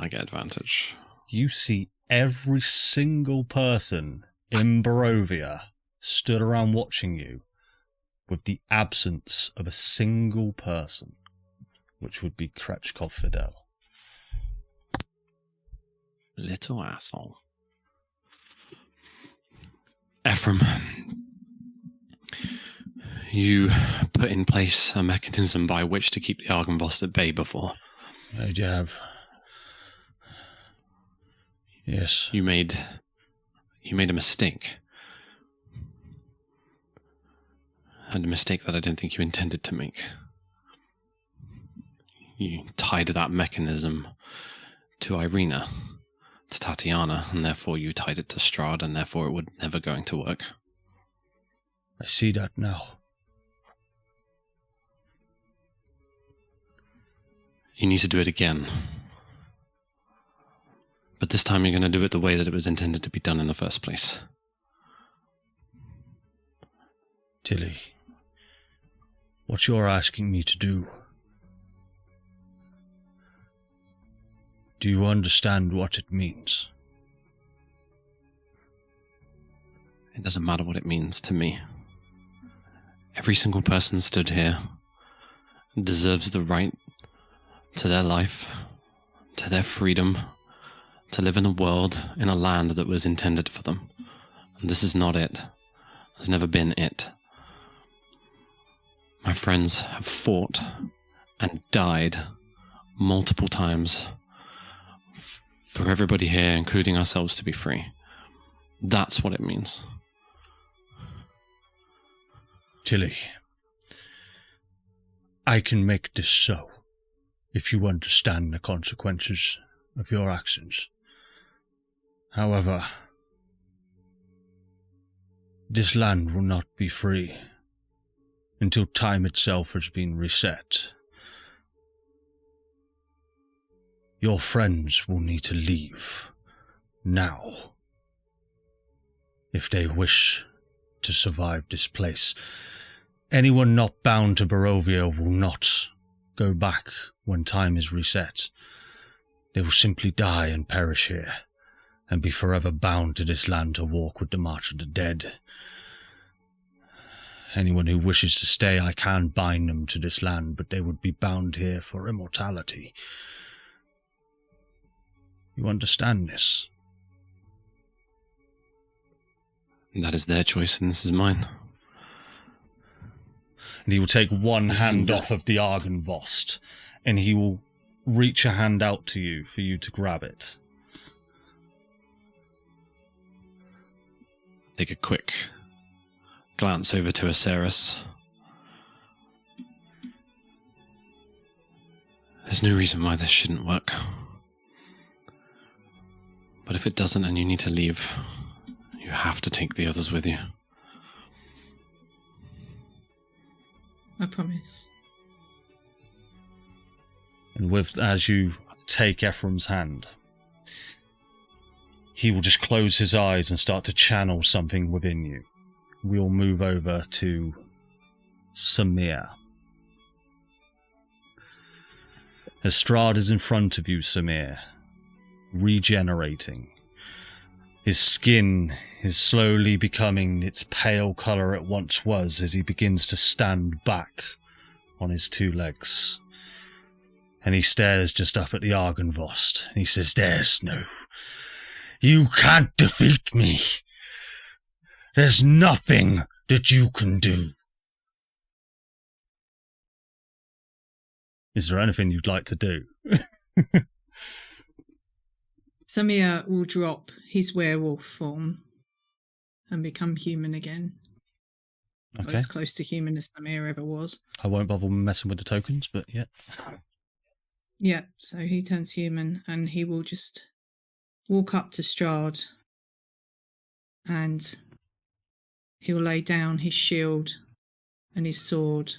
get advantage. You see every single person in Barovia stood around watching you with the absence of a single person, which would be Kretchkov Fidel. Little asshole. Ephraim, you put in place a mechanism by which to keep the Argynvost at bay before. I have. Yes. You made a mistake. And a mistake that I don't think you intended to make. You tied that mechanism to Irina, to Tatiana, and therefore you tied it to Strahd, and therefore it would never going to work. I see that now. You need to do it again. But this time you're going to do it the way that it was intended to be done in the first place. Tilli, what you're asking me to do, do you understand what it means? It doesn't matter what it means to me. Every single person stood here deserves the right to their life, to their freedom, to live in a world, in a land that was intended for them. And this is not it. Has never been it. My friends have fought and died multiple times for everybody here, including ourselves, to be free. That's what it means. Tilli, I can make this so, if you understand the consequences of your actions. However, this land will not be free until time itself has been reset. Your friends will need to leave now if they wish to survive this place. Anyone not bound to Barovia will not go back when time is reset. They will simply die and perish here, and be forever bound to this land to walk with the march of the dead. Anyone who wishes to stay, I can bind them to this land, but they would be bound here for immortality. You understand this? That is their choice, and this is mine. And he will take one hand off of the Argynvost, and he will reach a hand out to you for you to grab it. Take a quick glance over to Aseris. There's no reason why this shouldn't work. But if it doesn't and you need to leave, you have to take the others with you. I promise. And as you take Ephraim's hand, he will just close his eyes and start to channel something within you. We'll move over to Samir. As Strahd is in front of you, Samir, regenerating. His skin is slowly becoming its pale colour it once was as he begins to stand back on his two legs. And he stares just up at the Argynvost, and he says, "There's no... You can't defeat me. There's nothing that you can do." Is there anything you'd like to do? Samir will drop his werewolf form and become human again. Okay. Or as close to human as Samir ever was. I won't bother messing with the tokens, but yeah. Yeah, so he turns human and he will just walk up to Strahd and he'll lay down his shield and his sword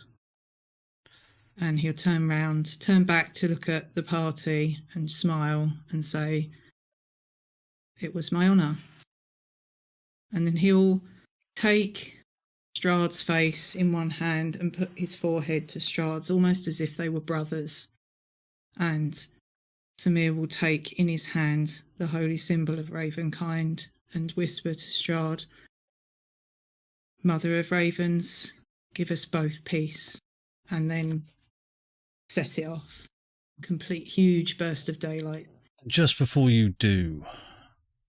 and he'll turn back to look at the party and smile and say, "It was my honour." And then he'll take Strahd's face in one hand and put his forehead to Strahd's, almost as if they were brothers. And Samir will take in his hand the holy symbol of Ravenkind and whisper to Strahd, "Mother of Ravens, give us both peace," and then set it off. Complete huge burst of daylight. Just before you do,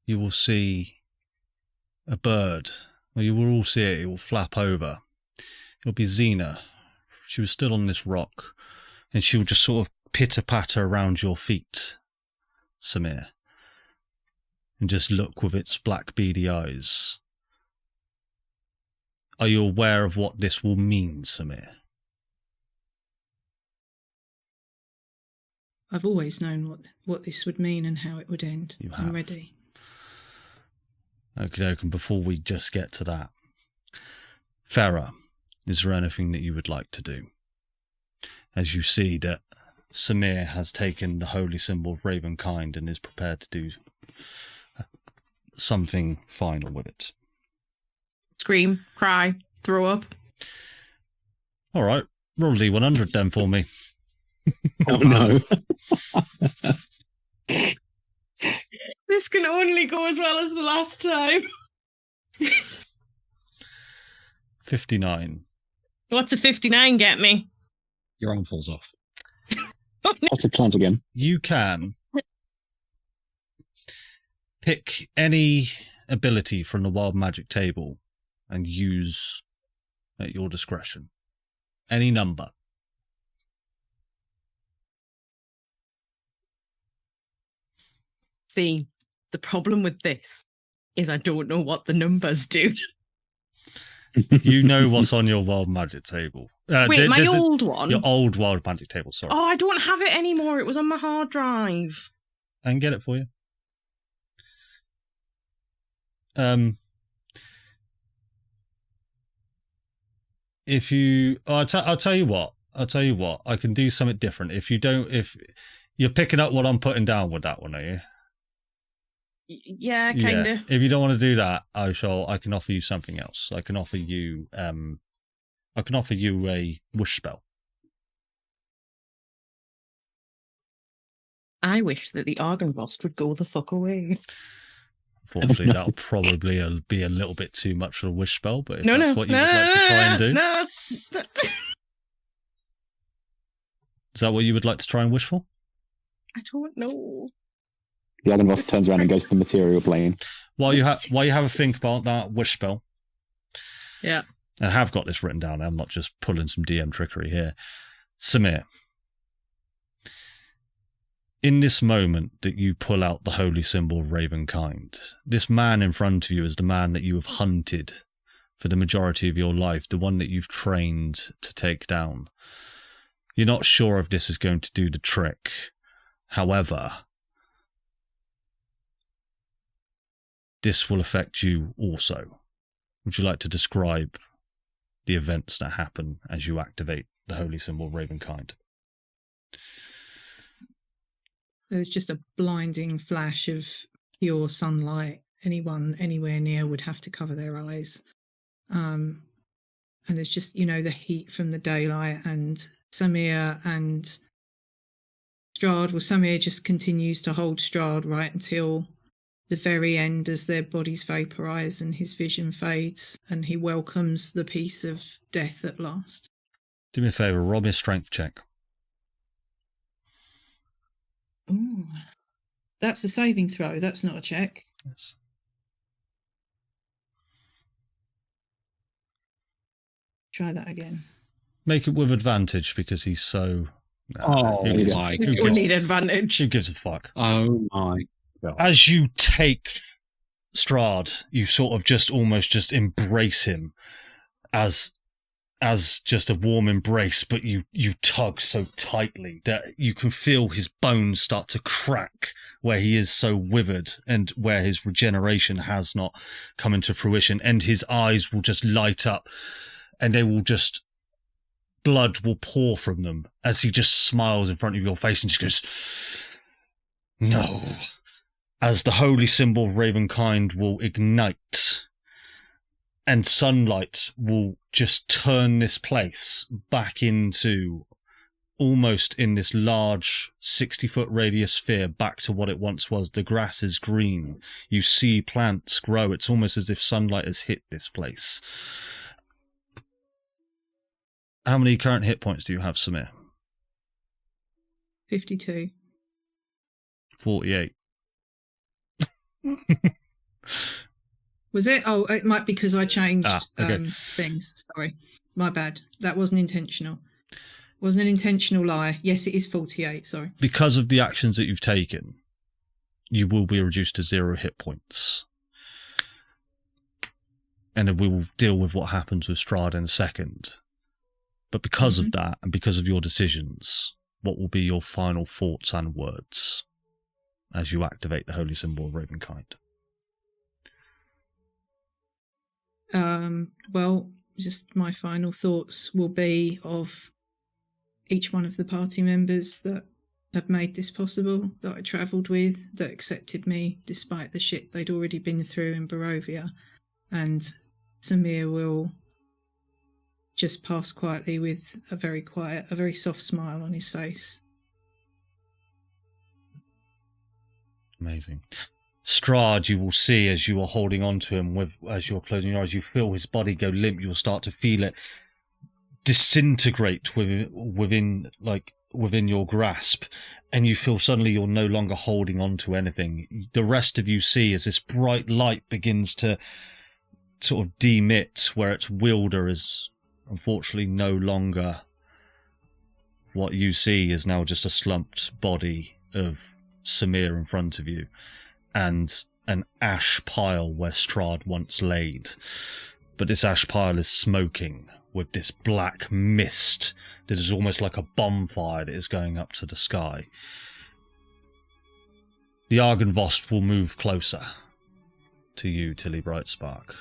you will see a bird. Well, you will all see it. It will flap over. It'll be Xena. She was still on this rock, and she will just sort of pitter-patter around your feet, Samir, and just look with its black beady eyes. Are you aware of what this will mean, Samir? I've always known what this would mean and how it would end. You have. I'm ready. Okay, and before we just get to that, Fera, is there anything that you would like to do? As you see that Samir has taken the holy symbol of Ravenkind and is prepared to do something final with it. Scream, cry, throw up. All right, roll D100 then for me. Oh no. This can only go as well as the last time. 59. What's a 59 get me? Your arm falls off. What's a plant again? You can pick any ability from the wild magic table and use at your discretion. Any number. See, the problem with this is I don't know what the numbers do. You know what's on your wild magic table. Wait, my old one? Your old wild magic table, sorry. Oh, I don't have it anymore. It was on my hard drive. I can get it for you. If you... I'll tell you what. I can do something different. If you're picking up what I'm putting down with that one, are you? Yeah, kind of. Yeah. If you don't want to do that, I can offer you something else. I can offer you a wish spell. I wish that the Argynvost would go the fuck away. Unfortunately, that'll probably be a little bit too much for a wish spell, but if that's what you would like to try and do. No. Is that what you would like to try and wish for? I don't know. The Argynvost turns around and goes to the material plane. While you have a think about that wish spell. Yeah. And I have got this written down. I'm not just pulling some DM trickery here. Samir, in this moment that you pull out the holy symbol of Ravenkind, this man in front of you is the man that you have hunted for the majority of your life, the one that you've trained to take down. You're not sure if this is going to do the trick. However, this will affect you also. Would you like to describe the events that happen as you activate the holy symbol of Ravenkind? There's just a blinding flash of pure sunlight. Anyone anywhere near would have to cover their eyes. And there's just, the heat from the daylight, and Samir and Strahd. Well, Samir just continues to hold Strahd right until the very end as their bodies vaporise and his vision fades, and he welcomes the peace of death at last. Do me a favour, roll me a strength check. Ooh. That's a saving throw, that's not a check. Yes. Try that again. Make it with advantage because he's so... my You don't need advantage. Who gives a fuck? Oh my God. As you take Strahd, you sort of just almost just embrace him as just a warm embrace, but you tug so tightly that you can feel his bones start to crack where he is so withered and where his regeneration has not come into fruition, and his eyes will just light up and they will just... blood will pour from them as he just smiles in front of your face and just goes, no. As the holy symbol of Ravenkind will ignite and sunlight will just turn this place back into almost in this large 60-foot radius sphere back to what it once was. The grass is green. You see plants grow. It's almost as if sunlight has hit this place. How many current hit points do you have, Samir? 52. 48. Was it? Oh, it might be because I changed okay. Things. Sorry. My bad. That wasn't intentional. Wasn't an intentional lie. Yes, it is 48. Sorry. Because of the actions that you've taken, you will be reduced to 0 hit points. And we will deal with what happens with Strahd in a second. But because of that, and because of your decisions, what will be your final thoughts and words as you activate the holy symbol of Ravenkind? Well, just my final thoughts will be of each one of the party members that have made this possible, that I travelled with, that accepted me despite the shit they'd already been through in Barovia. And Samir will just pass quietly with a very soft smile on his face. Amazing. Strahd, you will see as you are holding on to him, as you're closing your eyes, you feel his body go limp. You'll start to feel it disintegrate within your grasp, and you feel suddenly you're no longer holding on to anything. The rest of you see as this bright light begins to sort of demit where its wielder is unfortunately no longer. What you see is now just a slumped body of Samir in front of you, and an ash pile where Strahd once laid. But this ash pile is smoking with this black mist that is almost like a bonfire that is going up to the sky. The Argynvost will move closer to you, Tilly Brightspark,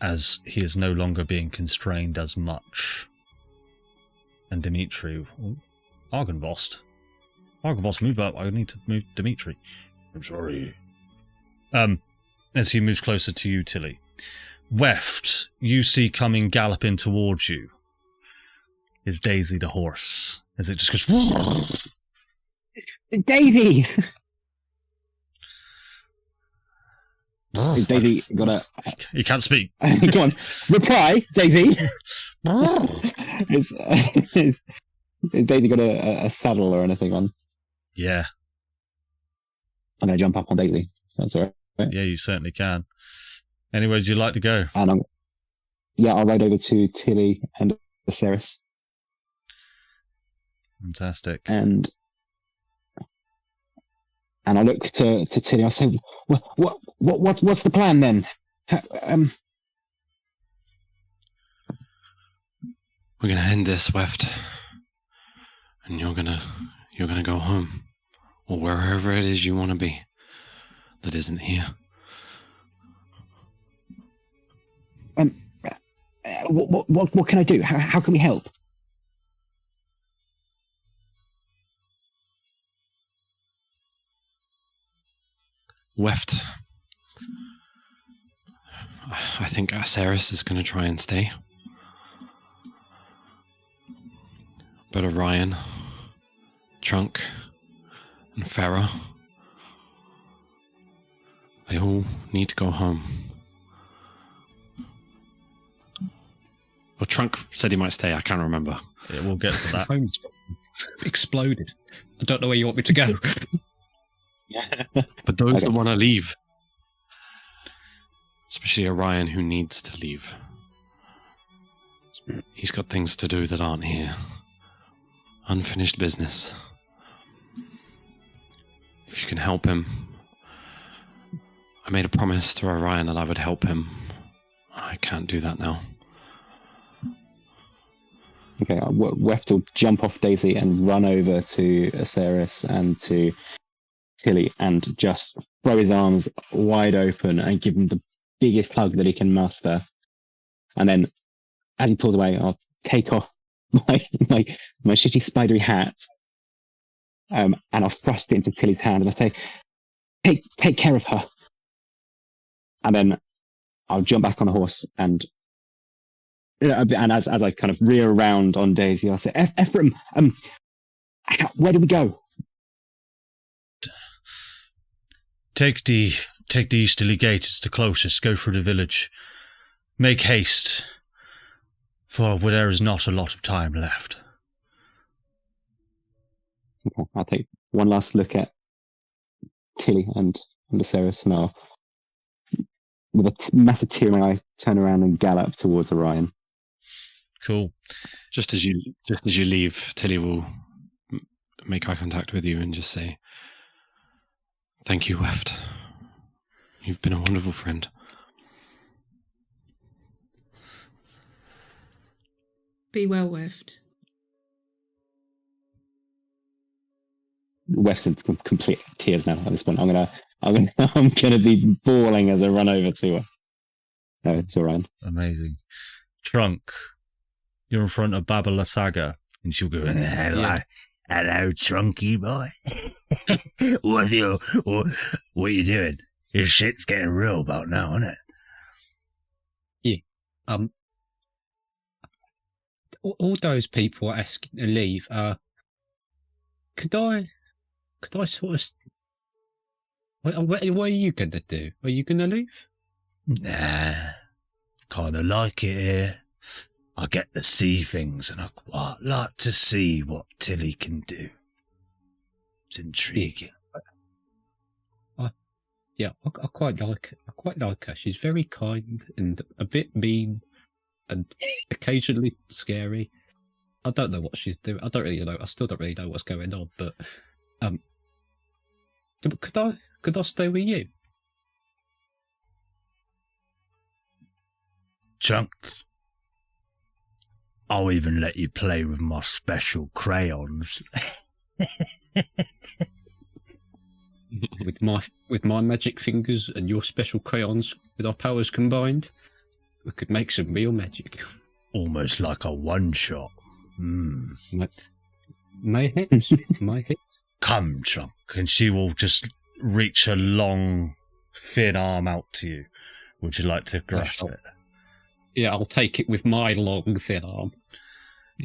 as he is no longer being constrained as much. And Dimitri... Argynvost? Argynvost, move up. I need to move Dimitri. I'm sorry. As he moves closer to you, Tilly. Weft, you see coming galloping towards you is Daisy the horse, as it just goes... Daisy! Daisy got a... He can't speak. Come on, reply, Daisy! Is Daisy got a saddle or anything on? Yeah. I'm going to jump up on Daisy. That's all right. Yeah, you certainly can. Anywhere would you like to go? And I'll ride over to Tilly and Aseris. Fantastic. And I look to Tilly. I say, "What's the plan then?" We're gonna end this, Weft, and you're gonna go home, or wherever it is you want to be, that isn't here. What can I do? How can we help? Weft, I think Aseris is going to try and stay. But Orion, Trunk, and Fera, they all need to go home. Well, Trunk said he might stay, I can't remember. Yeah, we'll get to that. Phone's exploded. I don't know where you want me to go. But those that want to leave, especially Orion, who needs to leave. He's got things to do that aren't here. Unfinished business. If you can help him. I made a promise to Orion that I would help him. I can't do that now. Okay, Weft will jump off Daisy and run over to Aseris and to Tilly and just throw his arms wide open and give him the biggest hug that he can muster. And then, as he pulls away, I'll take off my shitty spidery hat, and I'll thrust it into Tilly's hand, and I say, "Take care of her." And then I'll jump back on a horse, and as I kind of rear around on Daisy, I'll say, "Ephraim, where do we go?" Take the easterly gate. It's the closest. Go through the village. Make haste, for there is not a lot of time left. Okay, I'll take one last look at Tilly and Aseris, and I'll, with a massive tear in my eye, turn around and gallop towards Orion. Cool. Just as you leave, Tilly will make eye contact with you and just say, "Thank you, Weft. You've been a wonderful friend." Be well, Weft. Weft's in complete tears now at this point. I'm gonna be bawling as I run over to her. No, it's Orion. Amazing. Trunk, you're in front of Baba Lasaga, and she'll go, Hello, Trunky boy. What are you doing? Your shit's getting real about now, isn't it? Yeah. All those people asking to leave. Could I sort of? What are you gonna do? Are you gonna leave? Nah, kind of like it here. I get to see things, and I quite like to see what Tilly can do. It's intriguing. I quite like her. She's very kind and a bit mean, and occasionally scary. I don't know what she's doing. I don't really know. I still don't really know what's going on. But could I stay with you? Chunk, I'll even let you play with my special crayons. with my magic fingers and your special crayons, with our powers combined, we could make some real magic. Almost like a one-shot. My hips. Come, Chunk, and she will just reach her long, thin arm out to you. Would you like to grasp it? Yeah, I'll take it with my long, thin arm.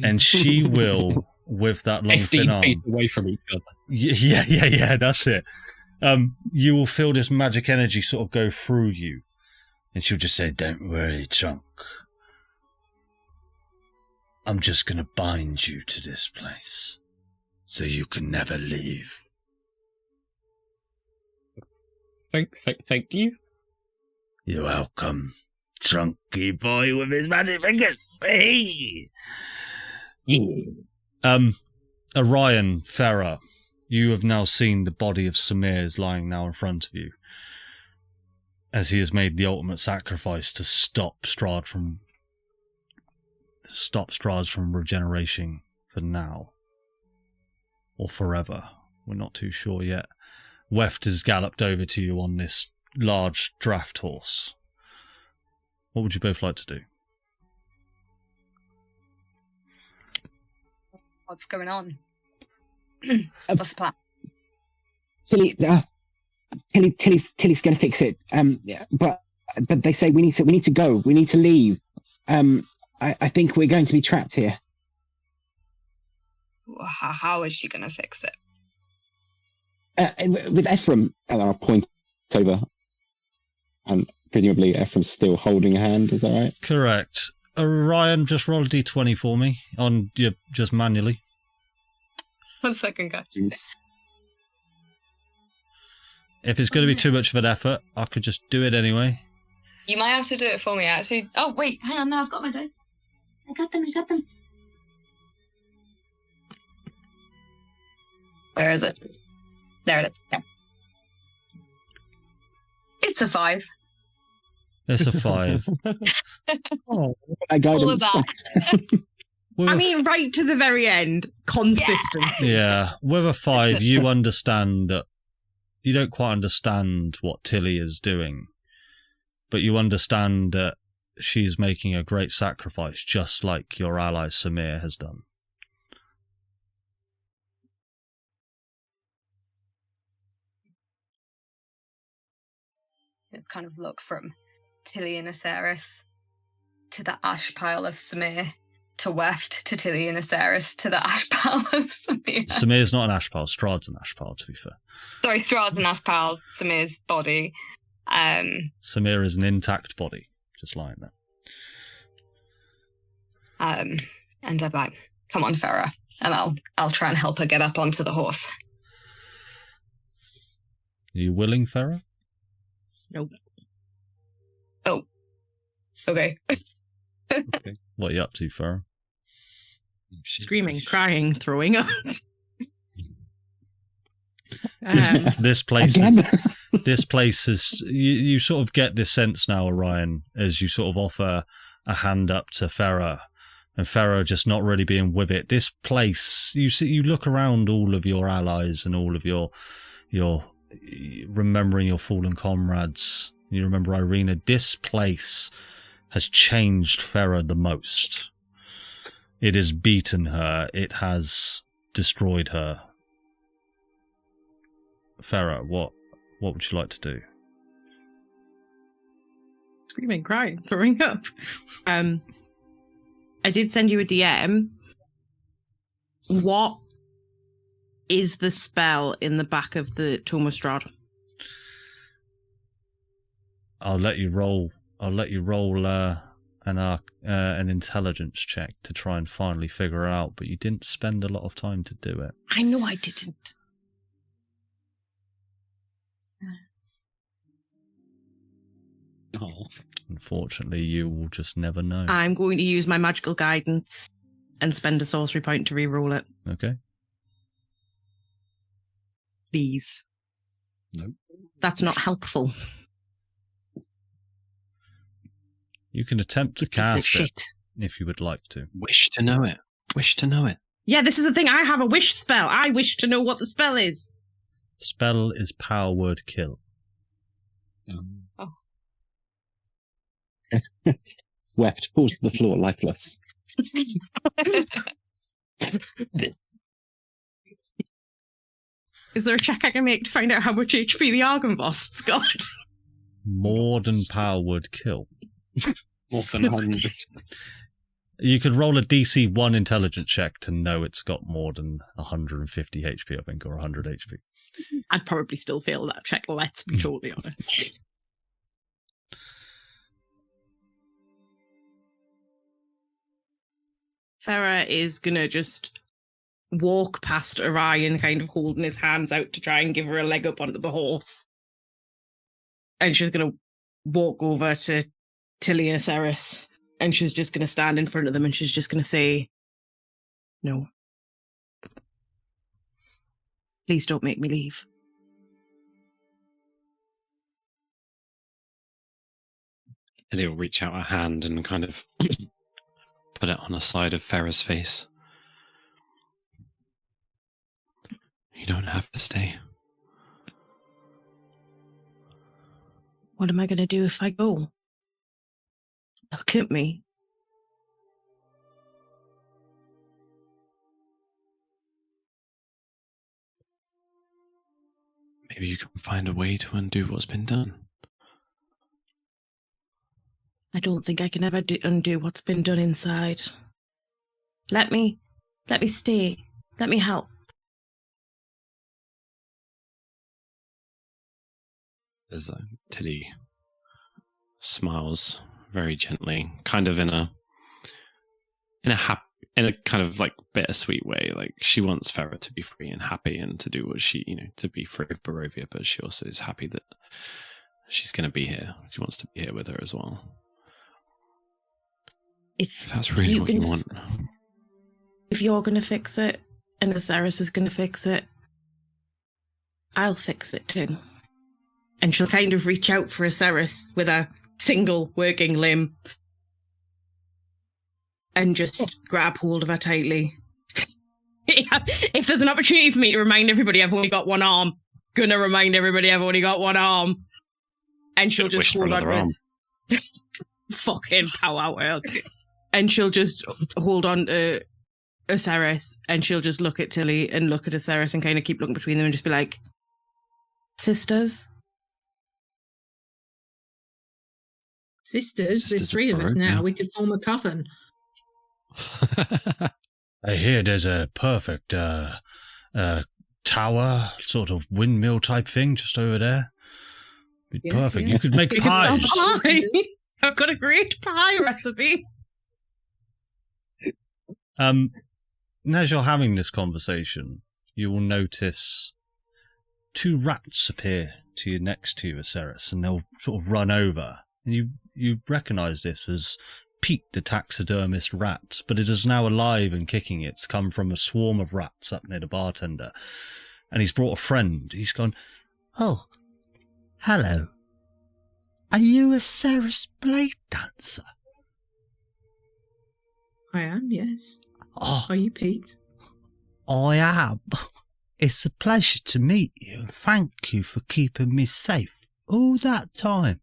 And she will, with that long, thin arm... 15 feet away from each other. Yeah, that's it. You will feel this magic energy sort of go through you. And she'll just say, don't worry, Chunk. I'm just going to bind you to this place, so you can never leave. Thank you. You're welcome, chunky boy with his magic fingers. Hey! Orion, Fera, you have now seen the body of Samir lying now in front of you, as he has made the ultimate sacrifice to stop Strahd from regeneration for now. Or forever. We're not too sure yet. Weft has galloped over to you on this large draft horse. What would you both like to do? What's going on? What's the plan? Tilly's going to fix it. But they say we need to go. We need to leave. I think we're going to be trapped here. How is she going to fix it? With Ephraim, and I'll point over, and presumably Ephraim's still holding a hand. Is that right? Correct. Orion, just roll a d20 for me on your just manually. 1 second, guys. If it's going to be too much of an effort, I could just do it anyway. You might have to do it for me, actually. Oh, wait, hang on, no, I've got my dice. I got them. Where is it? There it is. Yeah. It's a 5. It's a 5. All of that. I mean, right to the very end, consistent. Yeah, with a 5, you understand that you don't quite understand what Tilli is doing, but you understand that she's making a great sacrifice, just like your ally Samir has done. It's kind of look from Tilli and Aseris to the ash pile of Samir, to Weft, to Tilli and Aseris, to the ash pile of Samir. Samir's not an ash pile, Strahd's an ash pile, to be fair. Sorry, Strahd's an ash pile, Samir's body. Samir is an intact body, just lying there. And I'm like, come on, Fera, and I'll try and help her get up onto the horse. Are you willing, Fera? Nope. Oh. Okay. Okay. What are you up to, Fera? Screaming, crying, throwing up. This place is you sort of get this sense now, Orion, as you sort of offer a hand up to Fera, and Fera just not really being with it. This place, you look around all of your allies and all of your remembering your fallen comrades. You remember Irina. This place has changed Fera the most. It has beaten her. It has destroyed her. Fera, what would you like to do? Screaming, crying, throwing up. I did send you a DM. What is the spell in the back of the Tome of Strahd? I'll let you roll an intelligence check to try and finally figure it out, but you didn't spend a lot of time to do it. I know I didn't. Oh. Unfortunately, you will just never know. I'm going to use my magical guidance and spend a sorcery point to re-roll it. Okay. Please. No. That's not helpful. You can attempt to Piece of cast it shit. if you would like to. Wish to know it. Wish to know it. Yeah, this is the thing. I have a wish spell. I wish to know what the spell is. Spell is power word kill. Oh. Weft falls to the floor lifeless. Is there a check I can make to find out how much HP the Argynvost's got? More than power word kill. More than 100. You could roll a DC 1 intelligence check to know it's got more than 150 HP, I think, or 100 HP. I'd probably still fail that check, let's be totally honest. Fera is going to just walk past Orion, kind of holding his hands out to try and give her a leg up onto the horse. And she's going to walk over to Tilli and Aseris, and she's just going to stand in front of them, and she's just going to say, "No. Please don't make me leave." And he'll reach out a hand and kind of put it on the side of Fera's face. You don't have to stay. What am I going to do if I go? Look at me. Maybe you can find a way to undo what's been done. I don't think I can ever undo what's been done inside. Let me stay. Let me help. As Tilli smiles very gently, kind of in a kind of like bittersweet way. Like she wants Fera to be free and happy and to do what she, to be free of Barovia, but she also is happy that she's going to be here. She wants to be here with her as well. If that's really what you want. If you're going to fix it and Aseris is going to fix it, I'll fix it too. And she'll kind of reach out for Aseris with a single working limb and just grab hold of her tightly. If there's an opportunity for me to remind everybody I've only got one arm, gonna remind everybody I've only got one arm. And she'll just hold on to fucking power world. And she'll just hold on to Aseris, and she'll just look at Tilli and look at Aseris and kind of keep looking between them and just be like, "Sisters?" Sisters, there's three of us now. We could form a coven. I hear there's a perfect tower, sort of windmill type thing just over there. Be perfect. Yeah. You could make pies. Pie. I've got a great pie recipe. As you're having this conversation, you will notice two rats appear to you next to you, Aseris, and they'll sort of run over. And you recognise this as Pete the taxidermist rat, but it is now alive and kicking. It's come from a swarm of rats up near the bartender. And he's brought a friend. He's gone, "Oh, hello. Are you Aseris Blade Dancer?" I am, yes. "Oh, are you Pete?" "I am. It's a pleasure to meet you, and thank you for keeping me safe all that time.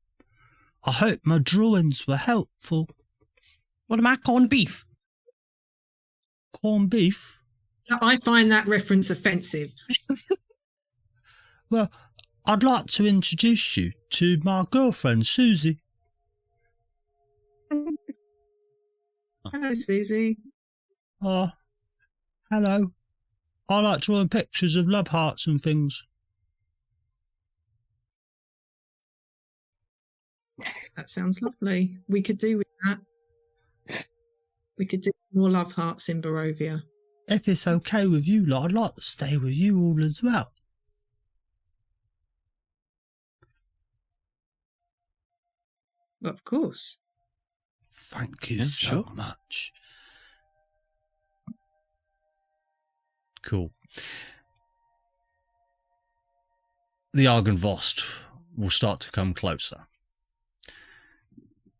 I hope my drawings were helpful." "What am I, corned beef?" "Corned beef?" I find that reference offensive. "Well, I'd like to introduce you to my girlfriend, Susie." "Hello, Susie." "Oh, hello. I like drawing pictures of love hearts and things." That sounds lovely. We could do with that. We could do more love hearts in Barovia. "If it's okay with you lot, I'd like to stay with you all as well." Of course. Thank you so much. Cool. The Argynvost will start to come closer.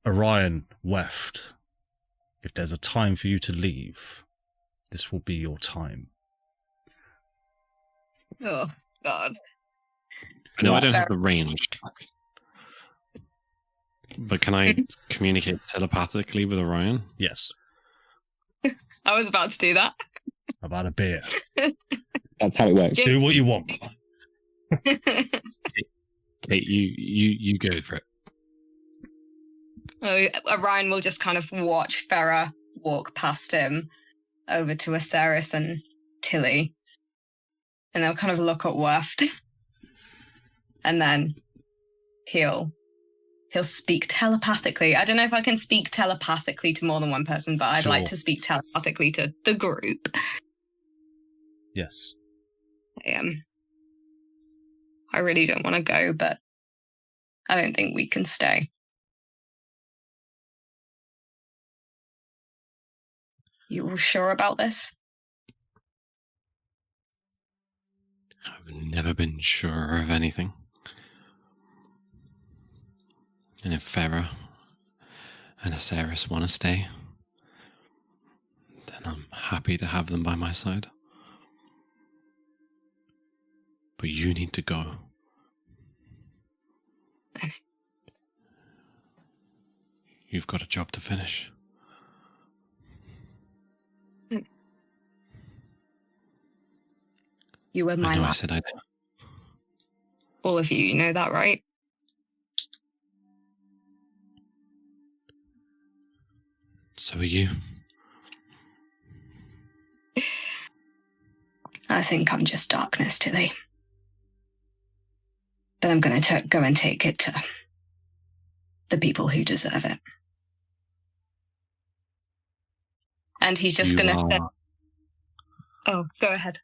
Orion, Weft, if there's a time for you to leave, this will be your time. Oh, God. I know I don't have the range, but can I communicate telepathically with Orion? Yes. I was about to do that. About a beer. That's how it works. Do what you want. Kate, you go for it. Orion will just kind of watch Fera walk past him over to Aseris and Tilli. And they'll kind of look at Weft. And then he'll speak telepathically. I don't know if I can speak telepathically to more than one person, but I'd like to speak telepathically to the group. Yes. I really don't want to go, but I don't think we can stay. You all sure about this? I've never been sure of anything. And if Fera and Aseris want to stay, then I'm happy to have them by my side. But you need to go. You've got a job to finish. You were my I know I last. said I'd... All of you know that, right? So are you. I think I'm just darkness, Tilly. But I'm going to go and take it to the people who deserve it. And he's just going to say... Oh, go ahead.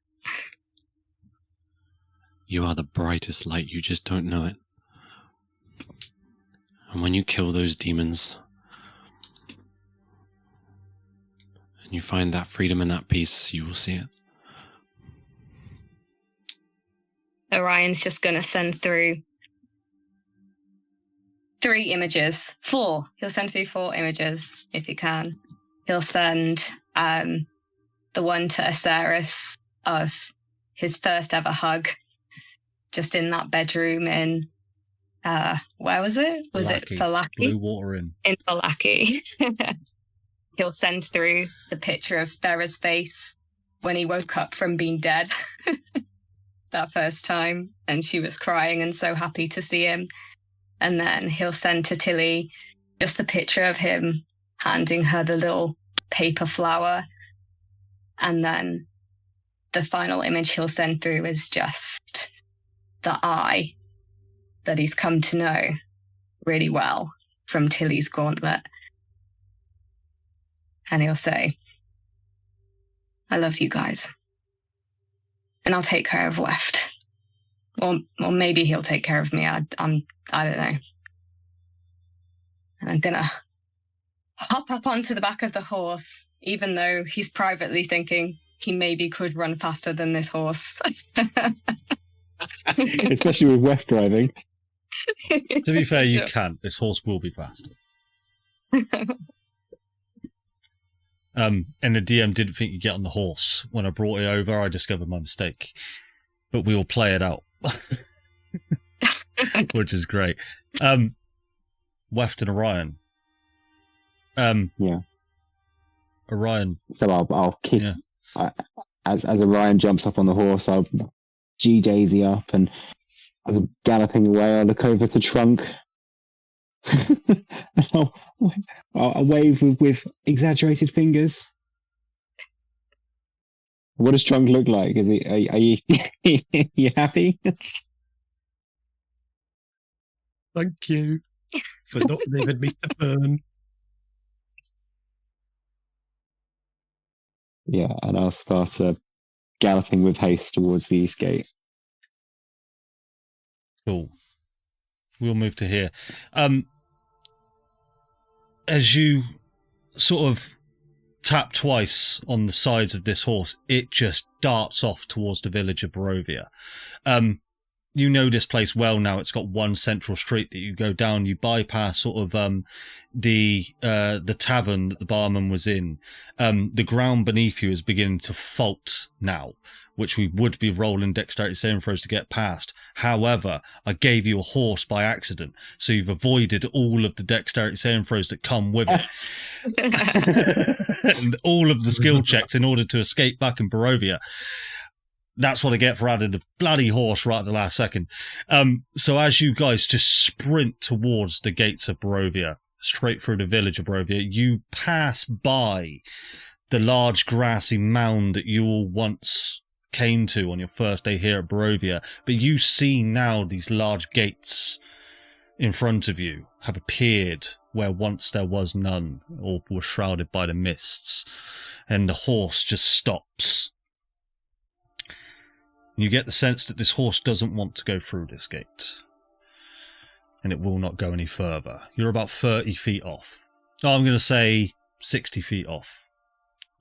You are the brightest light, you just don't know it. And when you kill those demons, and you find that freedom and that peace, you will see it. Orion's just going to send through 3 images. 4. He'll send through 4 images, if he can. He'll send the one to Aseris of his first ever hug, just in that bedroom in, where was it? Was it Valaki? Blue Water Inn. In Valaki. He'll send through the picture of Fera's face when he woke up from being dead that first time, and she was crying and so happy to see him. And then he'll send to Tilly just the picture of him handing her the little paper flower. And then the final image he'll send through is just the eye that he's come to know really well from Tilly's gauntlet. And he'll say, I love you guys. And I'll take care of Weft. Or maybe he'll take care of me. I don't know. And I'm gonna hop up onto the back of the horse, even though he's privately thinking he maybe could run faster than this horse. Especially with Weft driving. To be fair, you can't. This horse will be faster. And the DM didn't think you'd get on the horse. When I brought it over, I discovered my mistake. But we will play it out. Which is great. Weft and Orion. Yeah. Orion. So I'll kick... Yeah. As Orion jumps up on the horse, I'll G-Daisy up, and as I'm galloping away, I'll look over to Trunk. And I'll wave with exaggerated fingers. What does Trunk look like? Is he? Are you? You happy? Thank you for not leaving me to burn. Yeah, and I'll start galloping with haste towards the east gate. Cool. We'll move to here. as you sort of tap twice on the sides of this horse, it just darts off towards the village of Barovia. You know this place well now. It's got one central street that you go down. You bypass sort of the tavern that the barman was in. The ground beneath you is beginning to fault now, which we would be rolling dexterity saving throws to get past. However, I gave you a horse by accident, so you've avoided all of the dexterity saving throws that come with it. And all of the skill checks in order to escape back in Barovia. That's what I get for adding the bloody horse right at the last second. So as you guys just sprint towards the gates of Barovia, straight through the village of Barovia, you pass by the large grassy mound that you all once came to on your first day here at Barovia. But you see now these large gates in front of you have appeared where once there was none, or were shrouded by the mists. And the horse just stops. You get the sense that this horse doesn't want to go through this gate. And it will not go any further. You're about 30 feet off. Oh, I'm going to say 60 feet off.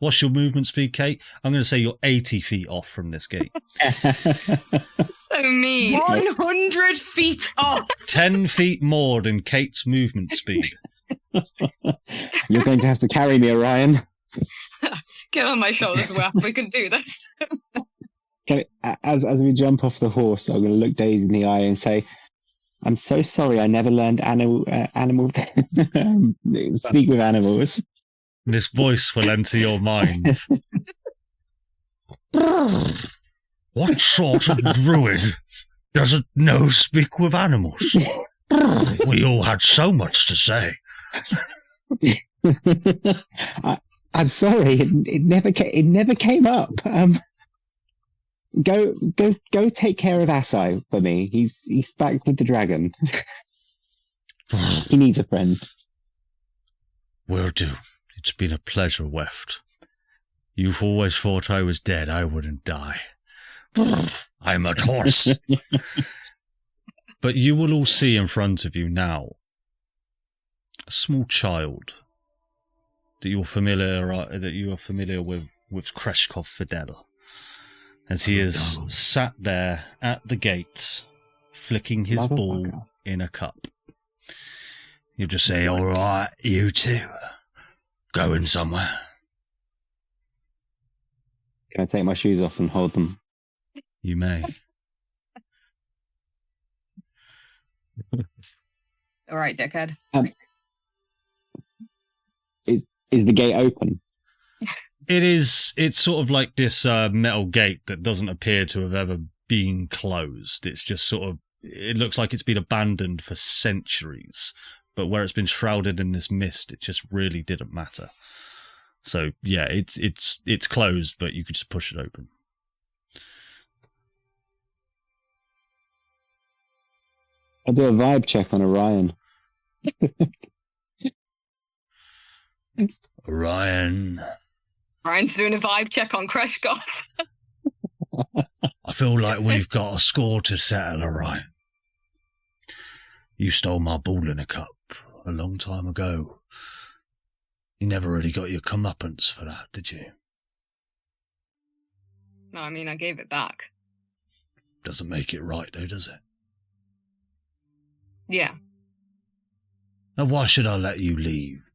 What's your movement speed, Kate? I'm going to say you're 80 feet off from this gate. So mean. 100 feet off. 10 feet more than Kate's movement speed. You're going to have to carry me, Orion. Get on my shoulders, Weft. We can do this. As we jump off the horse, I'm going to look Daisy in the eye and say, "I'm so sorry. I never learned animal speak with animals." This voice will enter your mind. What sort of druid doesn't know speak with animals? We all had so much to say. I'm sorry. It never came up. Go take care of Asai for me. He's back with the dragon. He needs a friend. Will do. It's been a pleasure, Weft. You've always thought I was dead. I wouldn't die. I'm a horse. But you will all see in front of you now a small child that you are familiar with Kreshkov Fidel. As he is sat there at the gate, flicking his ball in a cup. You just say, "All right, you two, going somewhere." Can I take my shoes off and hold them? You may. All right, dickhead. Is the gate open? It's sort of like this metal gate that doesn't appear to have ever been closed. It's just sort of, it looks like it's been abandoned for centuries, but where it's been shrouded in this mist, it just really didn't matter. So yeah, it's closed, but you could just push it open. I'll do a vibe check on Orion. Orion. Ryan's doing a vibe check on Kreshkov. I feel like we've got a score to settle, Orion. You stole my ball in a cup a long time ago. You never really got your comeuppance for that, did you? No, I mean, I gave it back. Doesn't make it right, though, does it? Yeah. Now, why should I let you leave?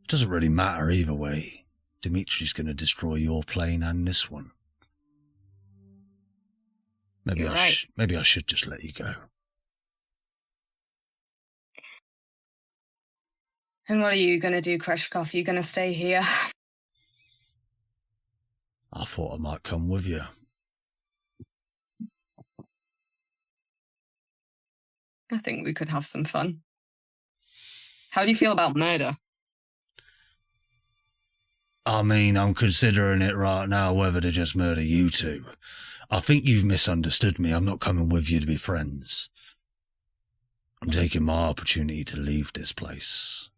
It doesn't really matter either way. Dimitri's going to destroy your plane and this one. Maybe I should just let you go. And what are you going to do, Kreshkov? You going to stay here? I thought I might come with you. I think we could have some fun. How do you feel about murder? I mean, I'm considering it right now whether to just murder you two. I think you've misunderstood me. I'm not coming with you to be friends. I'm taking my opportunity to leave this place.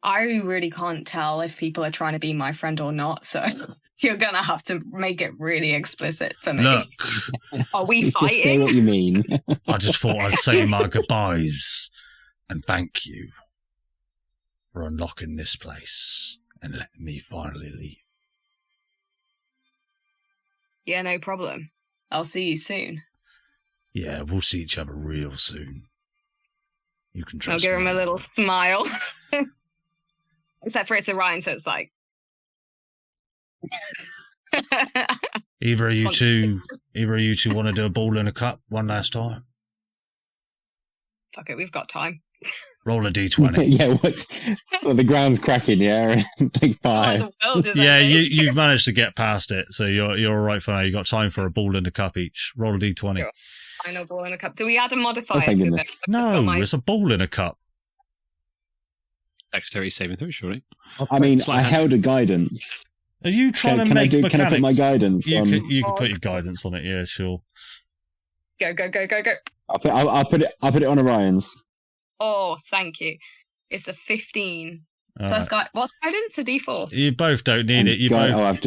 I really can't tell if people are trying to be my friend or not, so You're gonna have to make it really explicit for me. Look, Are we Just say fighting? what you mean. I just thought I'd say my goodbyes and thank you for unlocking this place and letting me finally leave. Yeah, no problem. I'll see you soon. Yeah, we'll see each other real soon. You can trust I'll give me. him a little smile. Except for it's Orion, so it's like... Either of you two want to do a ball in a cup one last time? Fuck it, we've got time. Roll a d20. Well, the ground's cracking, yeah. Big fire. The world is Yeah, ending. you've managed to get past it, so you're all right for now. You got time for a ball and a cup each. Roll a d20. Sure. I know ball in a cup. Do we add a modifier? Oh, thank to goodness. this? I've just got No, my- it's a ball in a cup. Dexterity saving throw, surely. I mean, Sleight I of hand. held a guidance. Are you trying to Can I make do? mechanics? Can I put my guidance You on? can put your guidance on it. Yeah, sure. Go, go, go, go, go. I'll put it on Orion's. Oh, thank you. It's a 15. All Plus right. what's guidance? A D4? You both don't need it. I've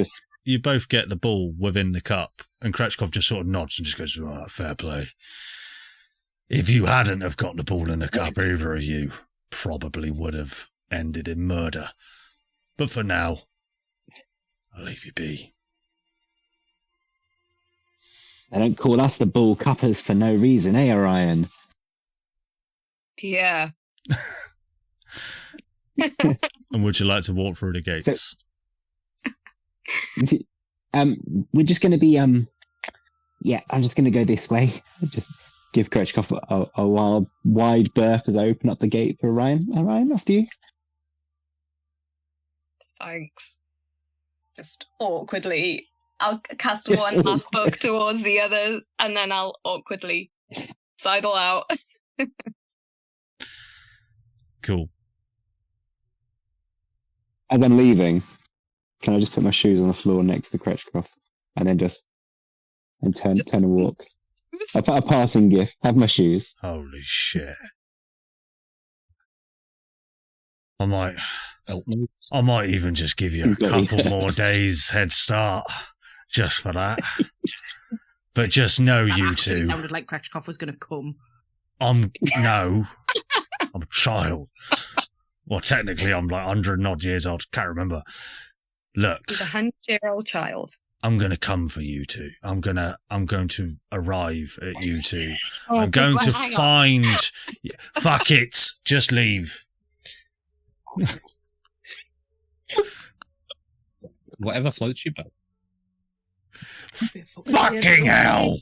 You both get the ball within the cup, and Kretchkov just sort of nods and just goes, "Oh, fair play." If you hadn't have got the ball in the cup, either of you probably would have ended in murder. But for now, I'll leave you be. They don't call us the bull cuppers for no reason, eh, Orion? Yeah. And would you like to walk through the gates? We're just going to be I'm just going to go this way. Just give Kretchkov a wide berth as I open up the gate for Orion. Orion, after you. Thanks. Just awkwardly. I'll cast Just one last book towards the other, and then I'll awkwardly sidle out. Cool. As I'm leaving, can I just put my shoes on the floor next to Kretchkov and then turn and walk? A passing gift. Have my shoes. Holy shit. I might even just give you a couple more days head start just for that. But just know you two. It sounded like Kretchkov was going to come. I'm a child. Well, technically, I'm like 100 and odd years old. Can't remember. Look, He's a 100-year-old child. I'm gonna come for you two. I'm going to arrive at you two. Oh, I'm going to hang on. find. Fuck it. Just leave. Whatever floats your boat. Fucking hell!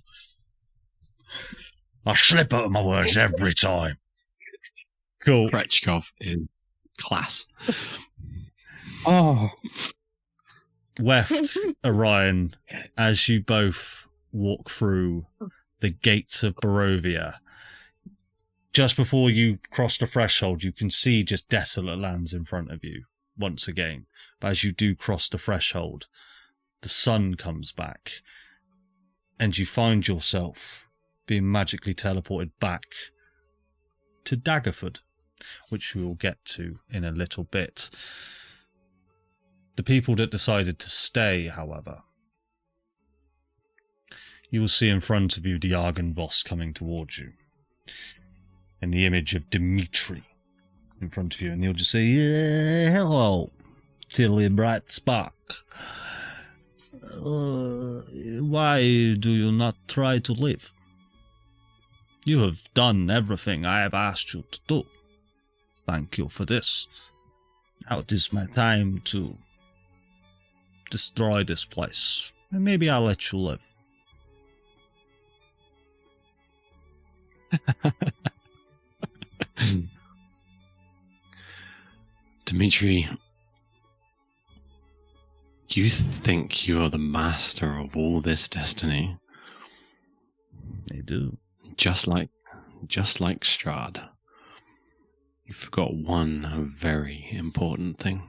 I slip out of my words every time. Cool. Kretchkov is class. Oh, Weft, Orion, as you both walk through the gates of Barovia, just before you cross the threshold, you can see just desolate lands in front of you once again. But as you do cross the threshold, the sun comes back, and you find yourself being magically teleported back to Daggerford, which we will get to in a little bit. The people that decided to stay, however, you will see in front of you the Argynvost coming towards you, and the image of Dimitri in front of you, and he'll just say, "Hello, Tilli Bright Spark. Why do you not try to live? You have done everything I have asked you to do. Thank you for this. Now it is my time to destroy this place, and maybe I'll let you live." Dimitri, you think you are the master of all this destiny? They do. Just like Strahd. You forgot one very important thing.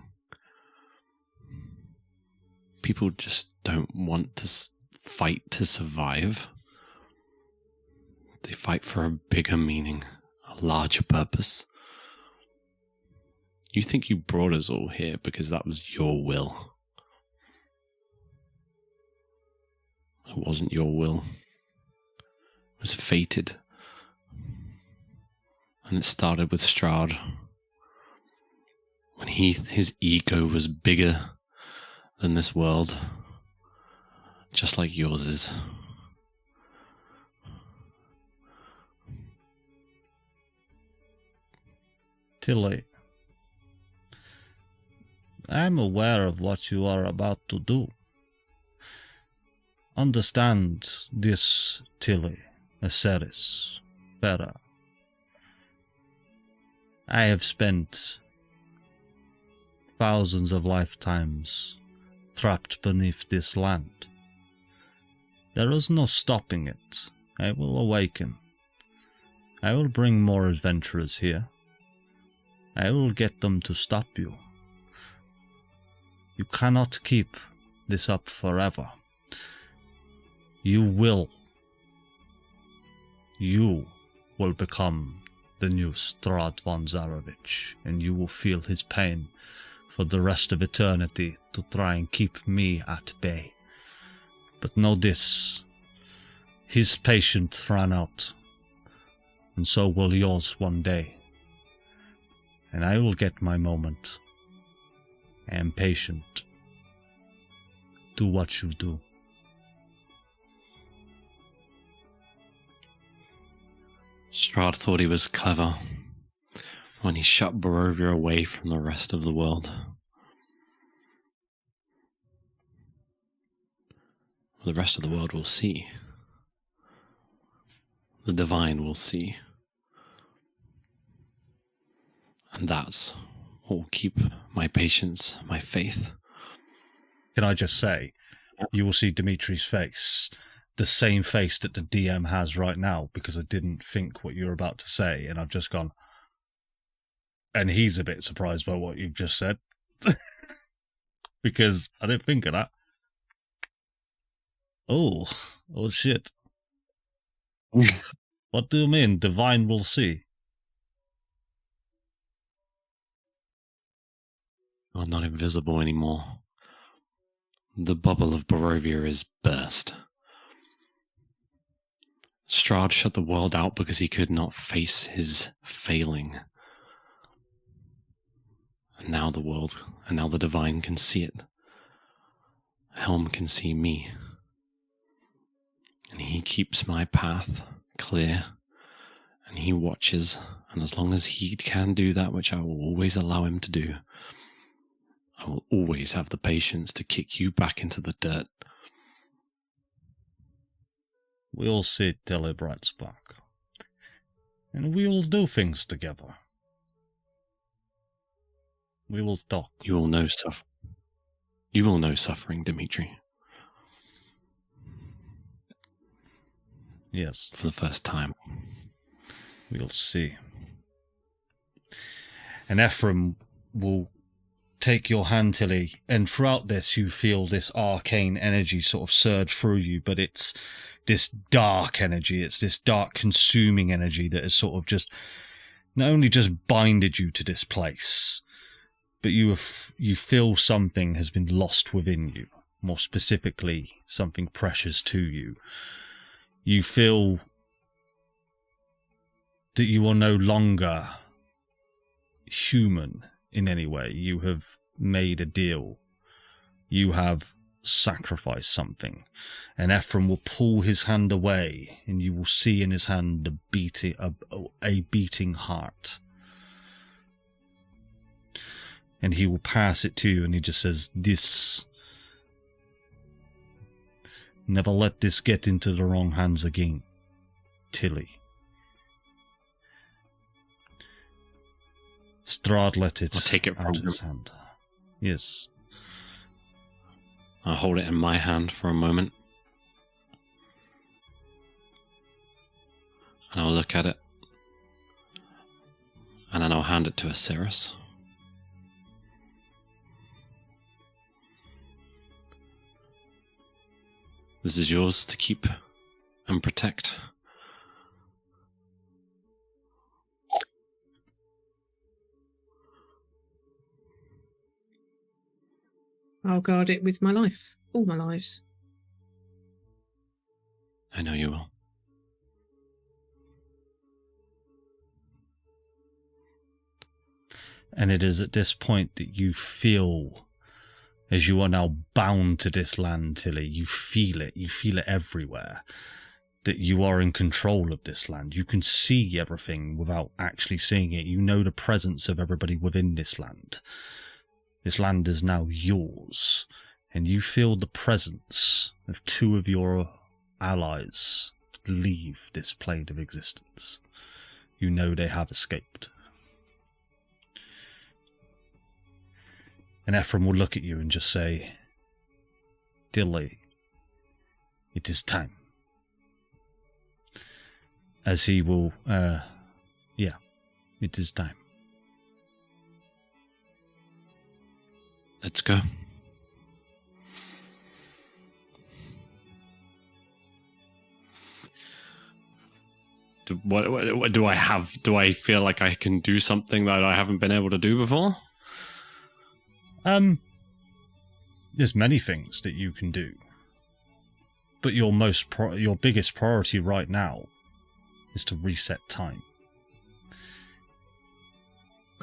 People just don't want to fight to survive. They fight for a bigger meaning, a larger purpose. You think you brought us all here because that was your will. It wasn't your will. It was fated. And it started with Strahd. When his ego was bigger than this world, just like yours is. Tilli, I'm aware of what you are about to do. Understand this, Tilli, Aseris, Fera. I have spent thousands of lifetimes trapped beneath this land. There is no stopping it. I will awaken. I will bring more adventurers here. I will get them to stop you. You cannot keep this up forever. You will become the new Strahd Von Zarovich, and you will feel his pain for the rest of eternity to try and keep me at bay. But know this, his patience ran out, and so will yours one day. And I will get my moment. I am patient. Do what you do. Strahd thought he was clever when he shut Barovia away from the rest of the world. The rest of the world will see. The divine will see. And that's what will keep my patience, my faith. Can I just say, you will see Dimitri's face, the same face that the DM has right now, because I didn't think what you're about to say, and I've just gone, and he's a bit surprised by what you've just said, because I didn't think of that. Oh shit. What do you mean, divine will see? You are not invisible anymore. The bubble of Barovia is burst. Strahd shut the world out because he could not face his failing. And now the divine can see it. Helm can see me. And he keeps my path clear. And he watches. And as long as he can do that, which I will always allow him to do, I will always have the patience to kick you back into the dirt. We'll see, Tilli Brightspark. And we will do things together. We will talk. You will know suffering, Dimitri. Yes. For the first time. We'll see. And Ephraim will take your hand, Tilli, and throughout this you feel this arcane energy sort of surge through you, but it's this dark energy, it's this dark consuming energy that has sort of just not only just binded you to this place, but you feel something has been lost within you, more specifically something precious to you. You feel that you are no longer human in any way. You have made a deal. You have sacrificed something. And Ephraim will pull his hand away, and you will see in his hand a beating heart. And he will pass it to you, and he just says, "This. Never let this get into the wrong hands again, Tilli." Strahd let it I'll take it from out him. of his hand. Yes. I'll hold it in my hand for a moment. And I'll look at it. And then I'll hand it to Aseris. This is yours to keep and protect. I'll guard it with my life. All my lives. I know you will. And it is at this point that you feel, as you are now bound to this land, Tilli, you feel it everywhere, that you are in control of this land. You can see everything without actually seeing it. You know the presence of everybody within this land. This land is now yours, and you feel the presence of 2 of your allies leave this plane of existence. You know they have escaped. And Ephraim will look at you and just say, Tilli, it is time. As he will, yeah, it is time. Let's go. What do I have? Do I feel like I can do something that I haven't been able to do before? There's many things that you can do, but your biggest priority right now is to reset time.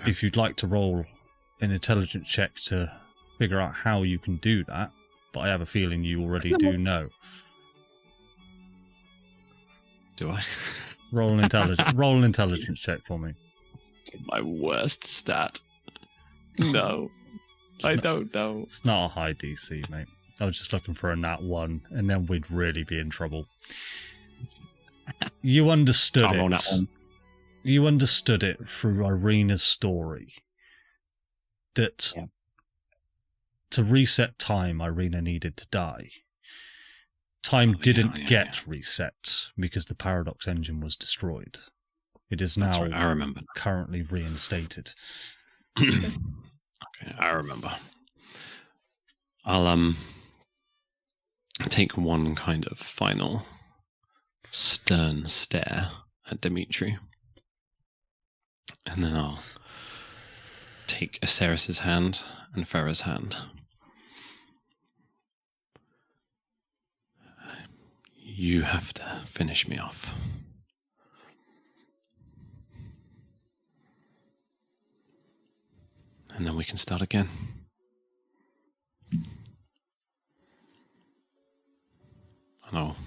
If you'd like to roll an intelligence check to figure out how you can do that, but I have a feeling you already do know. Do I? Roll an intelligence check for me. My worst stat. No. I don't know. It's not a high DC, mate. I was just looking for a nat 1, and then we'd really be in trouble. You understood it. You understood it through Irina's story. That to reset time, Irina needed to die. Time didn't get reset because the paradox engine was destroyed. It is now I remember. Currently reinstated. Okay, I remember. I'll take one kind of final stern stare at Dimitri, and then I'll take Aseris' hand and Fera's hand. You have to finish me off. And then we can start again. And I'll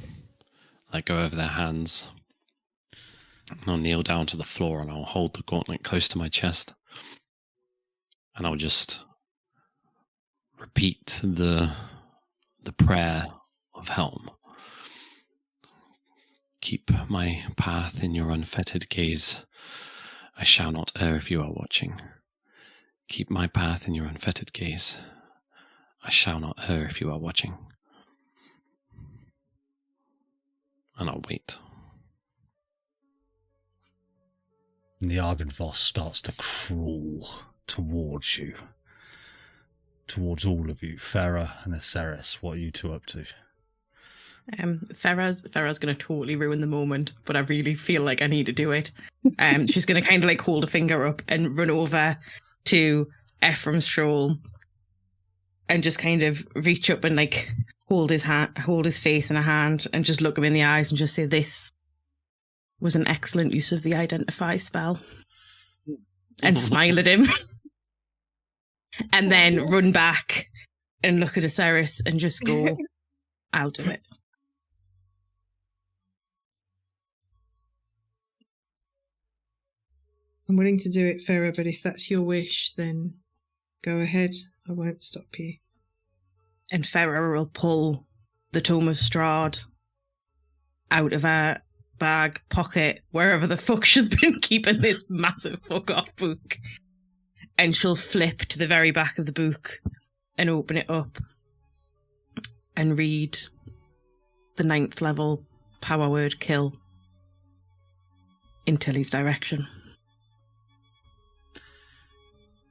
let go of their hands. And I'll kneel down to the floor and I'll hold the gauntlet close to my chest. And I'll just repeat the prayer of Helm. Keep my path in your unfettered gaze. I shall not err if you are watching. Keep my path in your unfettered gaze. I shall not err if you are watching. And I'll wait. And the Argynvost starts to crawl towards you. Towards all of you. Fera and Aseris, what are you two up to? Fera's going to totally ruin the moment, but I really feel like I need to do it. She's going to kind of like hold a finger up and run over to Ephraim's shawl and just kind of reach up and like hold his face in a hand and just look him in the eyes and just say, "This was an excellent use of the identify spell," and smile at him. And then run back and look at Aseris and just go, "I'll do it." I'm willing to do it, Fera, but if that's your wish, then go ahead. I won't stop you. And Fera will pull the Tome of Strahd out of her bag, pocket, wherever the fuck she's been keeping this massive fuck off book. And she'll flip to the very back of the book and open it up and read the 9th level power word kill in Tilly's direction.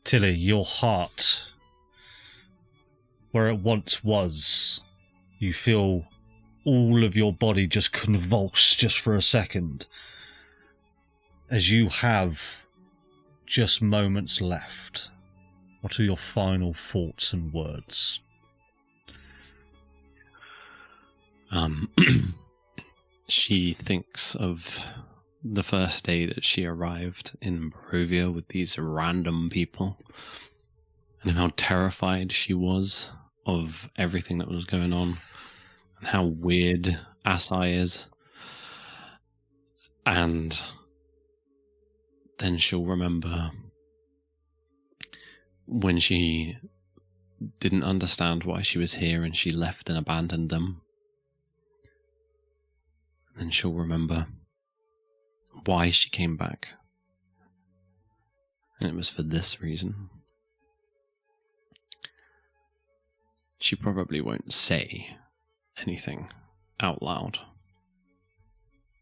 Tilli, your heart, where it once was, you feel all of your body just convulse just for a second, as you have just moments left. What are your final thoughts and words? she thinks of the first day that she arrived in Barovia with these random people and how terrified she was of everything that was going on and how weird Asai is. And then she'll remember when she didn't understand why she was here and she left and abandoned them. And she'll remember why she came back. And it was for this reason. She probably won't say anything out loud.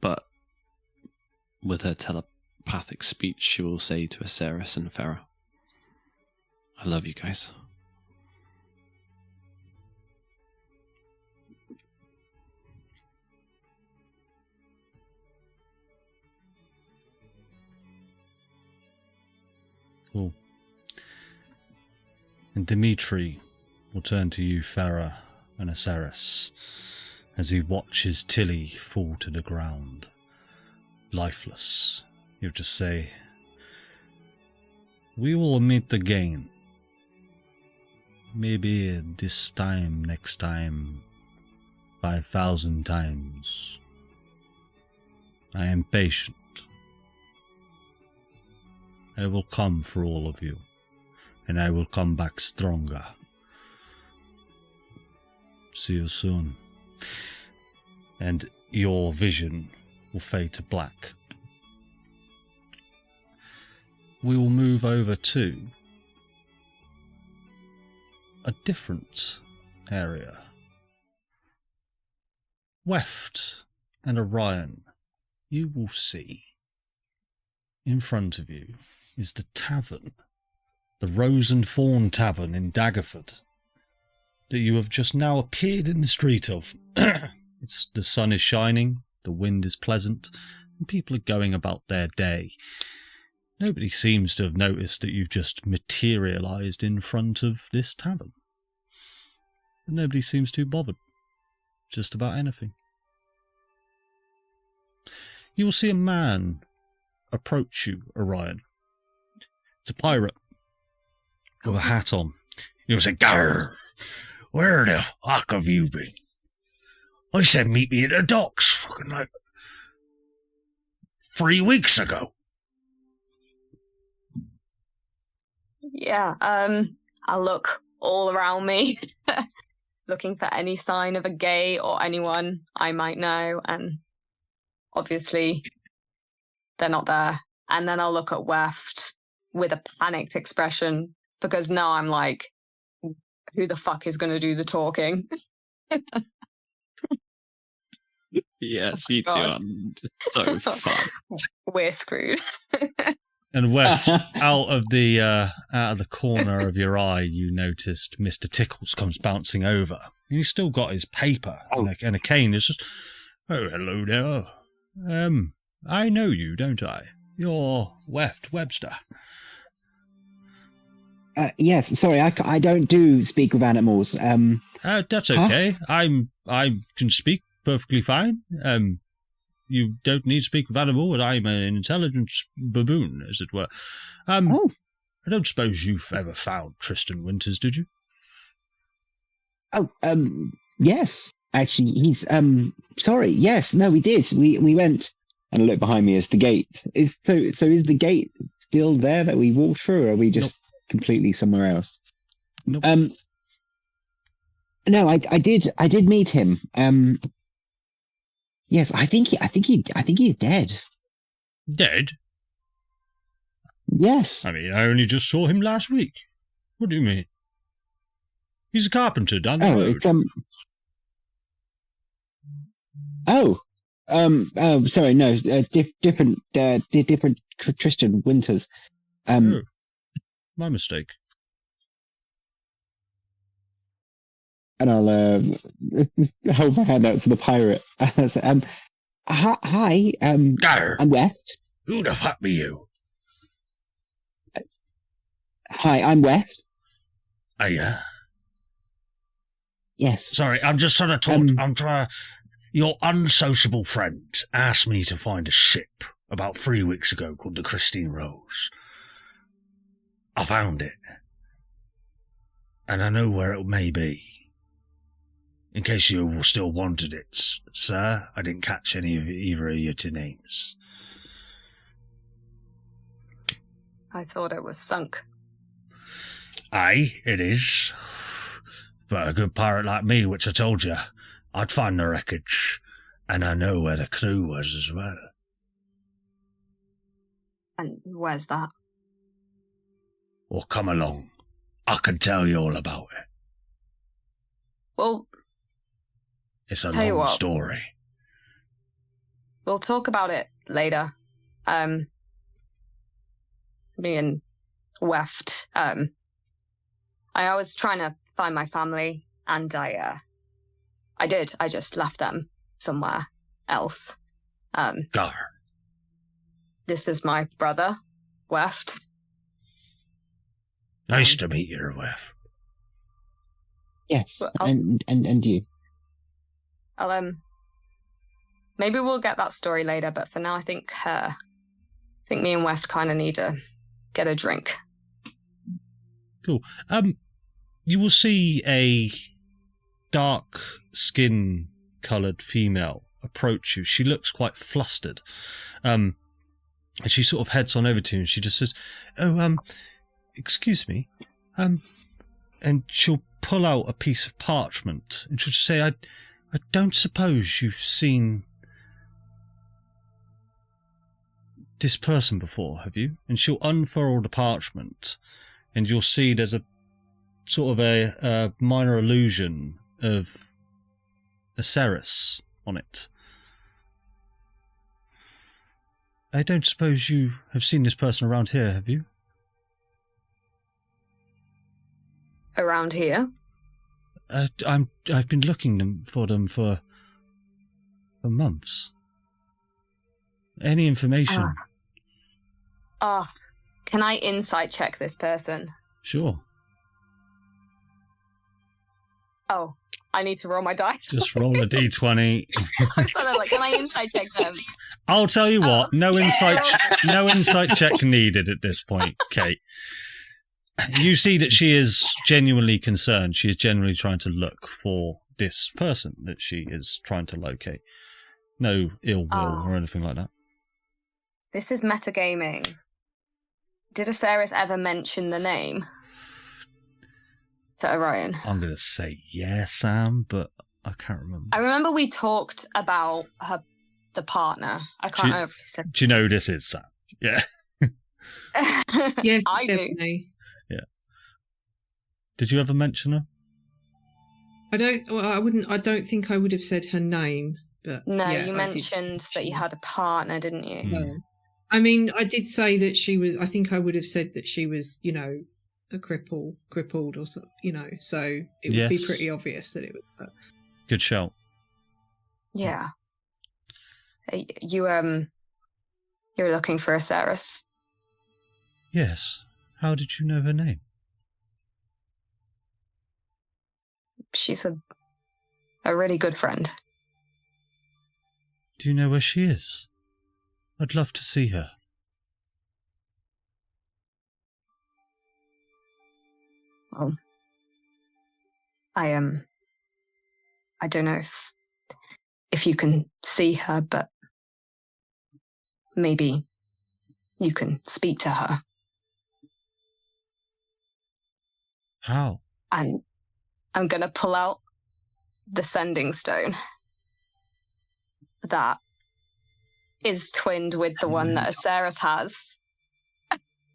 But with her telepathic speech, she will say to Aseris and Fera, I love you guys. Cool. And Dimitri will turn to you, Fera and Aseris, as he watches Tilli fall to the ground, lifeless. He'll just say, we will meet again. Maybe this time, next time, 5,000 times. I am patient. I will come for all of you, and I will come back stronger. See you soon. And your vision will fade to black. We will move over to a different area. Weft and Orion, you will see in front of you is the tavern, the Rose and Fawn Tavern in Daggerford, that you have just now appeared in the street of. The sun is shining, the wind is pleasant, and people are going about their day. Nobody seems to have noticed that you've just materialised in front of this tavern. But nobody seems too bothered. Just about anything. You will see a man approach you, Orion. It's a pirate with a hat on. He'll say, "Grr, where the fuck have you been? I said meet me at the docks fucking like 3 weeks ago." Yeah, I look all around me, looking for any sign of a gay or anyone I might know, and obviously they're not there. And then I'll look at Weft with a panicked expression, because now I'm like, who the fuck is going to do the talking? Yes, you two are so fun. We're screwed. And Weft, out of the corner of your eye, you noticed Mr. Tickles comes bouncing over. And he's still got his paper and a cane. It's just, oh, hello there. I know you, don't I? You're Weft Webster. Yes, sorry, I don't do speak with animals. That's okay. I can speak perfectly fine. You don't need to speak with animal, and I'm an intelligent baboon, as it were. I don't suppose you've ever found Tristan Winters, did you? Oh, yes. Actually, he's sorry. Yes, no, we did. We went, and I look behind me as the gate is. So is the gate still there that we walked through, or are we just completely somewhere else? Nope. No, I did meet him. Yes, I think he's dead. Dead? Yes. I mean, I only just saw him last week. What do you mean? He's a carpenter down the road. It's sorry, no, different Tristan Winters. My mistake. And I'll hold my hand out to the pirate. Hi, I'm Weft. Who the fuck be you? Hi, I'm Weft. Yeah. Yes. Sorry, I'm just trying to talk. Your unsociable friend asked me to find a ship about 3 weeks ago called the Christine Rose. I found it. And I know where it may be. In case you still wanted it, sir, I didn't catch either of your two names. I thought it was sunk. Aye, it is. But a good pirate like me, which I told you, I'd find the wreckage, and I know where the crew was as well. And where's that? Well, come along. I can tell you all about it. Well, it's a long long story. We'll talk about it later. Me and Weft. I was trying to find my family, and I did. I just left them somewhere else. Gar. This is my brother, Weft. Nice to meet you, Weft. Yes, and you. Maybe we'll get that story later, but for now, I think me and Weft kind of need to get a drink. Cool. You will see a dark skin coloured female approach you. She looks quite flustered. And she sort of heads on over to you and she just says, "Oh, excuse me." And she'll pull out a piece of parchment and she'll say, I don't suppose you've seen this person before, have you? And she'll unfurl the parchment and you'll see there's a sort of a minor illusion of Aseris on it. I don't suppose you have seen this person around here, have you? Around here? I've been looking for them for months. Any information? Can I insight check this person? Sure. Oh, I need to roll my dice. Just roll a d20. I'm sort of like, can I insight check them? I'll tell you what, no insight check needed at this point, Kate. You see that she is genuinely concerned. She is genuinely trying to look for this person that she is trying to locate. No ill will or anything like that. This is metagaming. Did Aseris ever mention the name to Orion? I'm going to say yes, Sam, but I can't remember. I remember we talked about the partner. I can't remember if he said... Do you know who this is, Sam? Yeah. Yes, I definitely. Yeah. Did you ever mention her? I don't think I would have said her name, but no, yeah, you mentioned that you had a partner, didn't you? No. I mean, I did say that she was. I think I would have said that she was, a crippled or so, So it would be pretty obvious that it was her. Good shout. Yeah. You're looking for Aseris. Yes. How did you know her name? She's a really good friend. Do you know where she is? I'd love to see her. Well, I don't know if you can see her, but maybe you can speak to her. How? And I'm going to pull out the sending stone that is twinned with the one that Aseris has.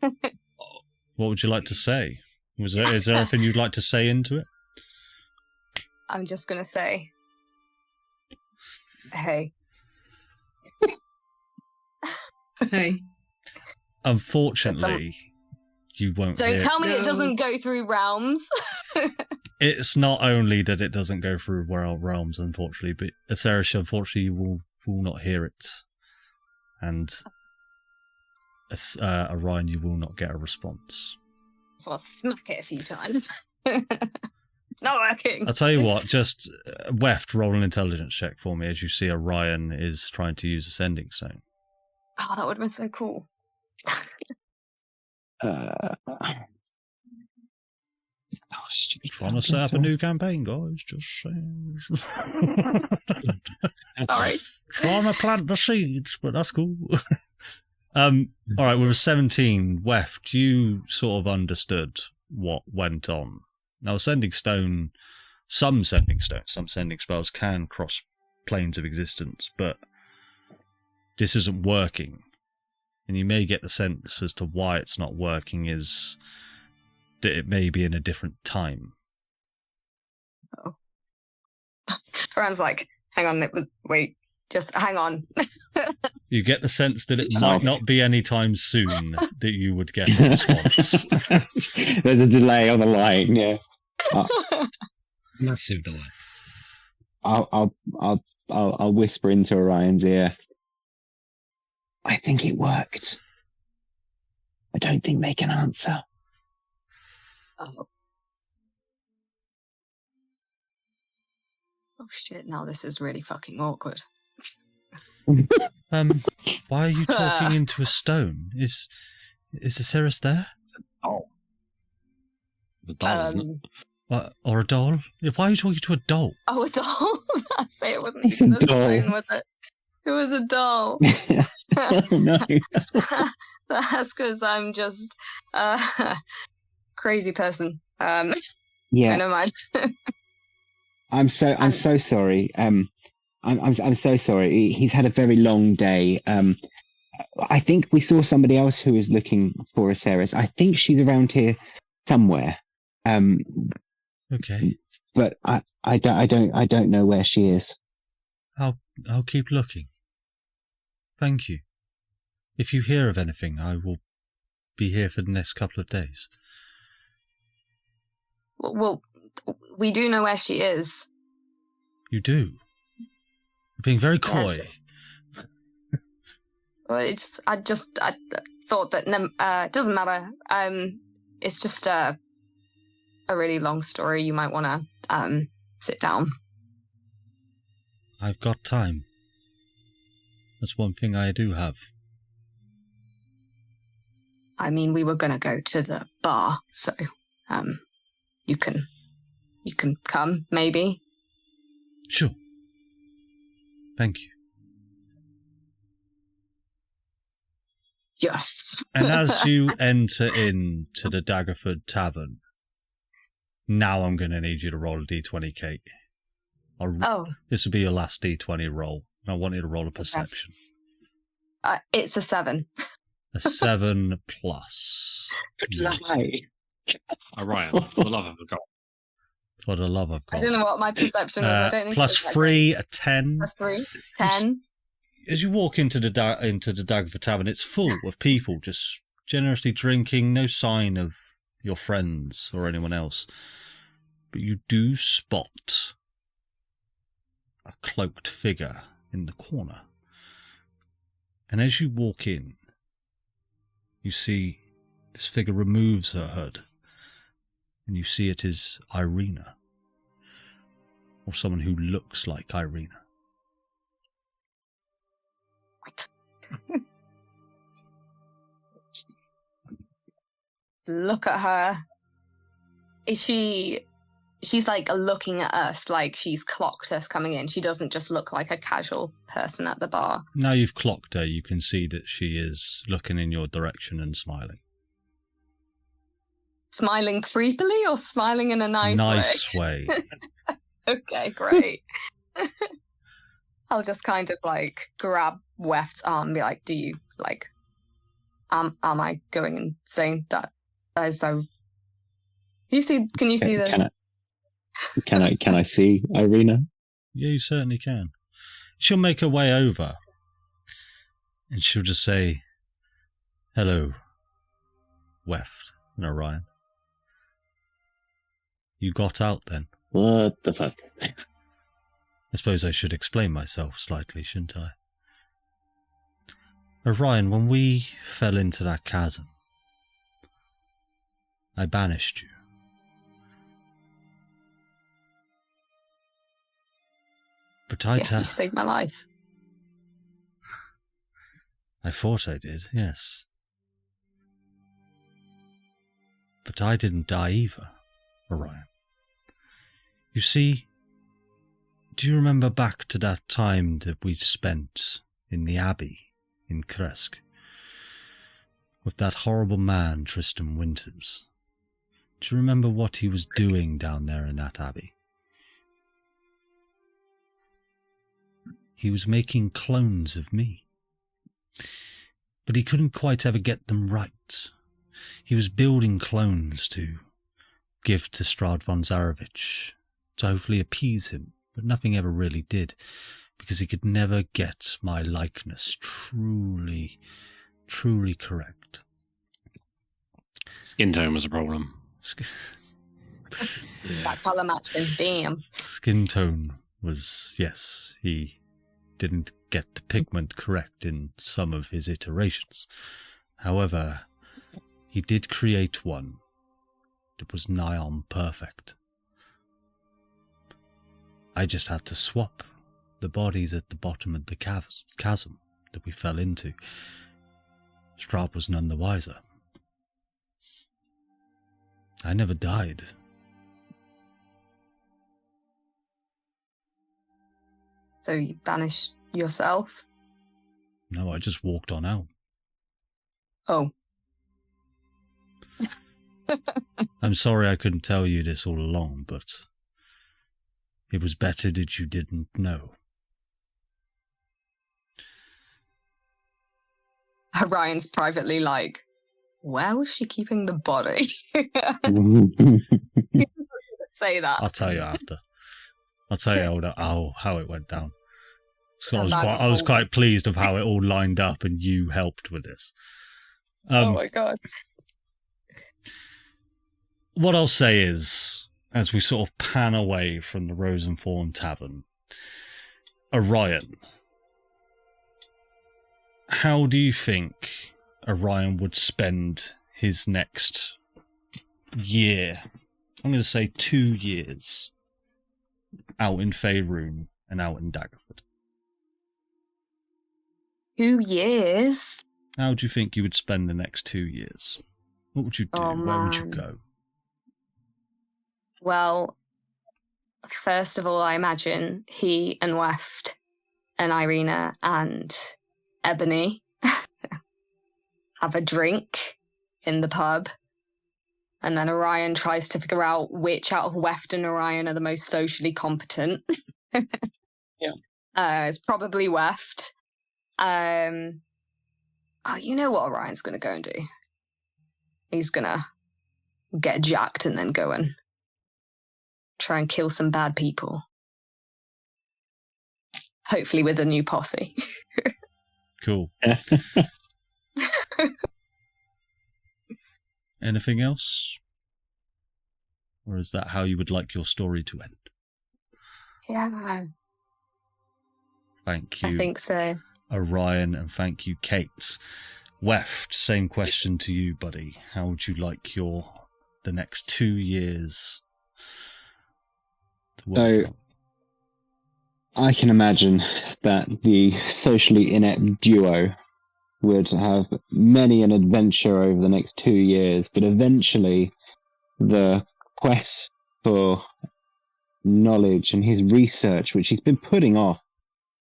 What would you like to say? Is there anything you'd like to say into it? I'm just going to say, hey. Hey. Unfortunately, you won't Don't hear tell me it doesn't go through realms. It's not only that it doesn't go through realms, unfortunately, but Aseris, unfortunately, you will not hear it. And Orion, you will not get a response. So I'll smack it a few times. It's not working. I'll tell you what, just Weft, roll an intelligence check for me as you see Orion is trying to use a sending stone. Oh, that would have been so cool. Trying to set up a new campaign, guys. Just saying. Sorry. Trying to plant the seeds, but that's cool. All right, with a 17, Weft, you sort of understood what went on. Now, some sending spells can cross planes of existence, but this isn't working. And you may get the sense as to why it's not working is that it may be in a different time. Oh. Fran's like, hang on, wait, just hang on. You get the sense that it might not be any time soon that you would get a response. There's a delay on the line, yeah. Massive delay. I'll whisper into Orion's ear. I think it worked. I don't think they can answer. Oh shit, now this is really fucking awkward. Why are you talking into a stone? Is Aseris there? Oh. The doll, isn't it? Or a doll? Why are you talking to a doll? Oh, a doll? That's it, it wasn't even a stone, was it? It was a doll. No. That's because I'm just crazy person. Yeah. Never mind. I'm so sorry. I'm so sorry. He's had a very long day. I think we saw somebody else who was looking for Aseris. I think she's around here somewhere. Okay. But I don't know where she is. I'll keep looking. Thank you. If you hear of anything, I will be here for the next couple of days. Well, we do know where she is. You do? You're being very coy. Yes. Well, I thought that it doesn't matter. It's just a really long story. You might want to sit down. I've got time. That's one thing I do have. I mean, we were going to go to the bar, so you can come, maybe. Sure. Thank you. Yes. And as you enter into the Daggerford Tavern, now I'm going to need you to roll a d20, Kate. This will be your last d20 roll. I want you to roll a perception. It's a 7. A 7 plus. Good lie. Orion, for the love of God. For the love of God. I don't know what my perception is. I don't think plus 3, a 10. Plus 3, 10. As you walk into the Daggerford Tavern, it's full of people just generously drinking, no sign of your friends or anyone else. But you do spot a cloaked figure in the corner. And as you walk in, you see this figure removes her hood, and you see it is Irina, or someone who looks like Irina. Look at her. She's like looking at us like she's clocked us coming in. She doesn't just look like a casual person at the bar. Now you've clocked her, you can see that she is looking in your direction and smiling. Smiling creepily or smiling in a nice way? Okay, great. I'll just kind of like grab Weft's arm and be like, do you like, am I going insane? That is so... Can you see this? Can I see Irina? Yeah, you certainly can. She'll make her way over, and she'll just say, "Hello, Weft and Orion. You got out then?" What the fuck? I suppose I should explain myself slightly, shouldn't I? Orion, when we fell into that chasm, I banished you. But you saved my life. I thought I did, yes. But I didn't die either, Orion. You see, do you remember back to that time that we spent in the Abbey in Kresk? With that horrible man, Tristan Winters. Do you remember what he was doing down there in that Abbey? He was making clones of me. But he couldn't quite ever get them right. He was building clones to give to Strahd Von Zarovich, to hopefully appease him, but nothing ever really did, because he could never get my likeness truly correct. Skin tone was a problem. That colour matching, damn. Skin tone was, yes, he didn't get the pigment correct in some of his iterations. However, he did create one that was nigh on perfect. I just had to swap the bodies at the bottom of the chasm that we fell into. Strahd was none the wiser. I never died. So you banished yourself? No, I just walked on out. Oh. I'm sorry I couldn't tell you this all along, but it was better that you didn't know. Orion's privately like, where was she keeping the body? Say that. I'll tell you after. I'll tell you how it went down. So I was quite pleased of how it all lined up, and you helped with this. Oh my god. What I'll say is, as we sort of pan away from the Rose and Thorn Tavern, Orion, how do you think Orion would spend his next year? I'm going to say 2 years out in Faerun and out in Daggerford. 2 years? How do you think you would spend the next 2 years? What would you do? Where would you go? Well, first of all, I imagine he and Weft and Irina and Ebony have a drink in the pub. And then Orion tries to figure out which out of Weft and Orion are the most socially competent. Yeah. It's probably Weft. You know what Orion's going to go and do? He's going to get jacked and then go and try and kill some bad people. Hopefully with a new posse. Cool. Anything else? Or is that how you would like your story to end? Yeah. Thank you. I think so. Orion, and thank you, Kate. Weft, same question to you, buddy. How would you like the next 2 years to work out? I can imagine that the socially inept duo would have many an adventure over the next 2 years, but eventually the quest for knowledge and his research, which he's been putting off,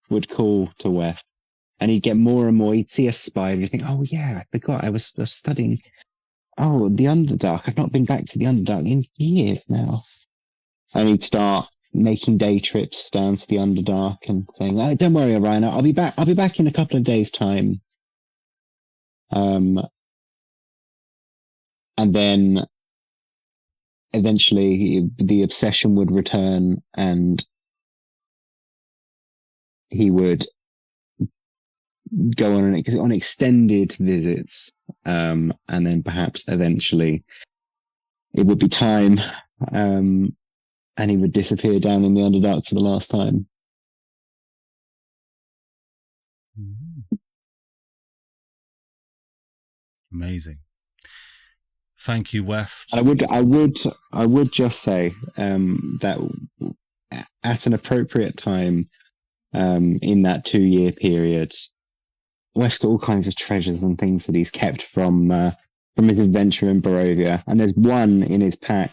would call to Weft. And he'd get more and more, he'd see a spider, and he'd think, oh yeah, I forgot, I was studying, the Underdark. I've not been back to the Underdark in years now. And he'd start making day trips down to the Underdark and saying, oh, don't worry, Orion, I'll be back in a couple of days' time. And then eventually the obsession would return, and he would go on extended visits, and then perhaps eventually it would be time, and he would disappear down in the Underdark for the last time. Amazing. Thank you, Weft. I would just say that at an appropriate time, in that 2-year period. Weft's got all kinds of treasures and things that he's kept from his adventure in Barovia. And there's one in his pack,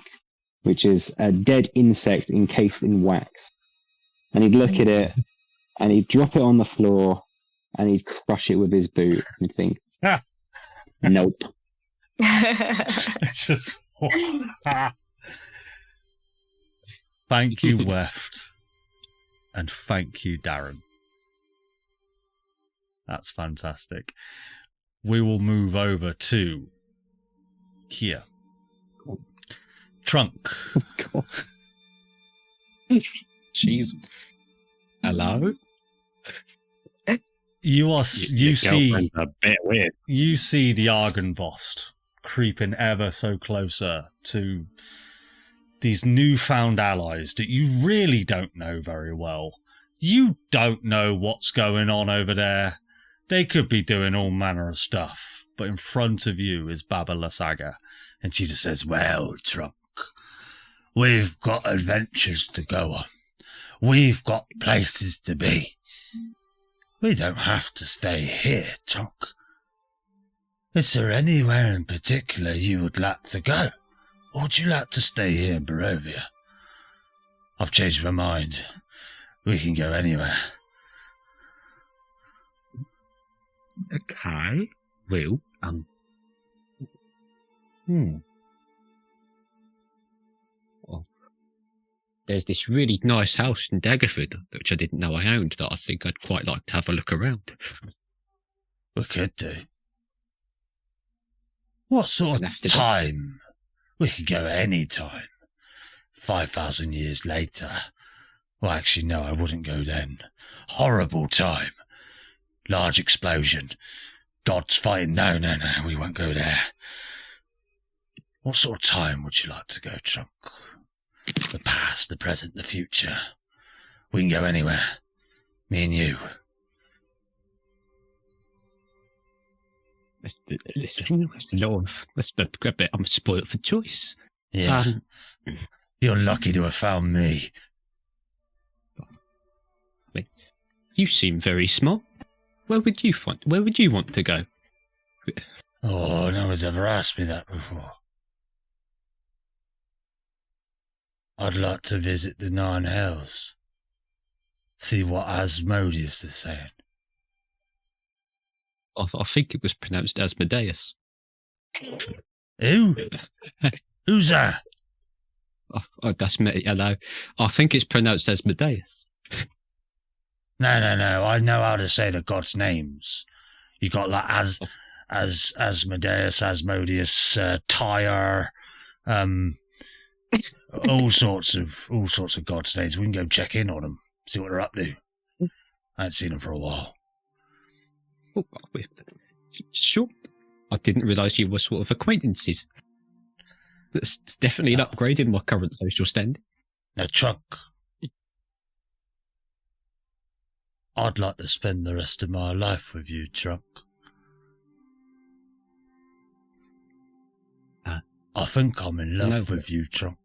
which is a dead insect encased in wax. And he'd look at it, and he'd drop it on the floor, and he'd crush it with his boot and think, nope. It's just, thank you, Weft. And thank you, Darren. That's fantastic. We will move over to here. Trunk. God. Jeez. Hello? You see a bit weird. You see the Argynvost creeping ever so closer to these newfound allies that you really don't know very well. You don't know what's going on over there. They could be doing all manner of stuff, but in front of you is Baba Lysaga, and she just says, "Well, Trunk, we've got adventures to go on. We've got places to be. We don't have to stay here, Trunk. Is there anywhere in particular you would like to go? Or would you like to stay here in Barovia? I've changed my mind. We can go anywhere." Okay. Well, well, there's this really nice house in Daggerford, which I didn't know I owned, that I think I'd quite like to have a look around. We could do. What sort of time? We could go any time. 5,000 years later. Well, actually, no, I wouldn't go then. Horrible time. Large explosion. Gods fighting. No, we won't go there. What sort of time would you like to go, Trunk? The past, the present, the future. We can go anywhere. Me and you. Listen, Lord, I'm spoiled for choice. Yeah. You're lucky to have found me. You seem very smart. Where would you want to go? Oh, no one's ever asked me that before. I'd like to visit the 9 Hells. See what Asmodeus is saying. I think it was pronounced Asmodeus. Who? Who's that? Oh, that's me. Hello. I think it's pronounced Asmodeus. No. I know how to say the gods' names. You got like Asmodeus, Asmodeus, Tyre, all sorts of gods' names. We can go check in on them, see what they're up to. I ain't seen them for a while. Oh, sure. I didn't realise you were sort of acquaintances. That's definitely an upgrade in my current social standing. Now, Trunk, I'd like to spend the rest of my life with you, Trunk. I think I'm in love with you, Trunk.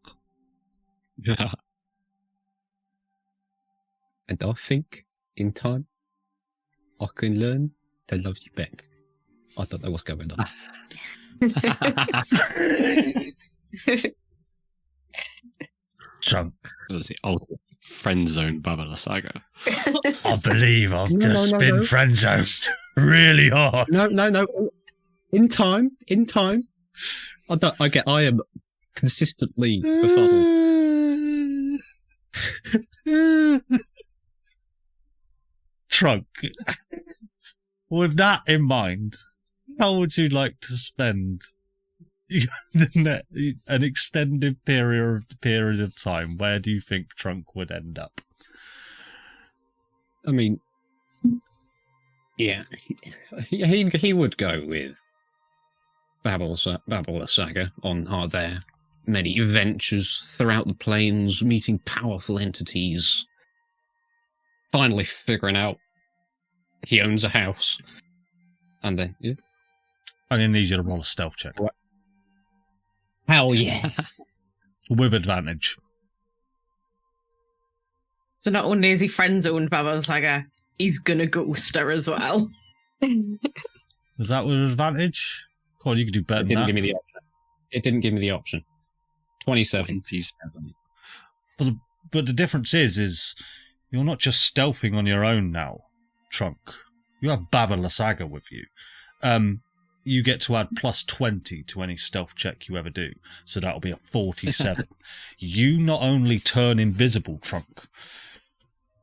And I think, in time, I can learn to love you back. I don't know what's going on. Trunk. What was the ultimate friend zone Baba Lysaga? I believe I've just been friend zoned really hard. No. In time. I am consistently befuddled. Trunk. With that in mind, how would you like to spend an extended period of time? Where do you think Trunk would end up? I mean, yeah, he would go with Baba Lysaga on their many ventures throughout the plains, meeting powerful entities, finally figuring out he owns a house, and then I'm going to need you to roll a stealth check. What? Hell yeah. With advantage. So not only is he friend zoned by Balsaga, he's gonna ghost her as well. Is that with advantage? Come on, you could do better It than didn't that. give me the option. It didn't give me the option. 27. 27. But the difference is you're not just stealthing on your own now, Trunk. You have Baba Lysaga with you. You get to add plus 20 to any stealth check you ever do, so that'll be a 47. You not only turn invisible, Trunk,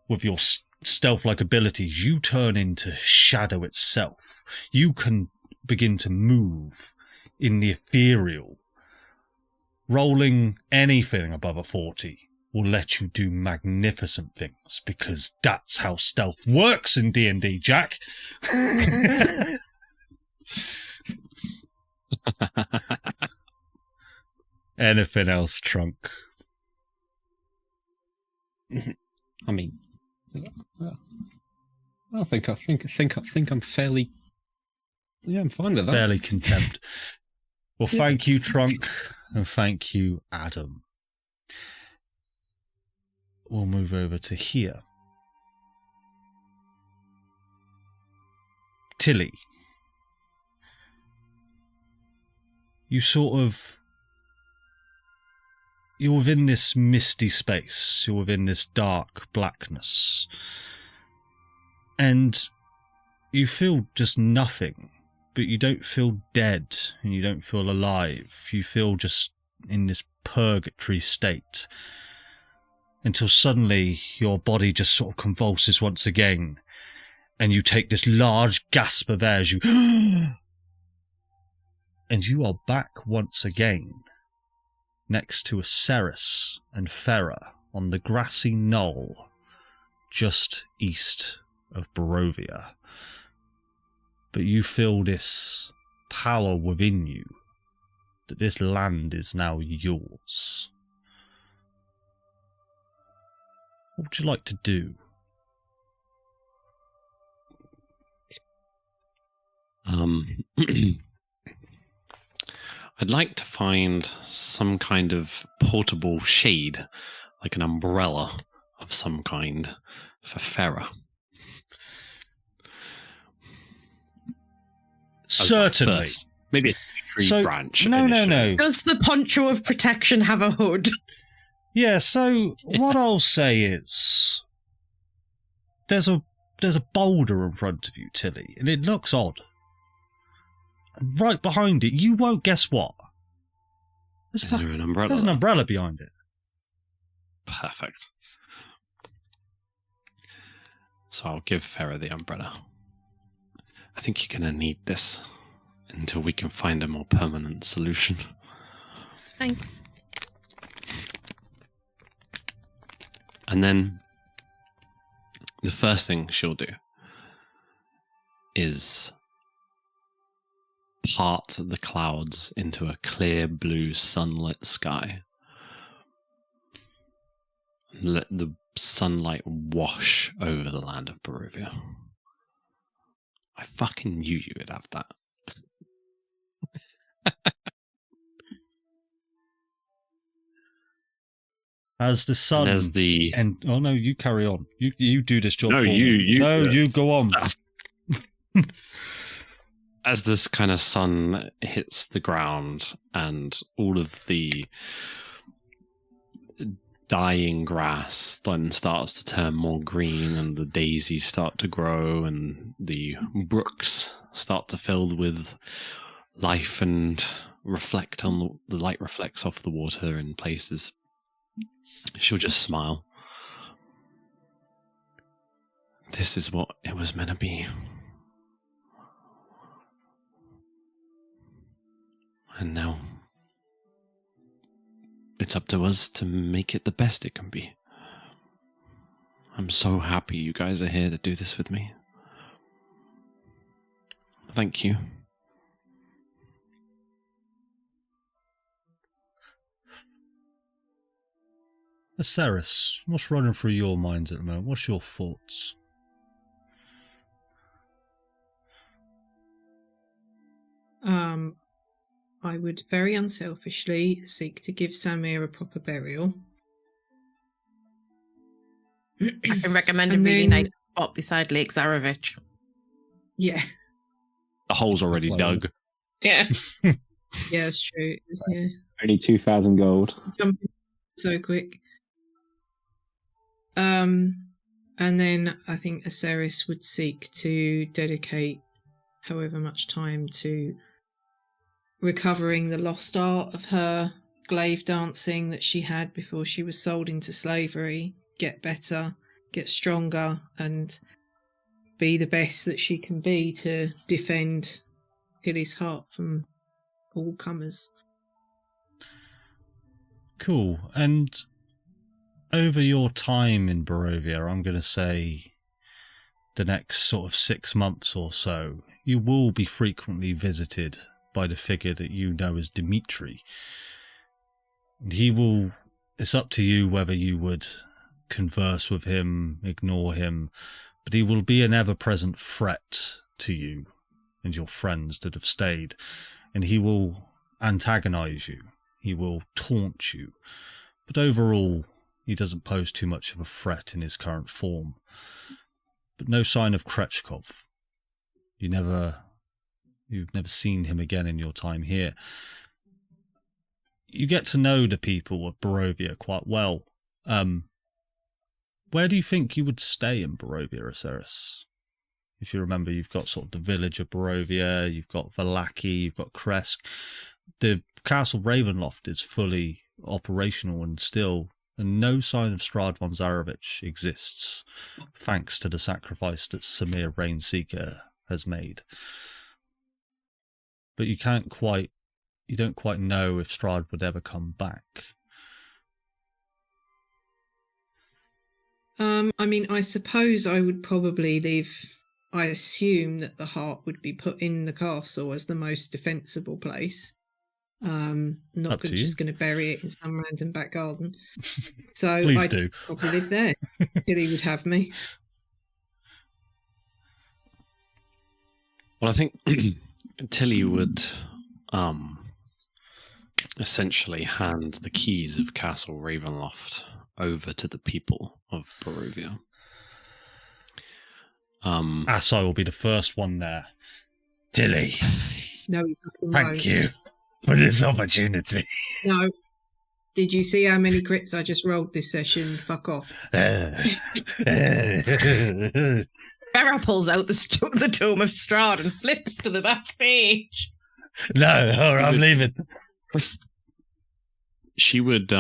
with your stealth-like abilities, you turn into shadow itself. You can begin to move in the ethereal. Rolling anything above a 40 will let you do magnificent things, because that's how stealth works in D&D, Jack. Anything else, Trunk? I mean, I think I'm fairly. Yeah, I'm fine with that. Fairly content. Well, thank you, Trunk, and thank you, Adam. We'll move over to here. Tilli. You sort of... You're within this misty space. You're within this dark blackness. And you feel just nothing. But you don't feel dead. And you don't feel alive. You feel just in this purgatory state. Until suddenly your body just sort of convulses once again. And you take this large gasp of air as you... And you are back once again, next to Aseris and Fera on the grassy knoll just east of Barovia. But you feel this power within you, that this land is now yours. What would you like to do? I'd like to find some kind of portable shade, like an umbrella of some kind, for Fera. Certainly. Maybe a tree branch. No. Does the poncho of protection have a hood? Yeah, so what I'll say is there's a boulder in front of you, Tilli, and it looks odd. And right behind it, you won't guess what. Is there an umbrella? There's an umbrella behind it. Perfect. So I'll give Fera the umbrella. I think you're going to need this until we can find a more permanent solution. Thanks. And then the first thing she'll do is part the clouds into a clear blue sunlit sky. Let the sunlight wash over the land of Barovia. I fucking knew you would have that. As the sun... There's the... Oh no, you carry on. You do this job no, for me. You go on. As this kind of sun hits the ground and all of the dying grass then starts to turn more green and the daisies start to grow and the brooks start to fill with life and reflect on the light reflects off the water in places, she'll just smile. This is what it was meant to be. And now it's up to us to make it the best it can be. I'm so happy you guys are here to do this with me. Thank you. Aseris, what's running through your minds at the moment? What's your thoughts? I would very unselfishly seek to give Samir a proper burial. I can recommend a And really then- nice spot beside Lake Zarovich. Yeah, The hole's already dug. Yeah. yeah, it's true. Yeah, Only 2,000 gold. jumping so quick. And then I think Aseris would seek to dedicate however much time to recovering the lost art of her glaive dancing that she had before she was sold into slavery, get better, get stronger, and be the best that she can be to defend Tilly's heart from all comers. Cool. And over your time in Barovia, I'm going to say the next sort of 6 months or so, you will be frequently visited by the figure that you know as Dimitri. And he will, it's up to you whether you would converse with him, ignore him, but he will be an ever-present threat to you and your friends that have stayed, and he will antagonize you, he will taunt you, but overall, he doesn't pose too much of a threat in his current form. But no sign of Kretchkov. You've never seen him again in your time here. You get to know the people of Barovia quite well. Where do you think you would stay in Barovia, Aseris? If you remember, you've got sort of the village of Barovia, you've got Valaki, you've got Kresk. The Castle Ravenloft is fully operational and still, and no sign of Strahd Von Zarovich exists, thanks to the sacrifice that Samir Rainseeker has made. But you don't quite know if Strahd would ever come back. I mean, I suppose I would probably leave. I assume that the heart would be put in the castle as the most defensible place. Not just going to bury it in some random back garden. So Please I'd do. probably live there. Tilly would have me. Well, I think Tilly would essentially hand the keys of Castle Ravenloft over to the people of Barovia. Asai will be the first one there. Tilly, No, thank you for this opportunity. No. Did you see how many crits I just rolled this session? Fuck off. Fera pulls out the Tome of Strahd and flips to the back page. No, all right, I'm leaving. She would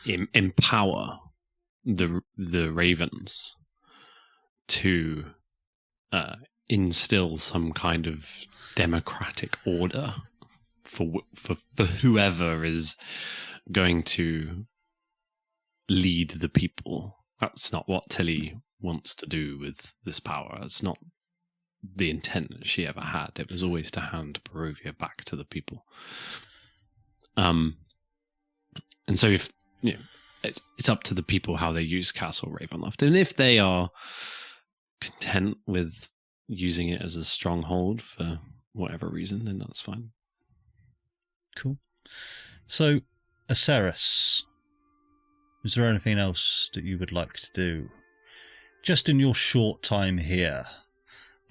empower the ravens to instill some kind of democratic order for whoever is going to lead the people. That's not what Tilly wants to do with this power. It's not the intent that she ever had. It was always to hand Barovia back to the people. And so if it's up to the people how they use Castle Ravenloft, and if they are content with using it as a stronghold for whatever reason, then that's fine. Cool. So, Aseris, is there anything else that you would like to do? Just in your short time here,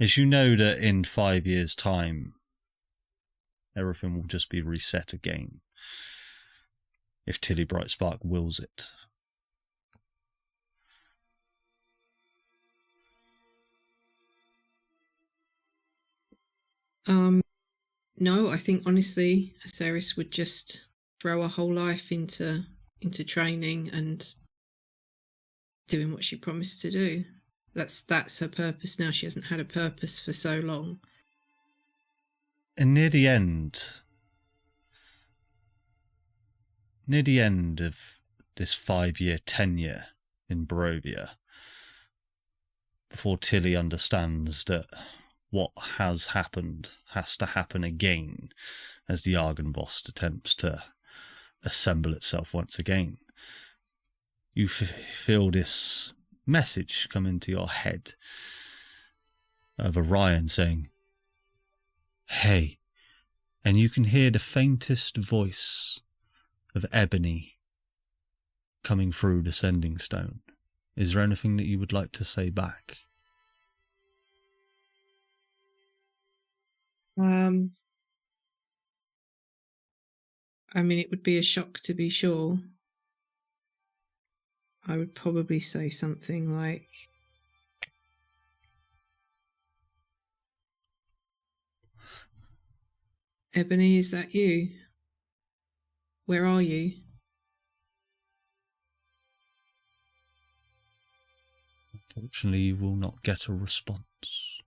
as you know that in 5 years' time, everything will just be reset again. If Tilly Brightspark wills it. No, I think honestly, Aseris would just throw her whole life into training and doing what she promised to do. That's her purpose now. She hasn't had a purpose for so long. And near the end of this 5-year tenure in Barovia, before Tilly understands that what has happened has to happen again as the Argynvost attempts to assemble itself once again, you feel this message come into your head of Orion saying, "Hey," and you can hear the faintest voice of Ebony coming through the Sending Stone. Is there anything that you would like to say back? I mean, it would be a shock to be sure. I would probably say something like, Ebony, is that you? Where are you? Unfortunately, you will not get a response.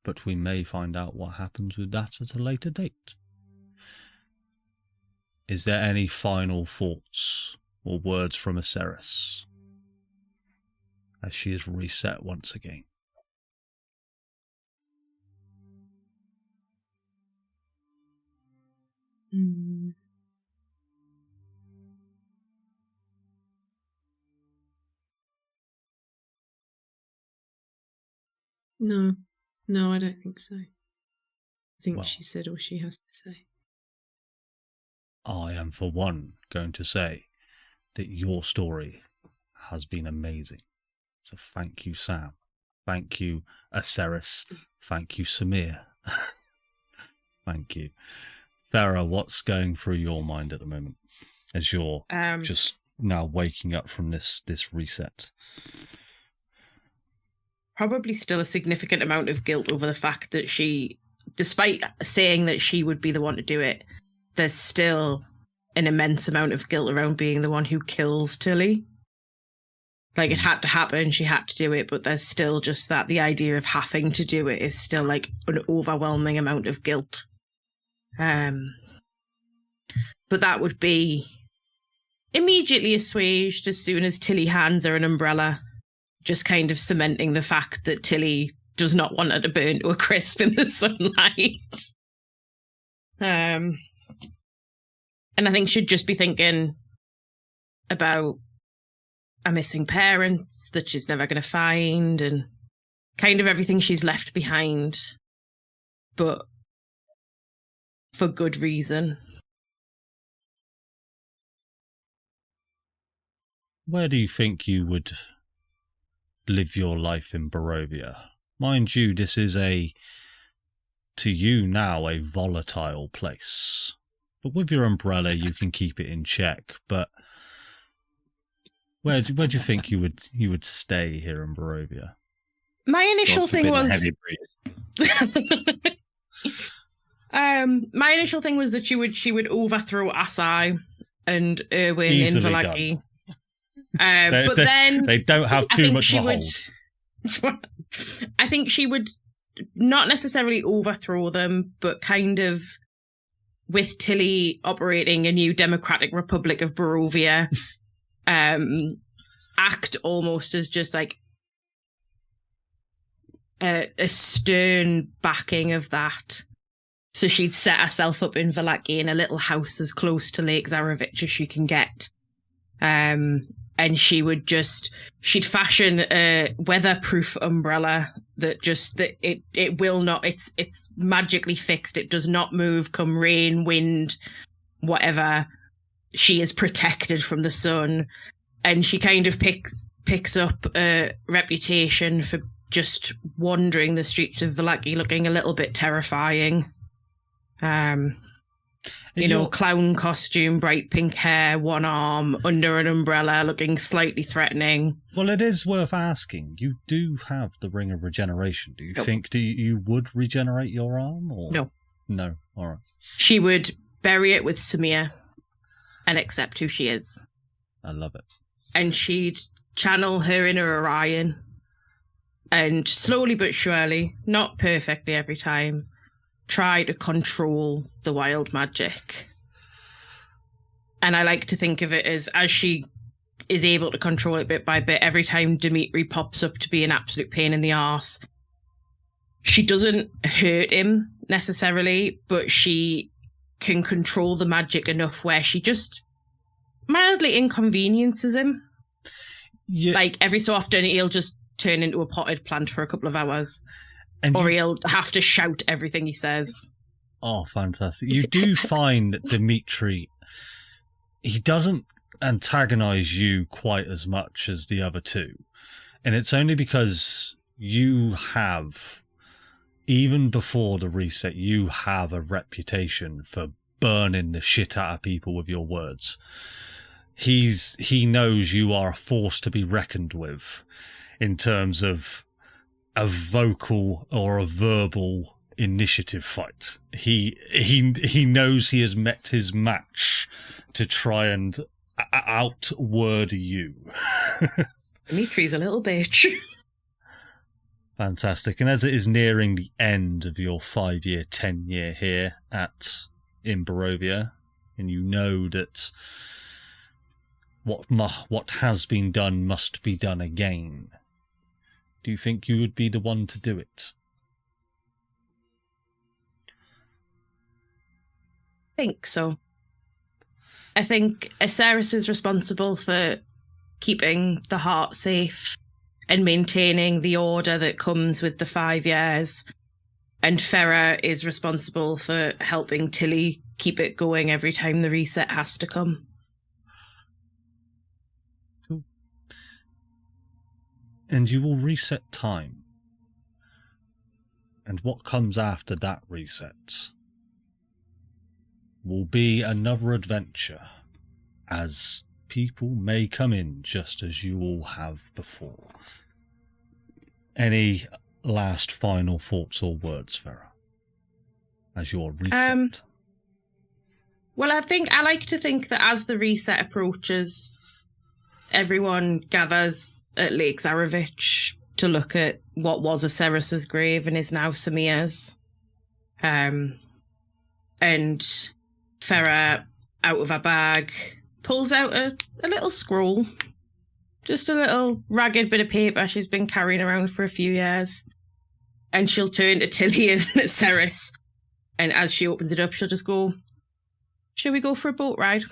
But we may find out what happens with that at a later date. Is there any final thoughts or words from Aseris as she is reset once again? No, I don't think so. I think Well, she said all she has to say. I am, for one, going to say that your story has been amazing. So thank you, Sam. Thank you, Aseris. Thank you, Samir. Thank you. Fera, what's going through your mind at the moment as you're just now waking up from this reset? Probably still a significant amount of guilt over the fact that she, despite saying that she would be the one to do it, there's still an immense amount of guilt around being the one who kills Tilli. Like, it had to happen, she had to do it, but there's still just that, the idea of having to do it is still like an overwhelming amount of guilt. But that would be immediately assuaged as soon as Tilly hands her an umbrella, just kind of cementing the fact that Tilly does not want her to burn to a crisp in the sunlight. And I think she'd just be thinking about a missing parents that she's never going to find and kind of everything she's left behind, but for good reason. Where do you think you would live your life in Barovia? Mind you, this is to you now, a volatile place. But with your umbrella, you can keep it in check. But where do you think you would stay here in Barovia? My initial thing was Heavy breathe. my initial thing was that she would overthrow Asai and Erwin Easily in Vallaki. But then they don't have too much of a hold. I think she would not necessarily overthrow them, but kind of, with Tilly operating a new democratic republic of Barovia, act almost as just like a stern backing of that. So she'd set herself up in Vallaki in a little house as close to Lake Zarovich as she can get. And she'd fashion a weatherproof umbrella it will not, it's magically fixed. It does not move come rain, wind, whatever. She is protected from the sun. And she kind of picks up a reputation for just wandering the streets of Vallaki looking a little bit terrifying. Clown costume, bright pink hair, one arm, under an umbrella, looking slightly threatening. Well, it is worth asking. You do have the Ring of Regeneration. Do you think you would regenerate your arm? Or? No. No? All right. She would bury it with Samir and accept who she is. I love it. And she'd channel her inner Orion and slowly but surely, not perfectly every time, try to control the wild magic. And I like to think of it as she is able to control it bit by bit, every time Dimitri pops up to be an absolute pain in the arse, she doesn't hurt him necessarily, but she can control the magic enough where she just mildly inconveniences him. Yeah. Like, every so often he'll just turn into a potted plant for a couple of hours. Or he'll have to shout everything he says. Oh, fantastic. You do find Dimitri he doesn't antagonize you quite as much as the other two. And it's only because you have, even before the reset, you have a reputation for burning the shit out of people with your words. He knows you are a force to be reckoned with in terms of a vocal or a verbal initiative fight. He knows he has met his match to try and outword you. Dimitri's a little bitch. Fantastic. And as it is nearing the end of your 5-year tenure here in Barovia, and you know that what has been done must be done again, do you think you would be the one to do it? I think so. I think Aseris is responsible for keeping the heart safe and maintaining the order that comes with the 5 years. And Fera is responsible for helping Tilli keep it going every time the reset has to come. Cool. And you will reset time. And what comes after that reset will be another adventure, as people may come in just as you all have before. Any last final thoughts or words, Fera, as your reset? Well, I like to think that as the reset approaches, everyone gathers at Lake Zarovich to look at what was Aseris's grave and is now Samir's. And Fera, out of her bag, pulls out a little scroll. Just a little ragged bit of paper she's been carrying around for a few years. And she'll turn to Tilli and Aseris. And as she opens it up, she'll just go, "Shall we go for a boat ride?"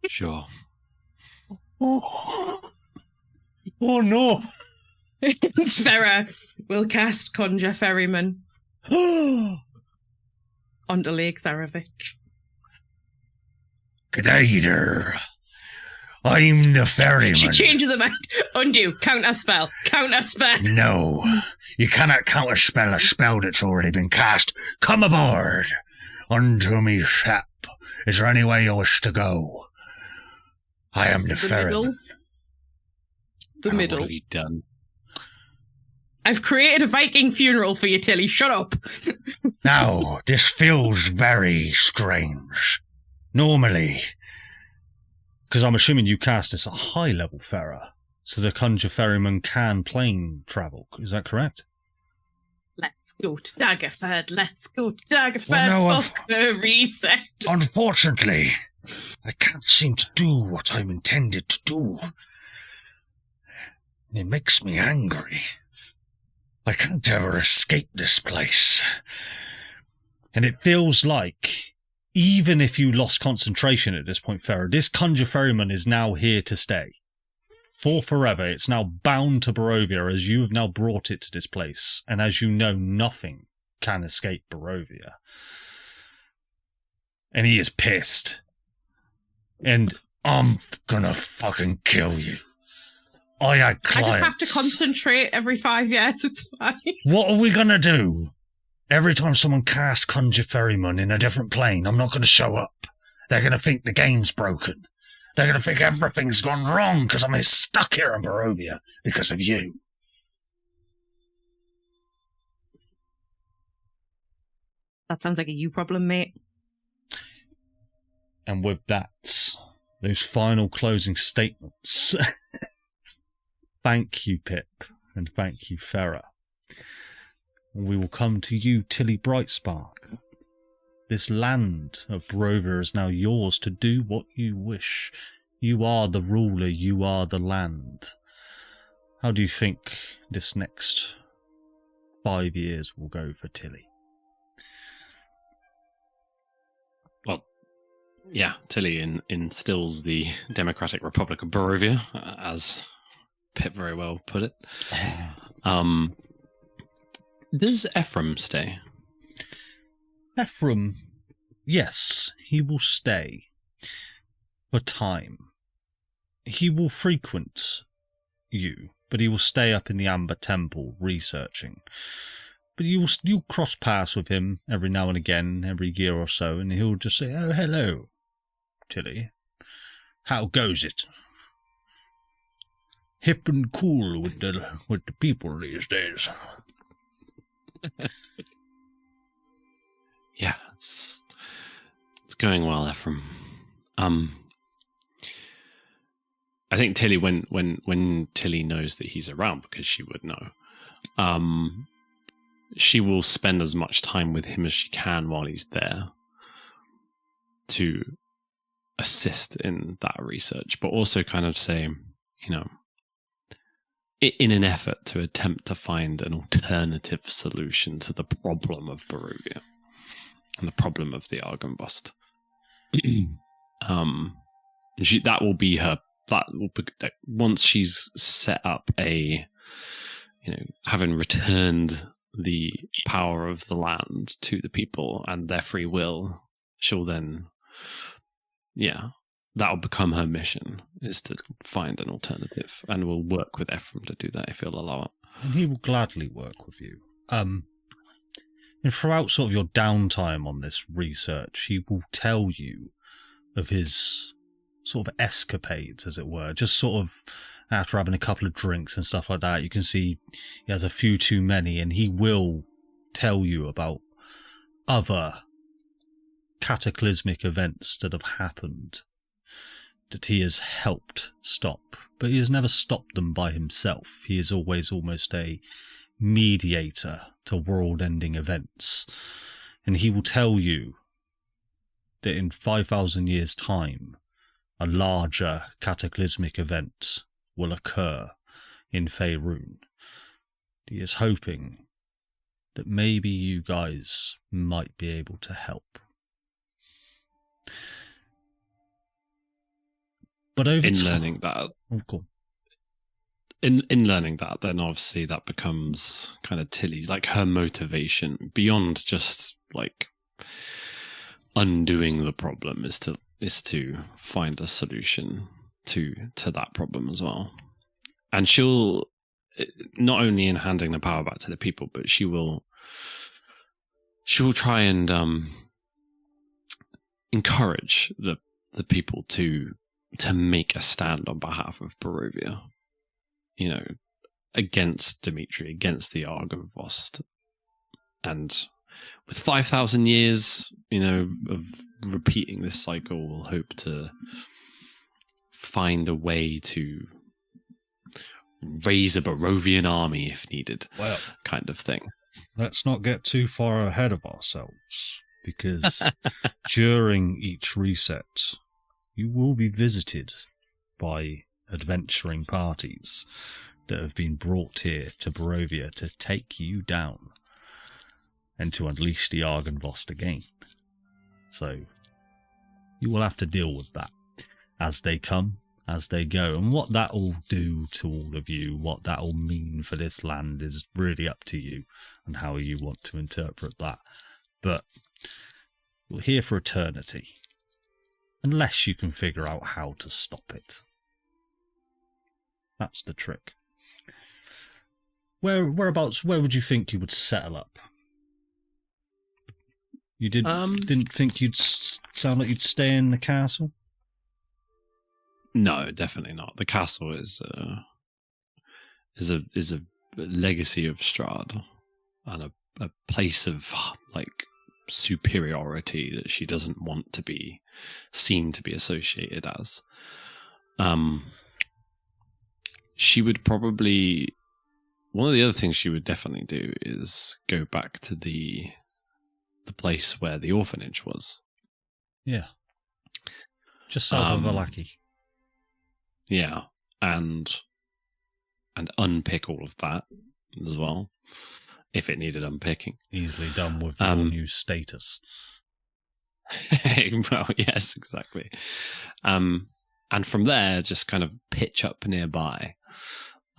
Sure. Oh no! Fera will cast Conjure Ferryman onto Lake Zarovich. G'day there. I'm the ferryman. She changes the mind. Undo. Counter spell. Counter spell. No, you cannot counterspell a spell that's already been cast. Come aboard. Unto me, ship. Is there any way you wish to go? I am the ferryman. The middle. Already done. I've created a Viking funeral for you, Tilli. Shut up. Now, this feels very strange. Normally, because I'm assuming you cast this at high level, Fera, so the Conjure Ferryman can plane travel. Is that correct? Let's go to Daggerford. Let's go to Daggerford. Well, no, fuck the reset. unfortunately, I can't seem to do what I'm intended to do. It makes me angry. I can't ever escape this place. And it feels like, even if you lost concentration at this point, Fera, this Conjure Ferryman is now here to stay. For forever. It's now bound to Barovia, as you have now brought it to this place. And as you know, nothing can escape Barovia. And he is pissed. And I'm gonna fucking kill you. I had clients. I just have to concentrate every 5 years, it's fine. What are we gonna do? Every time someone casts Conjure Ferryman in a different plane, I'm not gonna show up. They're gonna think the game's broken. They're gonna think everything's gone wrong because I'm stuck here in Barovia because of you. That sounds like a you problem, mate. And with that, those final closing statements. Thank you, Pip, and thank you, Fera. We will come to you, Tilli Brightspark. This land of Barovia is now yours to do what you wish. You are the ruler, you are the land. How do you think this next 5 years will go for Tilli? Well, yeah, Tilli instills the Democratic Republic of Barovia, as Pip very well put it. Does Ephraim stay? Ephraim, yes, he will stay for time. He will frequent you, but he will stay up in the Amber Temple researching. But you'll cross paths with him every now and again, every year or so, and he'll just say, "Oh, hello, Tilli. How goes it? Hip and cool with the people these days." Yeah, it's going well, Ephraim. I think Tilli, when Tilli knows that he's around, because she would know, she will spend as much time with him as she can while he's there to assist in that research, but also kind of say, in an effort to attempt to find an alternative solution to the problem of Barovia and the problem of the Argynvost. That will be her. Once she's set up having returned the power of the land to the people and their free will, she'll then, that'll become her mission, is to find an alternative, and we'll work with Ephraim to do that if he'll allow it. And he will gladly work with you. And throughout sort of your downtime on this research, he will tell you of his sort of escapades, as it were. Just sort of after having a couple of drinks and stuff like that, you can see he has a few too many, and he will tell you about other cataclysmic events that have happened that he has helped stop, but he has never stopped them by himself. He is always almost a mediator to world-ending events, and he will tell you that in 5,000 years' time, a larger cataclysmic event will occur in Faerun. He is hoping that maybe you guys might be able to help. But over learning that, in learning that, then obviously that becomes kind of Tilly, like her motivation beyond just like undoing the problem is to find a solution to that problem as well. And she'll, not only in handing the power back to the people, but she'll try and encourage the people to make a stand on behalf of Barovia, against Dimitri, against the Argynvost. And with 5,000 years, of repeating this cycle, we'll hope to find a way to raise a Barovian army if needed, kind of thing. Let's not get too far ahead of ourselves, because during each reset, you will be visited by adventuring parties that have been brought here to Barovia to take you down and to unleash the Argynvost again. So you will have to deal with that as they come, as they go. And what that will do to all of you, what that will mean for this land, is really up to you and how you want to interpret that. But you're here for eternity, unless you can figure out how to stop it. That's the trick. Where would you think you would settle up? You didn't think you'd sound like you'd stay in the castle? No, definitely not. The castle is a legacy of Strahd and a place of like superiority that she doesn't want to be seen to be associated as. She would probably, one of the other things she would definitely do is go back to the place where the orphanage was. Yeah. Just south of Valaki. Yeah, and unpick all of that as well, if it needed unpicking. Easily done with your new status. Well, yes, exactly. And from there, just kind of pitch up nearby,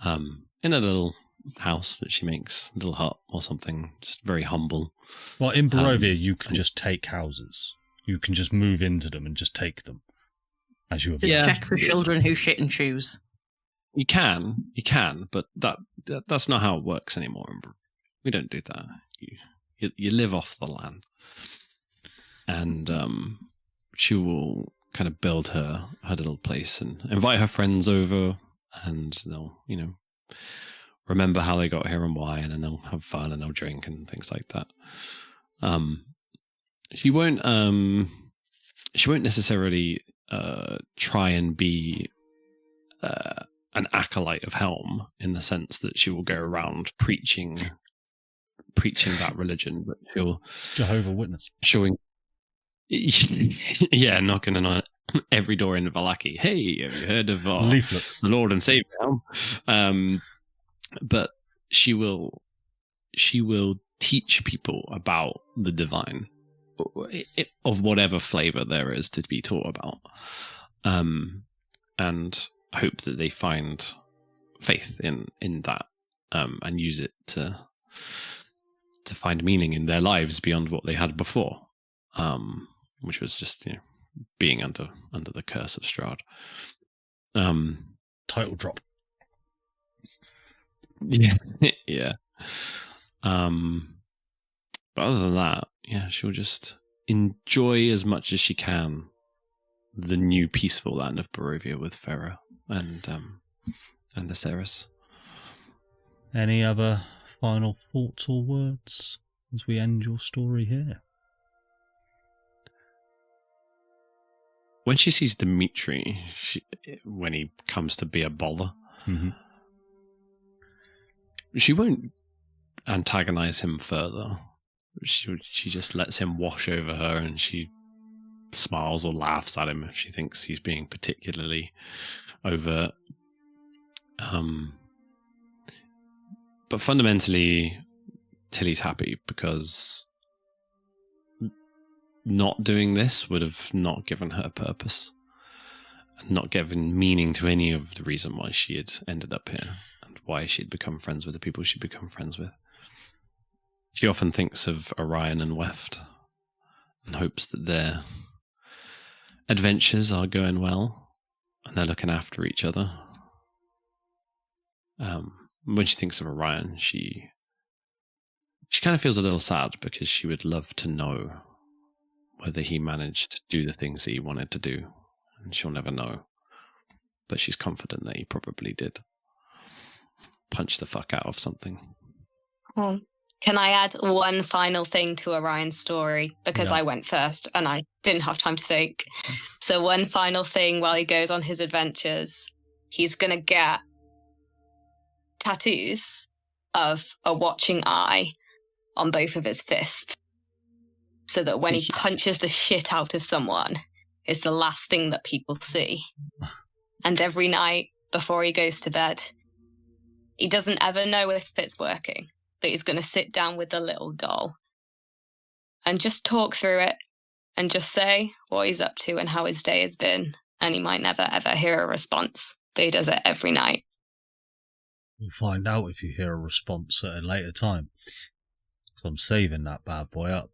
in a little house that she makes, a little hut or something, just very humble. Well, in Barovia, you can just take houses. You can just move into them and just take them, as you have. Just check for children who shit in shoes. You can, but that's not how it works anymore. We don't do that. You live off the land, and she will kind of build her little place and invite her friends over, and they'll remember how they got here and why, and then they'll have fun and they'll drink and things like that. She won't necessarily try and be an acolyte of Helm in the sense that she will go around preaching that religion, but she'll Jehovah's Witness. Showing, knocking on every door in Vallaki. Hey, have you heard of leaflets? The Lord and Savior Helm? But she will teach people about the divine, of whatever flavor there is to be taught about, and hope that they find faith in that, and use it to find meaning in their lives beyond what they had before, which was just being under the curse of Strahd. Title drop. Yeah. But other than that, she'll just enjoy as much as she can the new peaceful land of Barovia with Fera and Aseris. Any other final thoughts or words as we end your story here? When she sees Dimitri, when he comes to be a bother, she won't antagonize him further. She just lets him wash over her, and she smiles or laughs at him if she thinks he's being particularly overt. But fundamentally, Tilly's happy because not doing this would have not given her purpose and not given meaning to any of the reason why she had ended up here and why she'd become friends with the people she'd become friends with. She often thinks of Orion and Weft and hopes that their adventures are going well and they're looking after each other. When she thinks of Orion, she kind of feels a little sad because she would love to know whether he managed to do the things that he wanted to do, and she'll never know. But she's confident that he probably did. Punch the fuck out of something. Well, can I add one final thing to Orion's story? Because I went first and I didn't have time to think. So one final thing while he goes on his adventures, he's going to get tattoos of a watching eye on both of his fists, so that when he punches the shit out of someone, it's the last thing that people see. And every night before he goes to bed, he doesn't ever know if it's working, but he's going to sit down with the little doll and just talk through it and just say what he's up to and how his day has been. And he might never ever hear a response, but he does it every night. We'll find out if you hear a response at a later time. So I'm saving that bad boy up.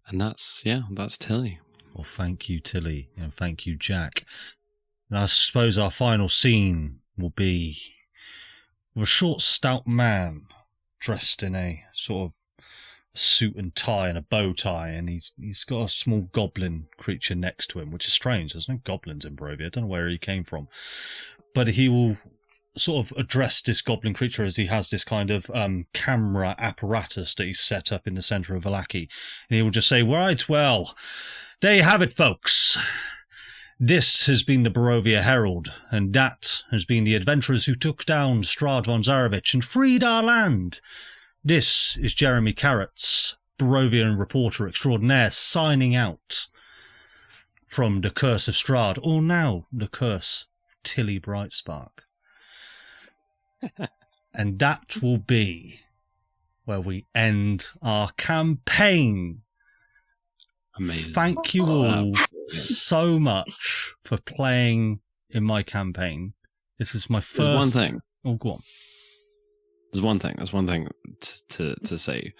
And that's Tilly. Well, thank you, Tilly, and thank you, Jack. And I suppose our final scene will be with a short, stout man dressed in a sort of suit and tie and a bow tie, and he's got a small goblin creature next to him, which is strange. There's no goblins in Barovia. I don't know where he came from. But he will sort of address this goblin creature as he has this kind of camera apparatus that he's set up in the centre of Vallaki. And he will just say, right, well, there you have it, folks. This has been the Barovia Herald, and that has been the adventurers who took down Strahd Von Zarovich and freed our land. This is Jeremy Carrots, Barovian reporter extraordinaire, signing out from the Curse of Strahd, or now the Curse of Tilly Brightspark. And that will be where we end our campaign. Amazing. Thank you all so much for playing in my campaign. This is my first. There's one thing. Oh, go on. There's one thing to say.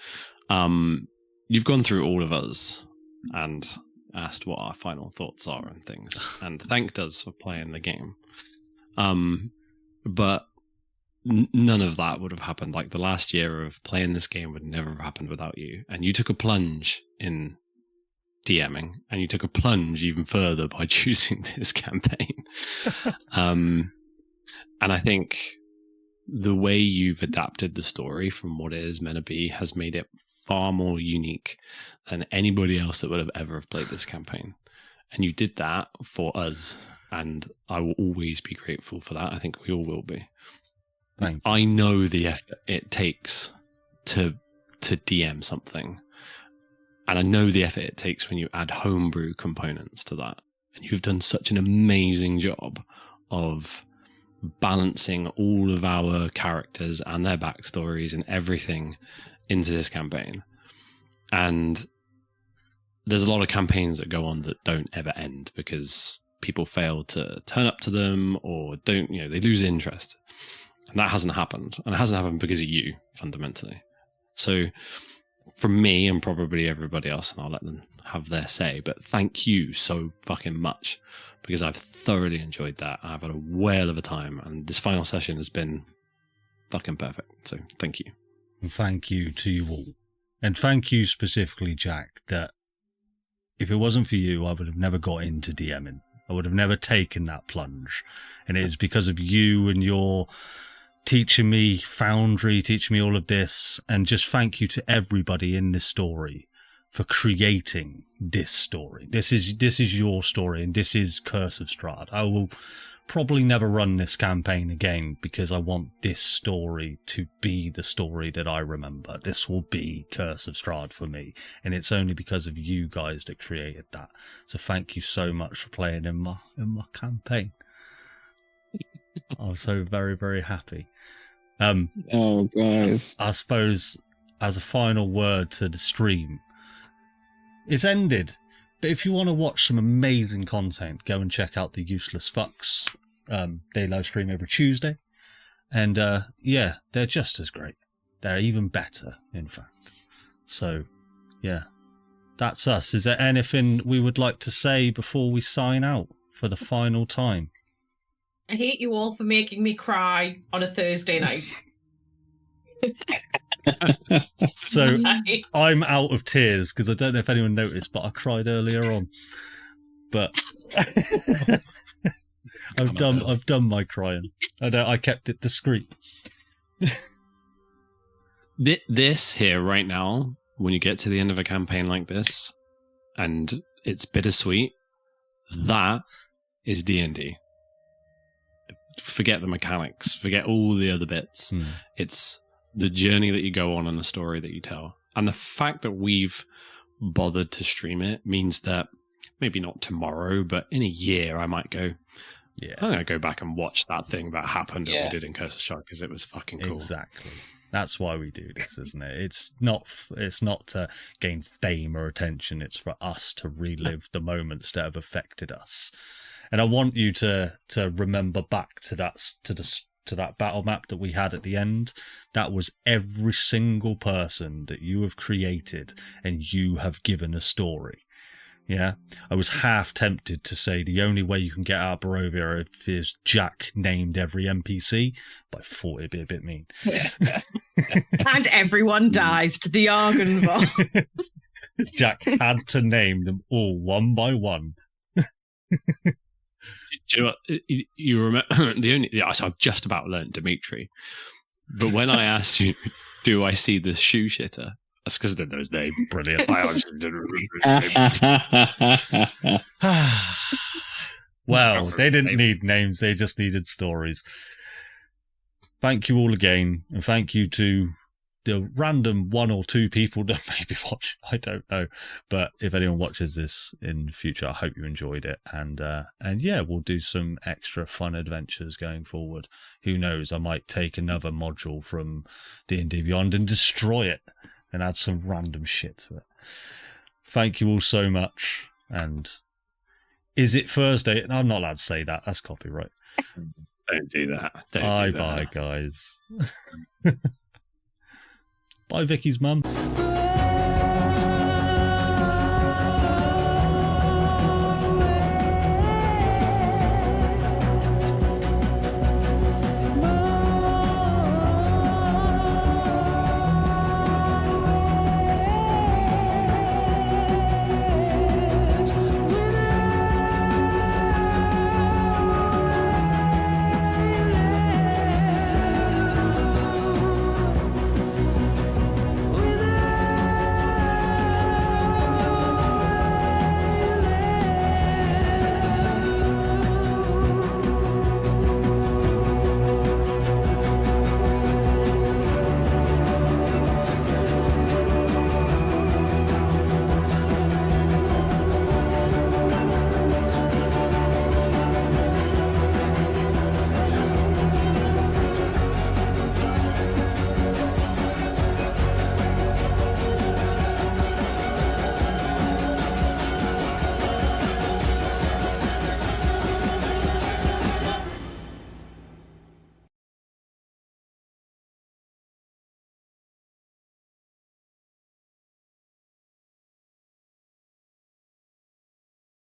You've gone through all of us and asked what our final thoughts are and things, and thanked us for playing the game. But none of that would have happened. Like, the last year of playing this game would never have happened without you. And you took a plunge in DMing, and you took a plunge even further by choosing this campaign. And I think the way you've adapted the story from what it is meant to be has made it far more unique than anybody else that would have ever have played this campaign. And you did that for us, and I will always be grateful for that. I think we all will be. I know the effort it takes to DM something, and I know the effort it takes when you add homebrew components to that. And you've done such an amazing job of balancing all of our characters and their backstories and everything into this campaign. And there's a lot of campaigns that go on that don't ever end because people fail to turn up to them, or don't, they lose interest. And that hasn't happened. And it hasn't happened because of you, fundamentally. So from me and probably everybody else, and I'll let them have their say, but thank you so fucking much, because I've thoroughly enjoyed that. I've had a whale of a time, and this final session has been fucking perfect. So thank you. And thank you to you all. And thank you specifically, Jack, that if it wasn't for you, I would have never got into DMing. I would have never taken that plunge. And it is because of you and your teaching me Foundry, teaching me all of this. And just thank you to everybody in this story for creating this story. This is your story, and this is Curse of Strahd. I will probably never run this campaign again because I want this story to be the story that I remember. This will be Curse of Strahd for me, and it's only because of you guys that created that. So thank you so much for playing in my campaign. I'm so very, very happy. Oh, guys. I suppose as a final word to the stream, it's ended. But if you want to watch some amazing content, go and check out the Useless Fucks. They live stream every Tuesday. And yeah, they're just as great. They're even better, in fact. So, yeah, that's us. Is there anything we would like to say before we sign out for the final time? I hate you all for making me cry on a Thursday night. So I'm out of tears because I don't know if anyone noticed, but I cried earlier on. But I've done my crying. I kept it discreet. This here right now, when you get to the end of a campaign like this, and it's bittersweet, that is D&D. Forget the mechanics, forget all the other bits. It's the journey that you go on and the story that you tell. And the fact that we've bothered to stream it means that maybe not tomorrow, but in a year I might go, I'm going to go back and watch that thing that happened that we did in Curse of Strahd because it was fucking cool. Exactly. That's why we do this, isn't it? It's not to gain fame or attention. It's for us to relive the moments that have affected us. And I want you to remember back to that battle map that we had at the end. That was every single person that you have created and you have given a story. Yeah, I was half tempted to say the only way you can get out of Barovia is Jack named every NPC, but I thought it'd be a bit mean. And everyone dies to the Argynvost. Jack had to name them all one by one. Do you know what? You remember I've just about learned Dimitri, but when I asked you, do I see the shoe shitter? That's because I didn't know his name. Brilliant. I honestly didn't remember his name. Well, they didn't need names, they just needed stories. Thank you all again, and thank you to the random one or two people that maybe watch. I don't know, but if anyone watches this in the future, I hope you enjoyed it. And yeah, we'll do some extra fun adventures going forward. Who knows? I might take another module from D&D Beyond and destroy it and add some random shit to it. Thank you all so much. And is it Thursday? I'm not allowed to say that. That's copyright. Don't do that. Don't Bye do that. bye, guys. Bye, Vicky's mum.